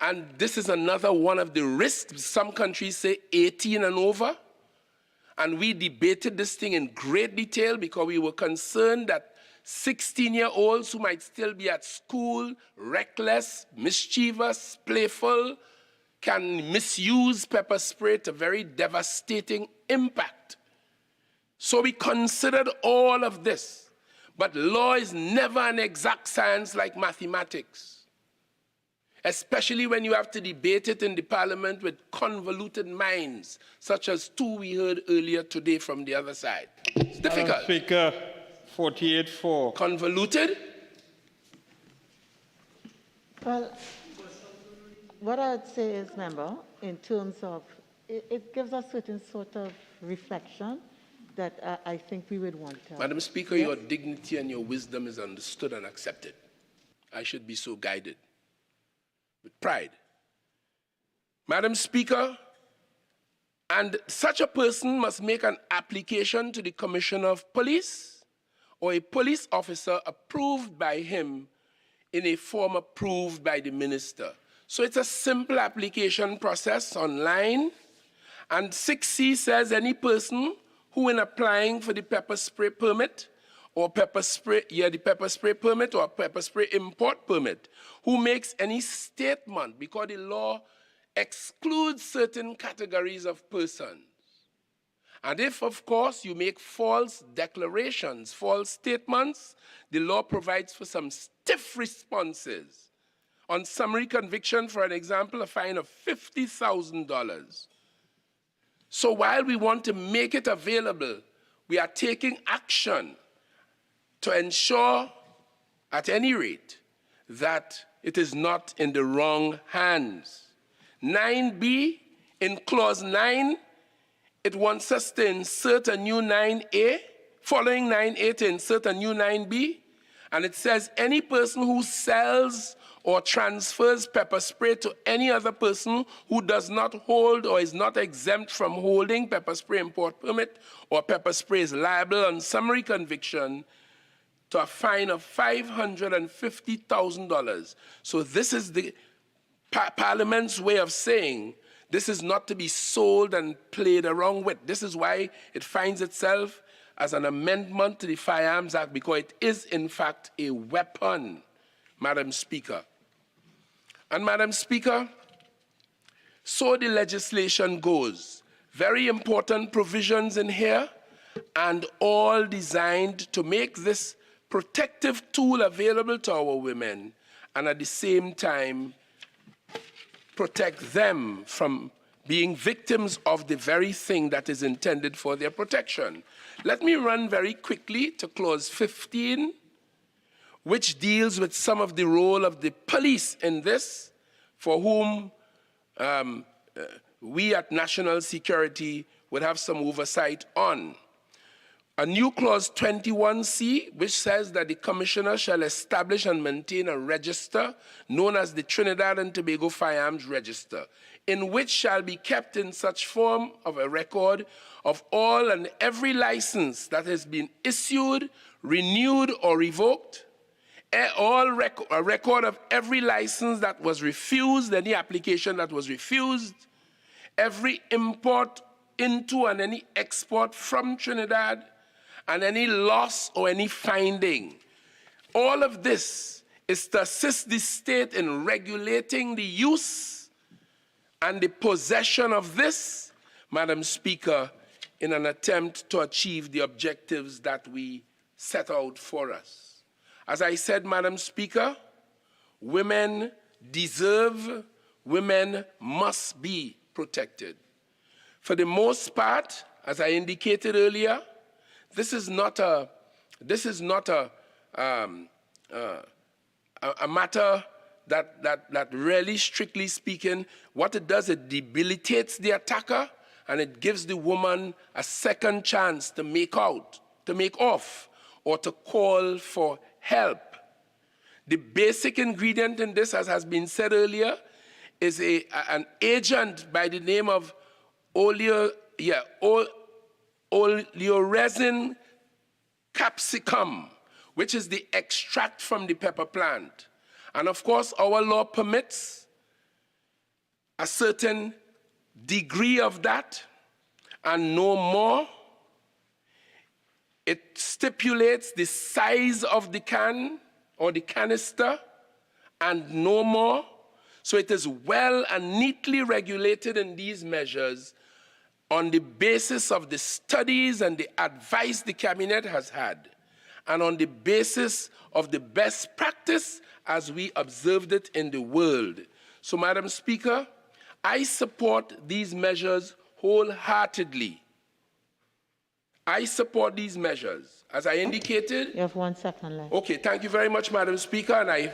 And this is another one of the risks. Some countries say 18 and over. And we debated this thing in great detail because we were concerned that 16-year-olds who might still be at school, reckless, mischievous, playful, can misuse pepper spray to very devastating impact. So we considered all of this. But law is never an exact science like mathematics, especially when you have to debate it in the parliament with convoluted minds, such as two we heard earlier today from the other side. It's difficult. Speaker, 48-4. Convoluted? Well, what I'd say is, member, in terms of, it gives a certain sort of reflection that I think we would want to. Madam Speaker, yes? Your dignity and your wisdom is understood and accepted. I should be so guided with pride. Madam Speaker, and such a person must make an application to the Commissioner of Police or a police officer approved by him in a form approved by the minister. So it's a simple application process online. And 6C says any person who in applying for the pepper spray permit or pepper spray permit or pepper spray import permit, who makes any statement, because the law excludes certain categories of persons. And if, of course, you make false declarations, false statements, the law provides for some stiff responses. On summary conviction, for an example, a fine of $50,000. So while we want to make it available, we are taking action to ensure, at any rate, that it is not in the wrong hands. 9B, in clause 9, it wants us to insert a new 9A, following 9A to insert a new 9B, and it says any person who sells or transfers pepper spray to any other person who does not hold or is not exempt from holding pepper spray import permit or pepper spray is liable on summary conviction to a fine of $550,000. So this is the Parliament's way of saying This is not to be sold and played around with. This is why it finds itself as an amendment to the Firearms Act, because it is, in fact, a weapon, Madam Speaker. And, Madam Speaker, so the legislation goes. Very important provisions in here, and all designed to make this protective tool available to our women, and at the same time, protect them from being victims of the very thing that is intended for their protection. Let me run very quickly to clause 15, which deals with some of the role of the police in this, for whom we at National Security would have some oversight on. A new clause 21C, which says that the Commissioner shall establish and maintain a register known as the Trinidad and Tobago Firearms Register, in which shall be kept in such form of a record of all and every license that has been issued, renewed, or revoked, a record of every license that was refused, any application that was refused, every import into and any export from Trinidad, and any loss or any finding. All of this is to assist the state in regulating the use and the possession of this, Madam Speaker, in an attempt to achieve the objectives that we set out for us. As I said, Madam Speaker, women deserve, women must be protected. For the most part, as I indicated earlier, this is not a matter that really, strictly speaking, what it does, it debilitates the attacker, and it gives the woman a second chance to make off, or to call for help. The basic ingredient in this, as has been said earlier, is an agent by the name of oleoresin capsicum, which is the extract from the pepper plant. And of course, our law permits a certain degree of that and no more. It stipulates the size of the can or the canister and no more. So it is well and neatly regulated in these measures on the basis of the studies and the advice the Cabinet has had, and on the basis of the best practice as we observed it in the world. So, Madam Speaker, I support these measures wholeheartedly. I support these measures. As I indicated... You have 1 second left. Okay, thank you very much, Madam Speaker, and I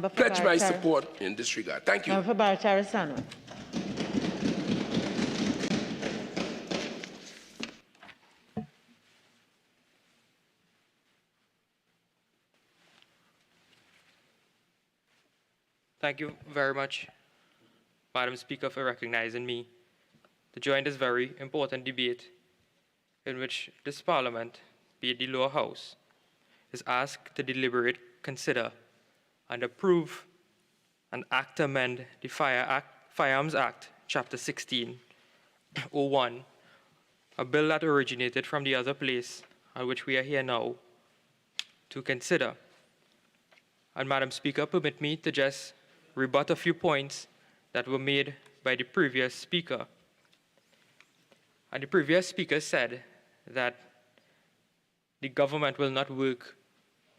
pledge my support in this regard. Thank you. Member for Baratarisano. Thank you very much, Madam Speaker, for recognizing me to join this very important debate in which this Parliament, be it the lower house, is asked to deliberate, consider, and approve an act to amend the Firearms Act, Chapter 1601, a bill that originated from the other place on which we are here now to consider. And Madam Speaker, permit me to just rebut a few points that were made by the previous speaker. And the previous speaker said that the government will not work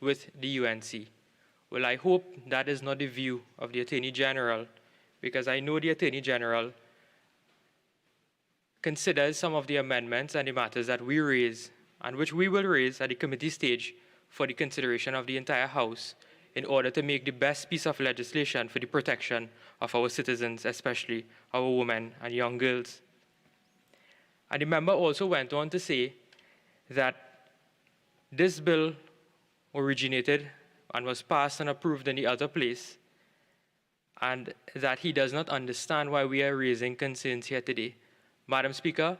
with the UNC. Well, I hope that is not the view of the Attorney General, because I know the Attorney General considers some of the amendments and the matters that we raise, and which we will raise at the committee stage for the consideration of the entire House, in order to make the best piece of legislation for the protection of our citizens, especially our women and young girls. And the member also went on to say that this bill originated and was passed and approved in the other place, and that he does not understand why we are raising concerns here today. Madam Speaker,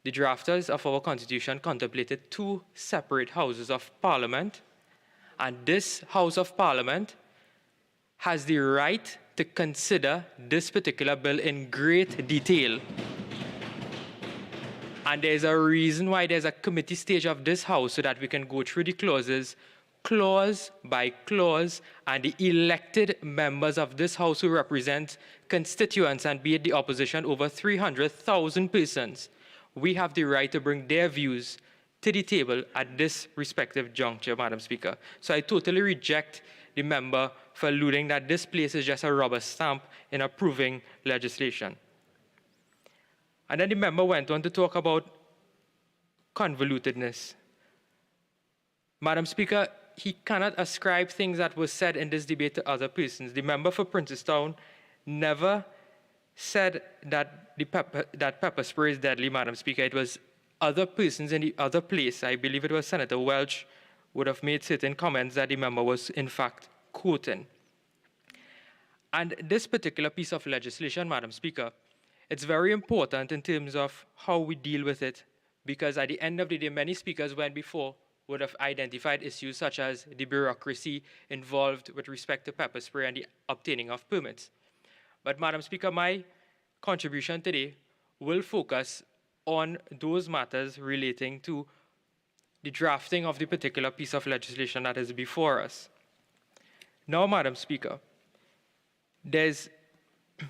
the drafters of our Constitution contemplated 2 separate houses of Parliament, and this House of Parliament has the right to consider this particular bill in great detail. And there's a reason why there's a committee stage of this House, so that we can go through the clauses, clause by clause, and the elected members of this House who represent constituents, and be it the opposition, over 300,000 persons, we have the right to bring their views to the table at this respective juncture, Madam Speaker. So I totally reject the member for alluding that this place is just a rubber stamp in approving legislation. And then the member went on to talk about convolutedness. Madam Speaker, he cannot ascribe things that were said in this debate to other persons. The member for Princestown never said that pepper spray is deadly, Madam Speaker. It was other persons in the other place. I believe it was Senator Welch would have made certain comments that the member was in fact quoting. And this particular piece of legislation, Madam Speaker, it's very important in terms of how we deal with it, because at the end of the day, many speakers went before would have identified issues such as the bureaucracy involved with respect to pepper spray and the obtaining of permits. But Madam Speaker, my contribution today will focus on those matters relating to the drafting of the particular piece of legislation that is before us. Now, Madam Speaker, there's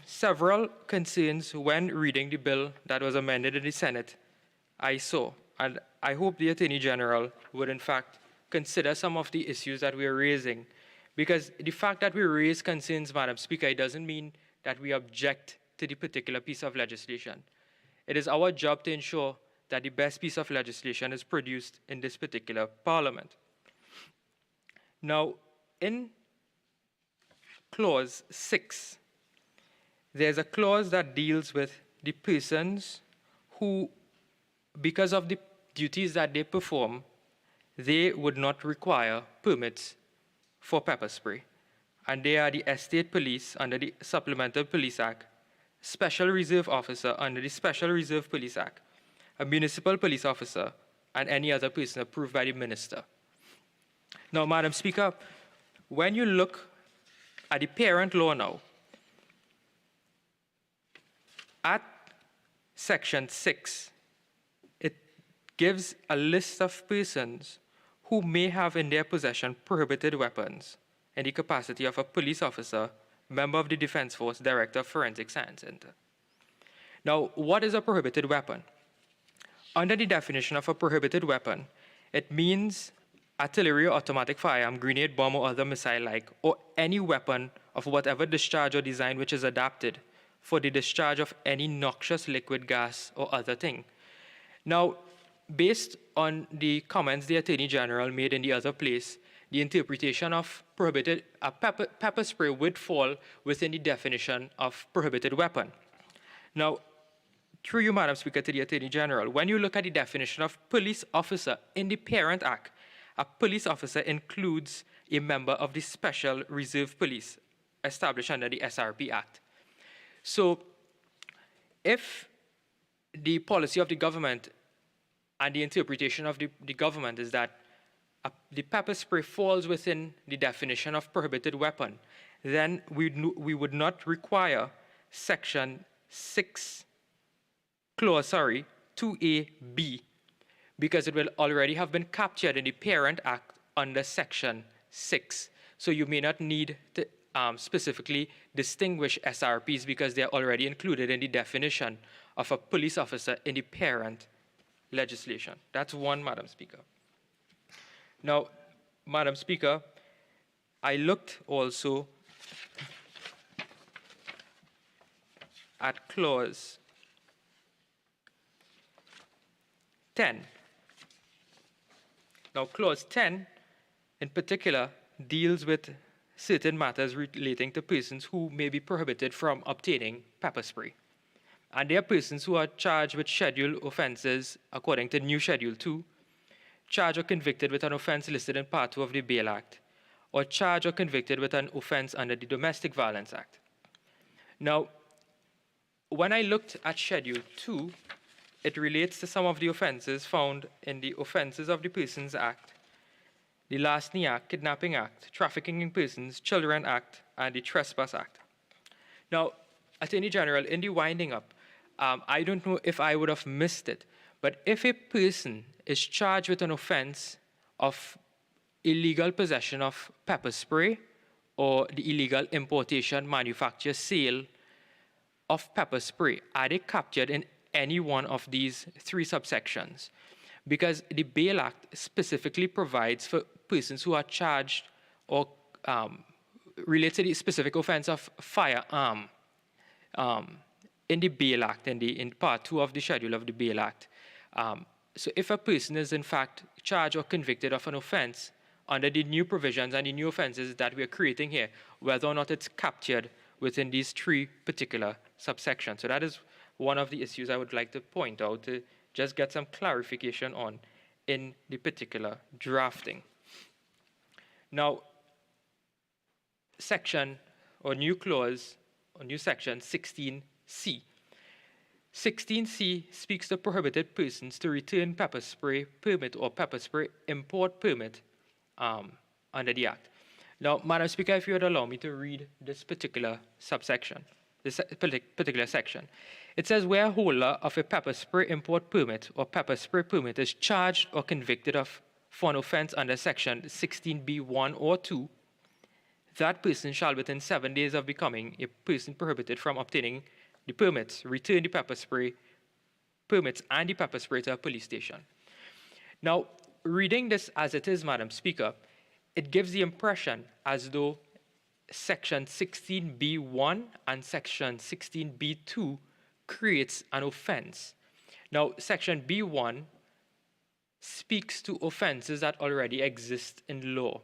several concerns when reading the bill that was amended in the Senate I saw, and I hope the Attorney General would in fact consider some of the issues that we are raising, because the fact that we raise concerns, Madam Speaker, it doesn't mean that we object to the particular piece of legislation. It is our job to ensure that the best piece of legislation is produced in this particular Parliament. Now, in Clause 6, there's a clause that deals with the persons who, because of the duties that they perform, they would not require permits for pepper spray. And they are the Estate Police under the Supplemental Police Act, Special Reserve Officer under the Special Reserve Police Act, a municipal police officer, and any other person approved by the minister. Now, Madam Speaker, when you look at the parent law now, at Section 6, it gives a list of persons who may have in their possession prohibited weapons in the capacity of a police officer, member of the Defense Force, Director of Forensic Science Center. Now, what is a prohibited weapon? Under the definition of a prohibited weapon, it means artillery or automatic firearm, grenade, bomb, or other missile-like, or any weapon of whatever discharge or design which is adapted for the discharge of any noxious liquid, gas, or other thing. Now, based on the comments the Attorney General made in the other place, the interpretation of prohibited pepper spray would fall within the definition of prohibited weapon. Now, through you, Madam Speaker, to the Attorney General, when you look at the definition of police officer in the Parent Act, a police officer includes a member of the Special Reserve Police established under the SRP Act. So, if the policy of the government and the interpretation of the government is that the pepper spray falls within the definition of prohibited weapon, then we would not require Section 6, Clause 2AB, because it will already have been captured in the Parent Act under Section 6. So you may not need to specifically distinguish SRPs because they're already included in the definition of a police officer in the parent legislation. That's one, Madam Speaker. Now, Madam Speaker, I looked also at Clause 10. Now, Clause 10, in particular, deals with certain matters relating to persons who may be prohibited from obtaining pepper spray. And they are persons who are charged with scheduled offenses according to new Schedule 2, charged or convicted with an offense listed in Part 2 of the Bail Act, or charged or convicted with an offense under the Domestic Violence Act. Now, when I looked at Schedule 2, it relates to some of the offenses found in the Offenses of the Persons Act, the Larceny Act, Kidnapping Act, Trafficking in Persons, Children Act, and the Trespass Act. Now, Attorney General, in the winding up, I don't know if I would have missed it, but if a person is charged with an offense of illegal possession of pepper spray or the illegal importation, manufacture, sale of pepper spray, are they captured in any one of these three subsections? Because the Bail Act specifically provides for persons who are charged or related to the specific offense of firearm in the Bail Act, in Part 2 of the schedule of the Bail Act. So if a person is in fact charged or convicted of an offense under the new provisions and the new offenses that we are creating here, whether or not it's captured within these three particular subsections. So that is one of the issues I would like to point out to just get some clarification on in the particular drafting. Now, section or new clause or new section 16C. 16C speaks to prohibited persons to return pepper spray permit or pepper spray import permit under the Act. Now, Madam Speaker, if you would allow me to read this particular subsection, this particular section. It says, where a holder of a pepper spray import permit or pepper spray permit is charged or convicted of for an offense under section 16B1 or 2, that person shall within 7 days of becoming a person prohibited from obtaining the permits, return the pepper spray permits and the pepper spray to a police station. Now, reading this as it is, Madam Speaker, it gives the impression as though section 16B1 and section 16B2 creates an offense. Now, section B1 speaks to offenses that already exist in law.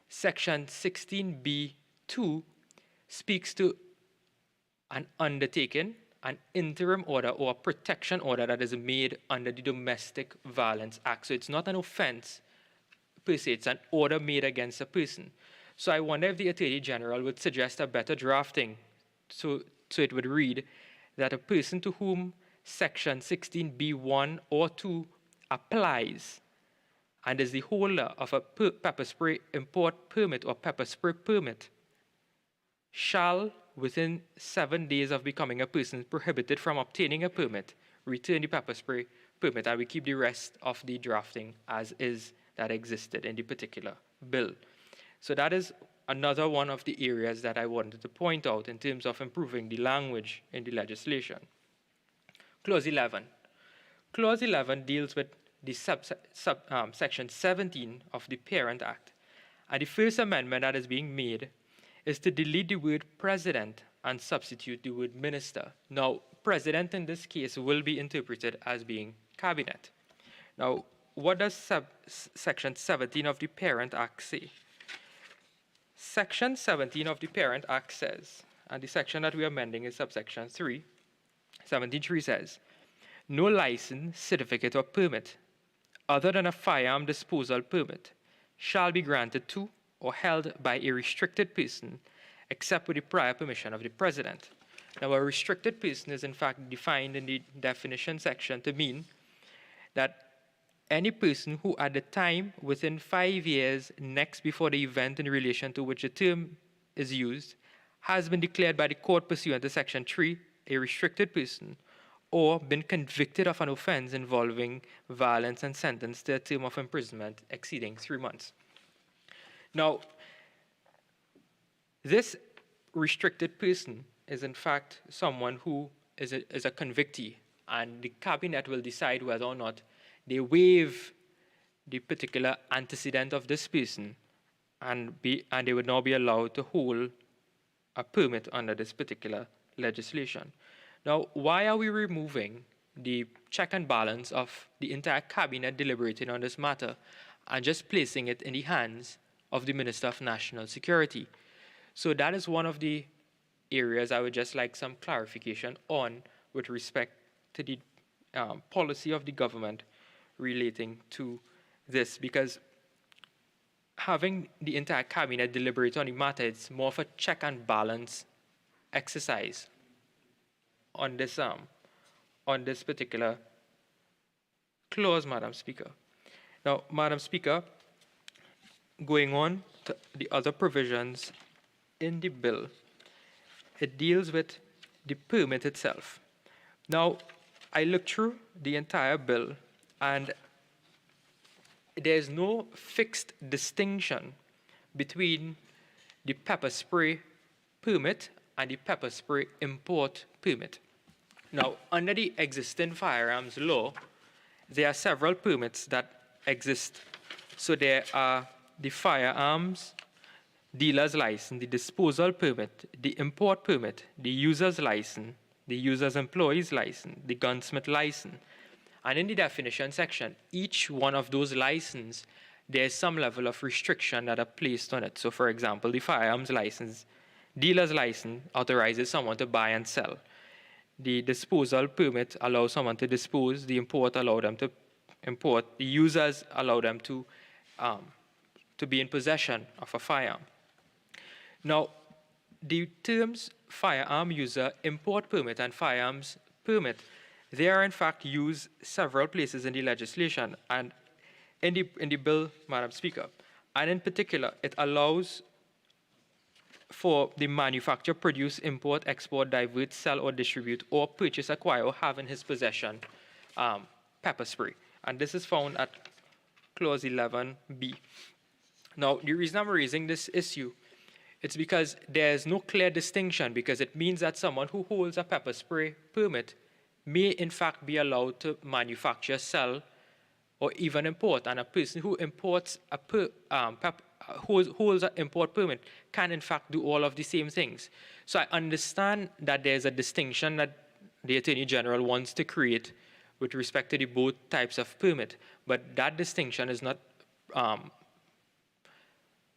Section 16B2 speaks to an undertaking, an interim order or a protection order that is made under the Domestic Violence Act. So it's not an offense per se, it's an order made against a person. So I wonder if the Attorney General would suggest a better drafting so it would read that a person to whom section 16B1 or 2 applies and is the holder of a pepper spray import permit or pepper spray permit shall, within 7 days of becoming a person prohibited from obtaining a permit, return the pepper spray permit, and we keep the rest of the drafting as is that existed in the particular bill. So that is another one of the areas that I wanted to point out in terms of improving the language in the legislation. Clause 11. Clause 11 deals with the section 17 of the Parent Act. And the first amendment that is being made is to delete the word president and substitute the word minister. Now, president in this case will be interpreted as being cabinet. Now, what does section 17 of the Parent Act say? Section 17 of the Parent Act says, and the section that we are amending is subsection 3, 17.3 says, no license, certificate, or permit other than a firearm disposal permit shall be granted to or held by a restricted person except with the prior permission of the President. Now, a restricted person is in fact defined in the definition section to mean that any person who at the time within 5 years next before the event in relation to which the term is used has been declared by the court pursuant to section 3 a restricted person or been convicted of an offense involving violence and sentenced to a term of imprisonment exceeding 3 months. Now, this restricted person is in fact someone who is a convictee, and the cabinet will decide whether or not they waive the particular antecedent of this person and they would now be allowed to hold a permit under this particular legislation. Now, why are we removing the check and balance of the entire cabinet deliberating on this matter and just placing it in the hands of the Minister of National Security? So that is one of the areas I would just like some clarification on with respect to the policy of the government relating to this, because having the entire cabinet deliberate on the matter, it's more of a check and balance exercise on this particular clause, Madam Speaker. Now, Madam Speaker, going on to the other provisions in the bill, it deals with the permit itself. Now, I looked through the entire bill, and there's no fixed distinction between the pepper spray permit and the pepper spray import permit. Now, under the existing firearms law, there are several permits that exist. So there are the firearms dealer's license, the disposal permit, the import permit, the user's license, the user's employee's license, the gunsmith license. And in the definition section, each one of those licenses, there's some level of restriction that are placed on it. So for example, the firearms license, dealer's license authorizes someone to buy and sell. The disposal permit allows someone to dispose, the import allows them to import, the users allow them to be in possession of a firearm. Now, the terms firearm user, import permit, and firearms permit, they are in fact used several places in the legislation and in the bill, Madam Speaker. And in particular, it allows for the manufacturer, produce, import, export, divert, sell, or distribute, or purchase, acquire, or have in his possession pepper spray. And this is found at Clause 11B. Now, the reason I'm raising this issue, it's because there's no clear distinction, because it means that someone who holds a pepper spray permit may in fact be allowed to manufacture, sell, or even import. And a person who imports holds an import permit can in fact do all of the same things. So I understand that there's a distinction that the Attorney General wants to create with respect to the both types of permit, but that distinction is not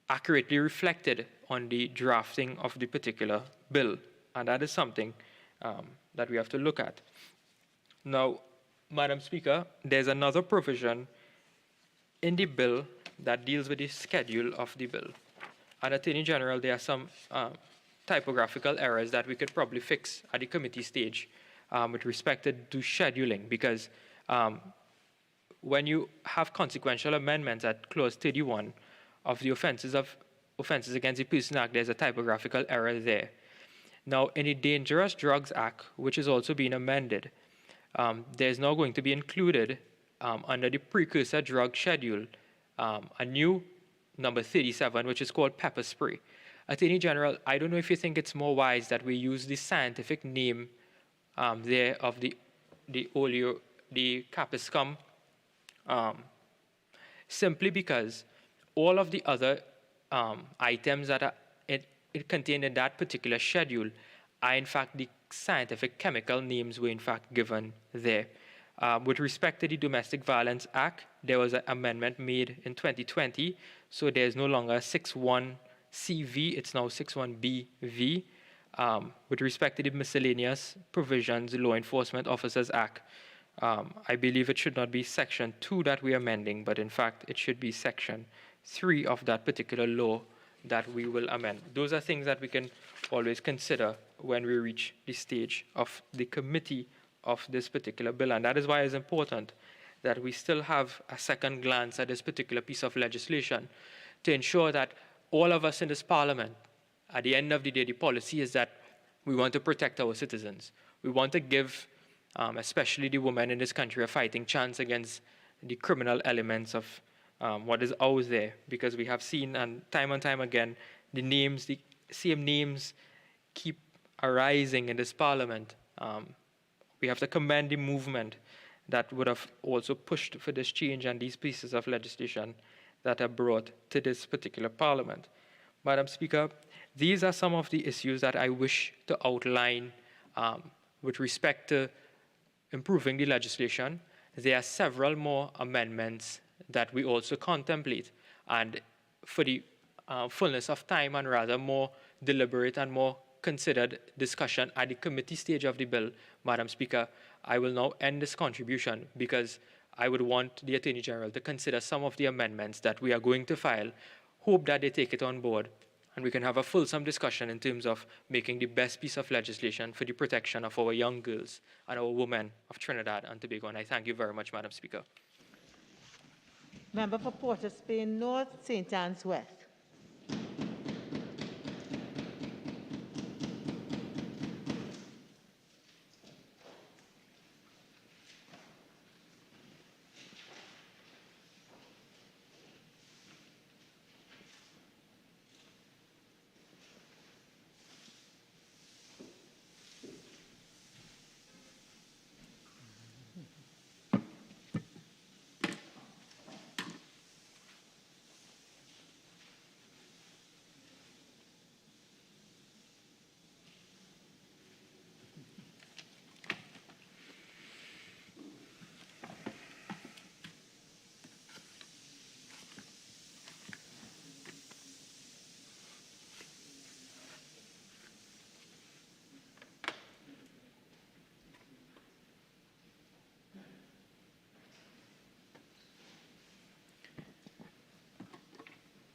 accurately reflected on the drafting of the particular bill, and that is something that we have to look at. Now, Madam Speaker, there's another provision in the bill that deals with the schedule of the bill. And Attorney General, there are some typographical errors that we could probably fix at the committee stage with respect to scheduling, because when you have consequential amendments at Clause 31 of the Offences Against the Person Act, there's a typographical error there. Now, in the Dangerous Drugs Act, which is also being amended, there's now going to be included under the precursor drug schedule a new number 37, which is called pepper spray. Attorney General, I don't know if you think it's more wise that we use the scientific name there of the capsicum, simply because all of the other items that are contained in that particular schedule are in fact the scientific chemical names were in fact given there. With respect to the Domestic Violence Act, there was an amendment made in 2020, so there's no longer 61CV, it's now 61BV. With respect to the miscellaneous provisions, the Law Enforcement Officers Act, I believe it should not be Section 2 that we are amending, but in fact it should be Section 3 of that particular law that we will amend. Those are things that we can always consider when we reach the stage of the committee of this particular bill. And that is why it's important that we still have a second glance at this particular piece of legislation to ensure that all of us in this parliament, at the end of the day, the policy is that we want to protect our citizens. We want to give, especially the women in this country, a fighting chance against the criminal elements of what is out there, because we have seen, and time again, the same names keep arising in this parliament. We have to commend the movement that would have also pushed for this change and these pieces of legislation that are brought to this particular parliament. Madam Speaker, these are some of the issues that I wish to outline with respect to improving the legislation. There are several more amendments that we also contemplate, and for the fullness of time and rather more deliberate and more considered discussion at the committee stage of the bill, Madam Speaker, I will now end this contribution because I would want the Attorney General to consider some of the amendments that we are going to file, hope that they take it on board, and we can have a fulsome discussion in terms of making the best piece of legislation for the protection of our young girls and our women of Trinidad and Tobago. And I thank you very much, Madam Speaker. Member for Port of Spain North, St. Anne's West.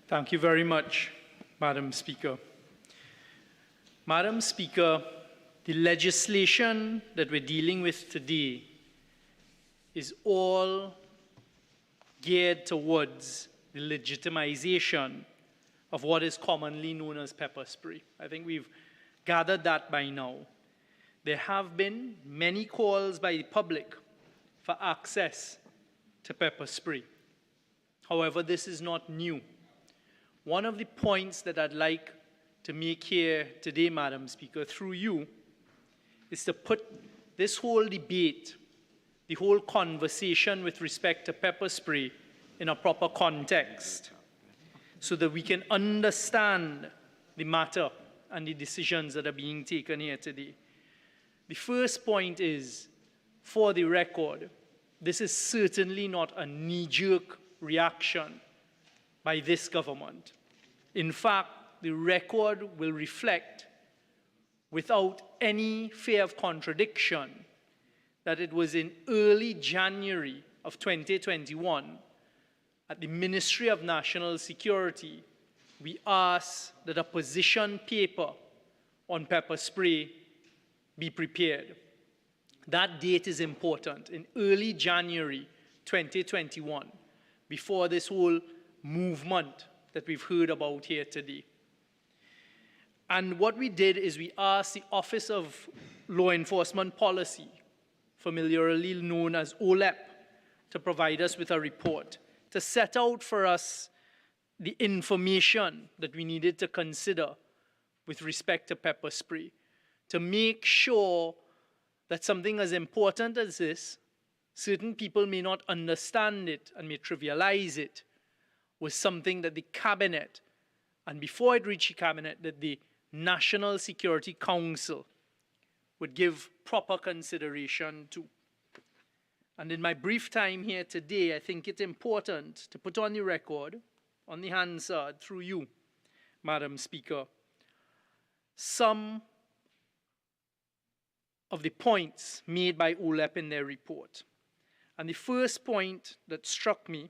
Thank you very much, Madam Speaker. Madam Speaker, the legislation that we're dealing with today is all geared towards the legitimization of what is commonly known as pepper spray. I think we've gathered that by now. There have been many calls by the public for access to pepper spray. However, this is not new. One of the points that I'd like to make here today, Madam Speaker, through you, is to put this whole debate, the whole conversation with respect to pepper spray in a proper context so that we can understand the matter and the decisions that are being taken here today. The first point is, for the record, this is certainly not a knee-jerk reaction by this government. In fact, the record will reflect, without any fear of contradiction, that it was in early January of 2021, at the Ministry of National Security, we asked that a position paper on pepper spray be prepared. That date is important, in early January 2021, before this whole movement that we've heard about here today. And what we did is we asked the Office of Law Enforcement Policy, familiarly known as OLEP, to provide us with a report, to set out for us the information that we needed to consider with respect to pepper spray, to make sure that something as important as this, certain people may not understand it and may trivialize it, was something that the Cabinet, and before it reached the Cabinet, that the National Security Council would give proper consideration to. And in my brief time here today, I think it's important to put on the record, on the Hansard, through you, Madam Speaker, some of the points made by OLEP in their report. And the first point that struck me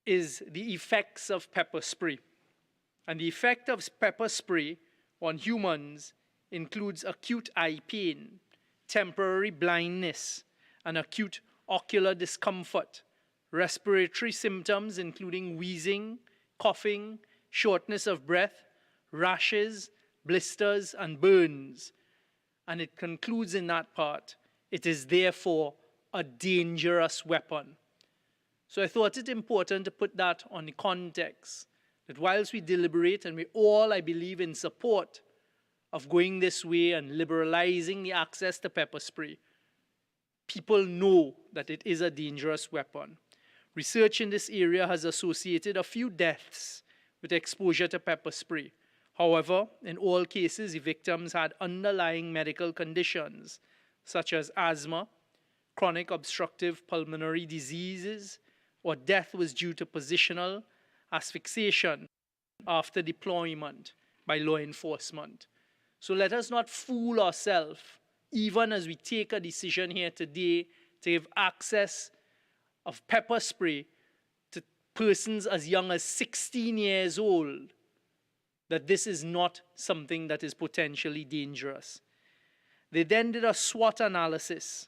is the effects of pepper spray. And the effect of pepper spray on humans includes acute eye pain, temporary blindness, and acute ocular discomfort, respiratory symptoms including wheezing, coughing, shortness of breath, rashes, blisters, and burns. And it concludes in that part, it is therefore a dangerous weapon. So I thought it important to put that on the context, that whilst we deliberate, and we all, I believe, in support of going this way and liberalizing the access to pepper spray, people know that it is a dangerous weapon. Research in this area has associated a few deaths with exposure to pepper spray. However, in all cases, the victims had underlying medical conditions, such as asthma, chronic obstructive pulmonary diseases, or death was due to positional asphyxiation after deployment by law enforcement. So let us not fool ourselves, even as we take a decision here today to give access of pepper spray to persons as young as 16 years old, that this is not something that is potentially dangerous. They then did a SWOT analysis,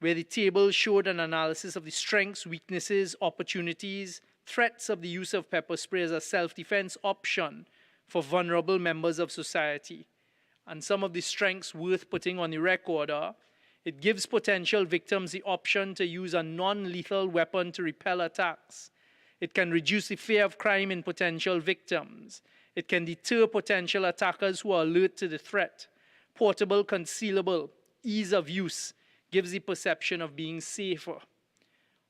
where the table showed an analysis of the strengths, weaknesses, opportunities, threats of the use of pepper spray as a self-defense option for vulnerable members of society. And some of the strengths worth putting on the record are: it gives potential victims the option to use a non-lethal weapon to repel attacks. It can reduce the fear of crime in potential victims. It can deter potential attackers who are alert to the threat. Portable, concealable, ease of use gives the perception of being safer.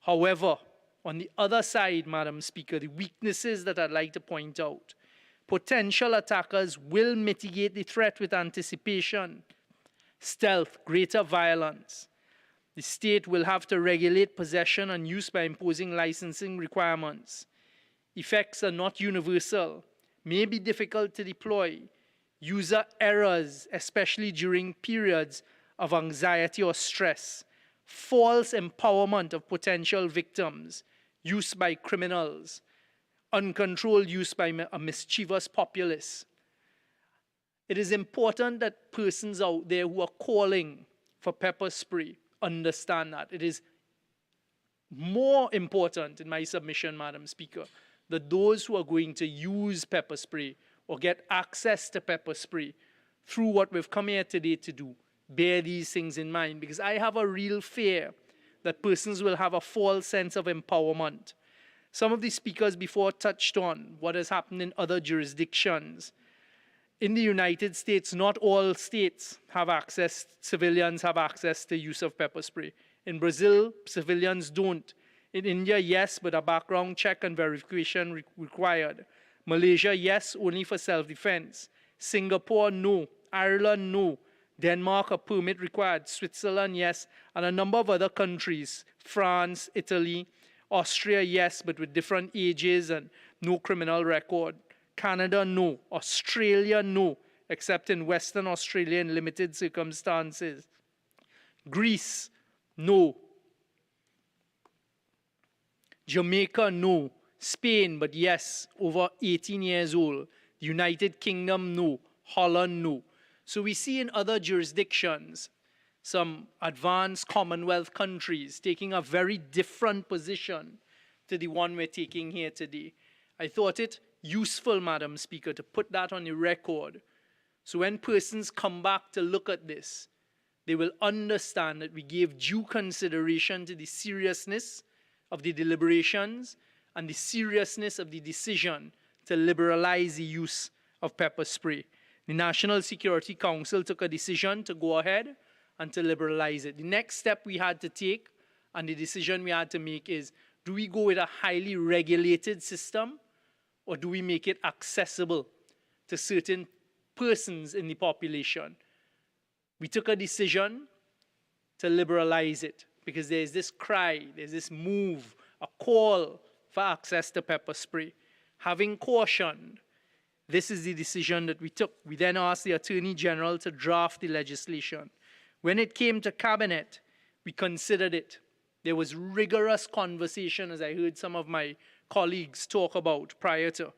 However, on the other side, Madam Speaker, the weaknesses that I'd like to point out: potential attackers will mitigate the threat with anticipation, stealth, greater violence. The state will have to regulate possession and use by imposing licensing requirements. Effects are not universal, may be difficult to deploy. User errors, especially during periods of anxiety or stress. False empowerment of potential victims, use by criminals. uncontrolled use by a mischievous populace. It is important that persons out there who are calling for pepper spray understand that. It is more important in my submission, Madam Speaker, that those who are going to use pepper spray or get access to pepper spray through what we've come here today to do, bear these things in mind, because I have a real fear that persons will have a false sense of empowerment. Some of the speakers before touched on what has happened in other jurisdictions. In the United States, not all states have access, civilians have access to use of pepper spray. In Brazil, civilians don't. In India, yes, but a background check and verification required. Malaysia, yes, only for self-defense. Singapore, no. Ireland, no. Denmark, a permit required. Switzerland, yes. And a number of other countries, France, Italy, Austria, yes, but with different ages and no criminal record. Canada, no. Australia, no, except in Western Australia in limited circumstances. Greece, no. Jamaica, no. Spain, but yes, over 18 years old. United Kingdom, no. Holland, no. So we see in other jurisdictions, some advanced Commonwealth countries taking a very different position to the one we're taking here today. I thought it useful, Madam Speaker, to put that on the record. So when persons come back to look at this, they will understand that we gave due consideration to the seriousness of the deliberations and the seriousness of the decision to liberalize the use of pepper spray. The National Security Council took a decision to go ahead and to liberalize it. The next step we had to take and the decision we had to make is, do we go with a highly regulated system, or do we make it accessible to certain persons in the population? We took a decision to liberalize it because there's this cry, there's this move, a call for access to pepper spray. Having cautioned, this is the decision that we took. We then asked the Attorney General to draft the legislation. When it came to Cabinet, we considered it. There was rigorous conversation, as I heard some of my colleagues talk about prior to,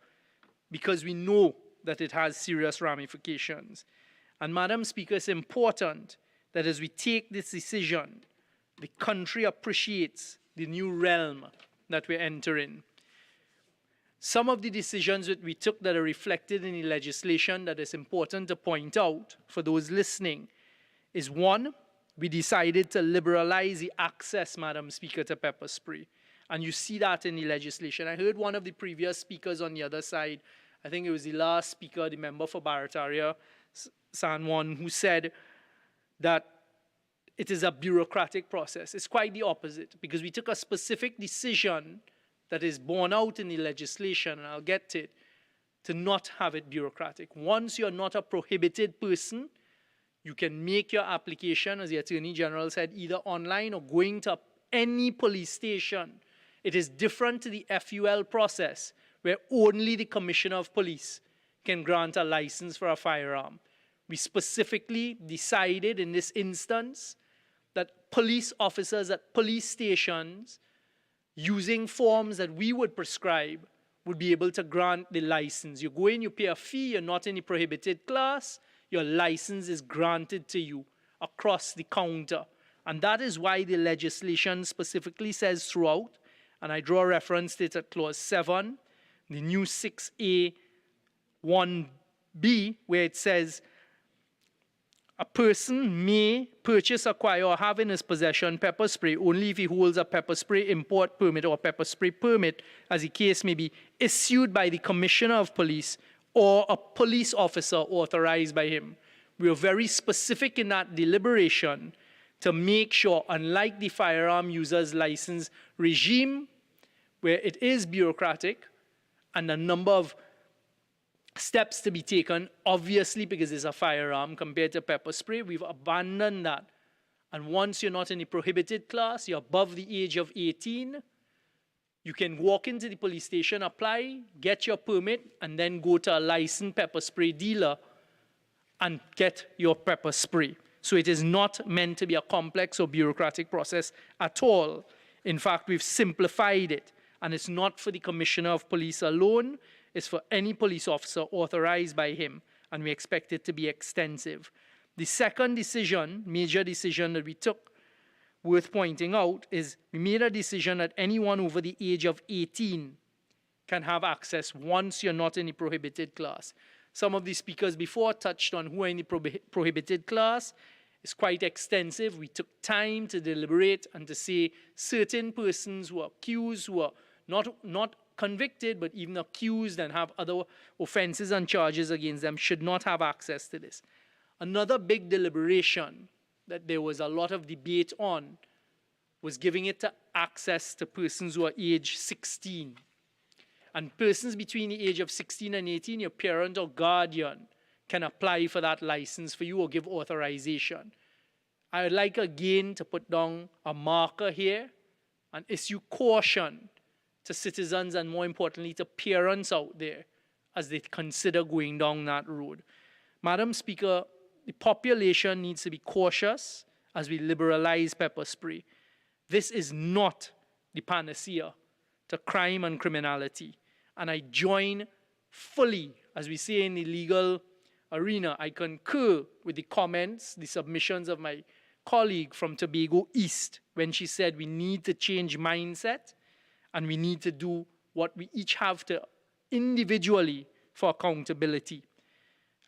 because we know that it has serious ramifications. And Madam Speaker, it's important that as we take this decision, the country appreciates the new realm that we're entering. Some of the decisions that we took that are reflected in the legislation that is important to point out for those listening is, one, we decided to liberalize the access, Madam Speaker, to pepper spray. And you see that in the legislation. I heard one of the previous speakers on the other side, I think it was the last speaker, the member for Barataria, San Juan, who said that it is a bureaucratic process. It's quite the opposite, because we took a specific decision that is borne out in the legislation, and I'll get to it, to not have it bureaucratic. Once you're not a prohibited person, you can make your application, as the Attorney General said, either online or going to any police station. It is different to the FUL process, where only the Commissioner of Police can grant a license for a firearm. We specifically decided in this instance that police officers at police stations, using forms that we would prescribe, would be able to grant the license. You go in, you pay a fee, you're not in the prohibited class, your license is granted to you across the counter. And that is why the legislation specifically says throughout, and I draw reference to it at Clause 7, the new 6A 1B, where it says, a person may purchase, acquire, or have in his possession pepper spray only if he holds a pepper spray import permit or pepper spray permit, as the case may be, issued by the Commissioner of Police or a police officer authorized by him. We are very specific in that deliberation to make sure, unlike the firearm users license regime, where it is bureaucratic and a number of steps to be taken, obviously because it's a firearm compared to pepper spray, we've abandoned that. And once you're not in the prohibited class, you're above the age of 18, you can walk into the police station, apply, get your permit, and then go to a licensed pepper spray dealer and get your pepper spray. So it is not meant to be a complex or bureaucratic process at all. In fact, we've simplified it. And it's not for the Commissioner of Police alone, it's for any police officer authorized by him, and we expect it to be extensive. The second decision, major decision that we took, worth pointing out, is we made a decision that anyone over the age of 18 can have access once you're not in the prohibited class. Some of the speakers before touched on who are in the prohibited class. It's quite extensive. We took time to deliberate and to say certain persons who are accused, who are not convicted, but even accused and have other offenses and charges against them should not have access to this. Another big deliberation that there was a lot of debate on was giving it to access to persons who are age 16. And persons between the age of 16 and 18, your parent or guardian can apply for that license for you or give authorization. I would like again to put down a marker here and issue caution to citizens and more importantly to parents out there as they consider going down that road. Madam Speaker, the population needs to be cautious as we liberalize pepper spray. This is not the panacea to crime and criminality. And I join fully, as we say in the legal arena, I concur with the comments, the submissions of my colleague from Tobago East when she said we need to change mindset and we need to do what we each have to individually for accountability.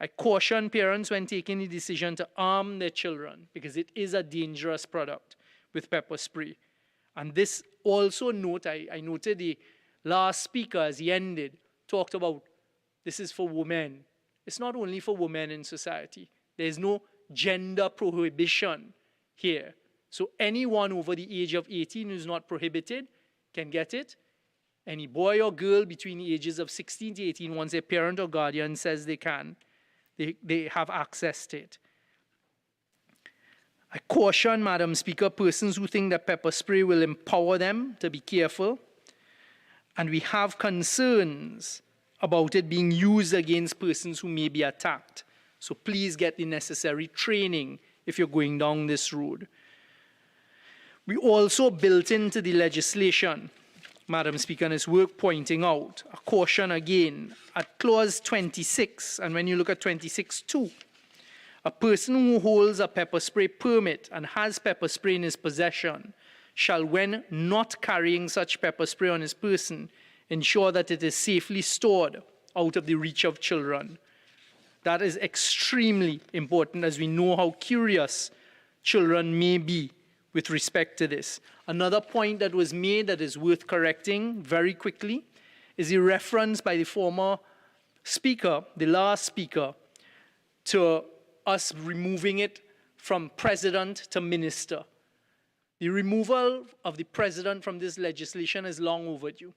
I caution parents when taking the decision to arm their children because it is a dangerous product with pepper spray. And this also note, I noted the last speaker as he ended, talked about this is for women. It's not only for women in society. There's no gender prohibition here. So anyone over the age of 18 who's not prohibited can get it. Any boy or girl between the ages of 16 to 18, once their parent or guardian says they can, they have access to it. I caution, Madam Speaker, persons who think that pepper spray will empower them to be careful. And we have concerns about it being used against persons who may be attacked. So please get the necessary training if you're going down this road. We also built into the legislation, Madam Speaker, and it's worth pointing out, a caution again, at clause 26, and when you look at 26.2, a person who holds a pepper spray permit and has pepper spray in his possession shall, when not carrying such pepper spray on his person, ensure that it is safely stored out of the reach of children. That is extremely important as we know how curious children may be with respect to this. Another point that was made that is worth correcting very quickly is the reference by the former speaker, the last speaker, to us removing it from president to minister. The removal of the president from this legislation is long overdue.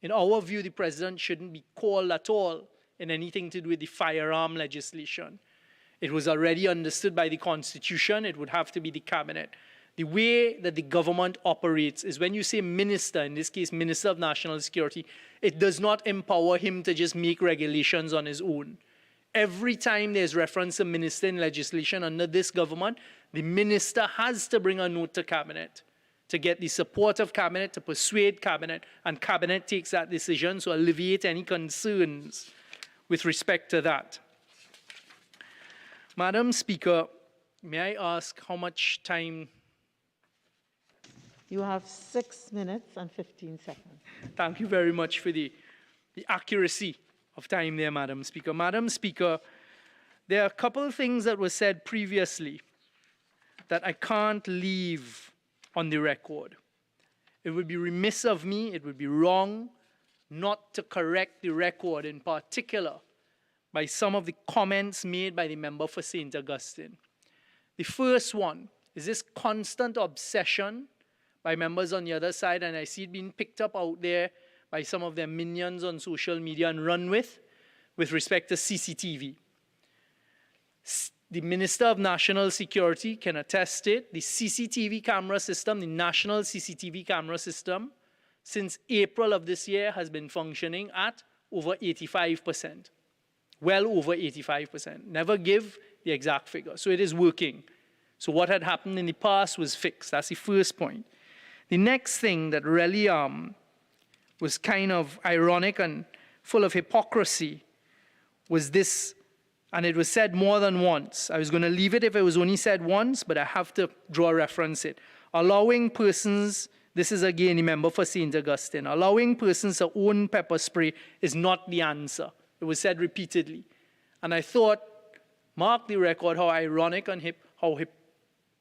In our view, the president shouldn't be called at all in anything to do with the firearm legislation. It was already understood by the Constitution, it would have to be the cabinet. The way that the government operates is when you say minister, in this case, Minister of National Security, it does not empower him to just make regulations on his own. Every time there's reference to minister in legislation under this government, the minister has to bring a note to cabinet to get the support of cabinet, to persuade cabinet, and cabinet takes that decision to alleviate any concerns with respect to that. Madam Speaker, may I ask how much time? You have 6 minutes and 15 seconds. Thank you very much for the accuracy of time there, Madam Speaker. Madam Speaker, there are a couple of things that were said previously that I can't leave on the record. It would be remiss of me, it would be wrong not to correct the record, in particular by some of the comments made by the member for St. Augustine. The first one is this constant obsession by members on the other side, and I see it being picked up out there by some of their minions on social media and run with respect to CCTV. The Minister of National Security can attest it. The CCTV camera system, the national CCTV camera system, since April of this year has been functioning at over 85%. Well over 85%. Never give the exact figure. So it is working. So what had happened in the past was fixed. That's the first point. The next thing that really was kind of ironic and full of hypocrisy was this, and it was said more than once. I was going to leave it if it was only said once, but I have to draw a reference it. Allowing persons, this is again a member for St. Augustine, allowing persons to own pepper spray is not the answer. It was said repeatedly. And I thought, mark the record how ironic and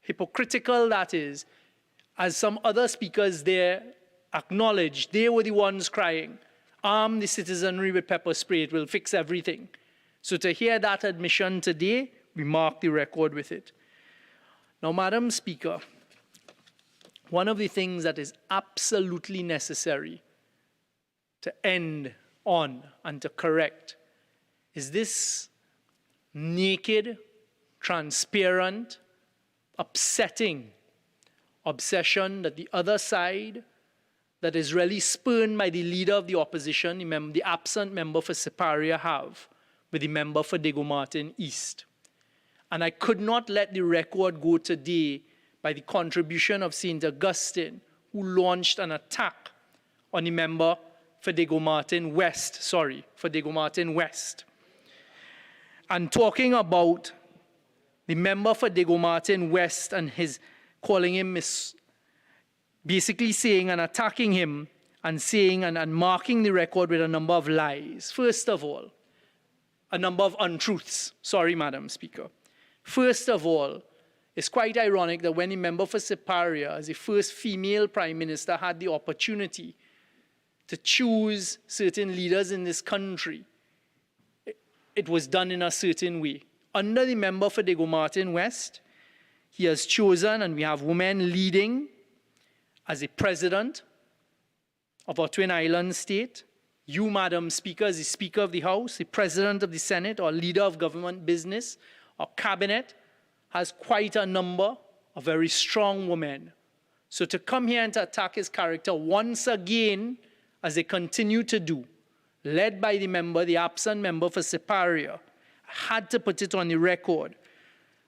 hypocritical that is, as some other speakers there acknowledged they were the ones crying, arm the citizenry with pepper spray, it will fix everything. So to hear that admission today, we mark the record with it. Now, Madam Speaker, one of the things that is absolutely necessary to end on and to correct is this naked, transparent, upsetting obsession that the other side, that is really spurned by the leader of the opposition, the absent member for Siparia, have with the member for Diego Martin East. And I could not let the record go today by the contribution of St. Augustine, who launched an attack on the member for Diego Martin West, and talking about the member for Diego Martin West and his calling him basically saying and attacking him and saying and marking the record with a number of lies. First of all, a number of untruths. Sorry, Madam Speaker. First of all, it's quite ironic that when the member for Siparia, as the first female prime minister, had the opportunity to choose certain leaders in this country, it was done in a certain way. Under the member for Diego Martin West, he has chosen, and we have women leading as a president of our Twin Islands state. You, Madam Speaker, as the Speaker of the House, the President of the Senate, or leader of government business, or cabinet, has quite a number of very strong women. So to come here and to attack his character once again, as they continue to do, led by the absent member for Siparia, I had to put it on the record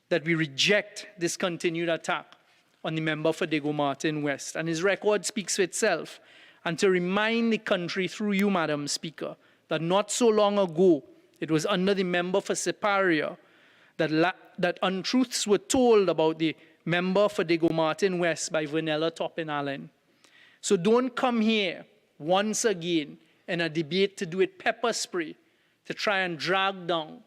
that we reject this continued attack on the member for Diego Martin West. And his record speaks for itself. And to remind the country through you, Madam Speaker, that not so long ago, it was under the member for Siparia that untruths were told about the member for Diego Martin West by Vernella Toppin Allen. So don't come here once again in a debate to do it pepper spray to try and drag down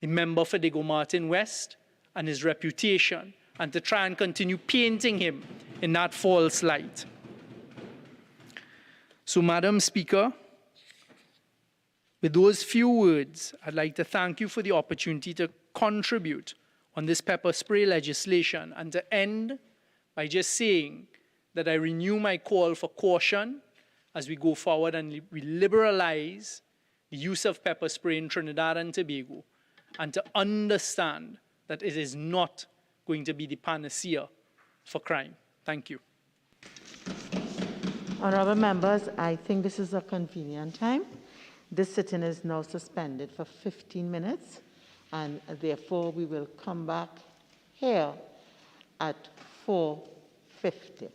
the member for Diego Martin West and his reputation, and to try and continue painting him in that false light. So, Madam Speaker, with those few words, I'd like to thank you for the opportunity to contribute on this pepper spray legislation, and to end by just saying that I renew my call for caution as we go forward and we liberalize the use of pepper spray in Trinidad and Tobago, and to understand that it is not going to be the panacea for crime. Thank you. Honourable members, I think this is a convenient time. This sitting is now suspended for 15 minutes, and therefore we will come back here at 4:50.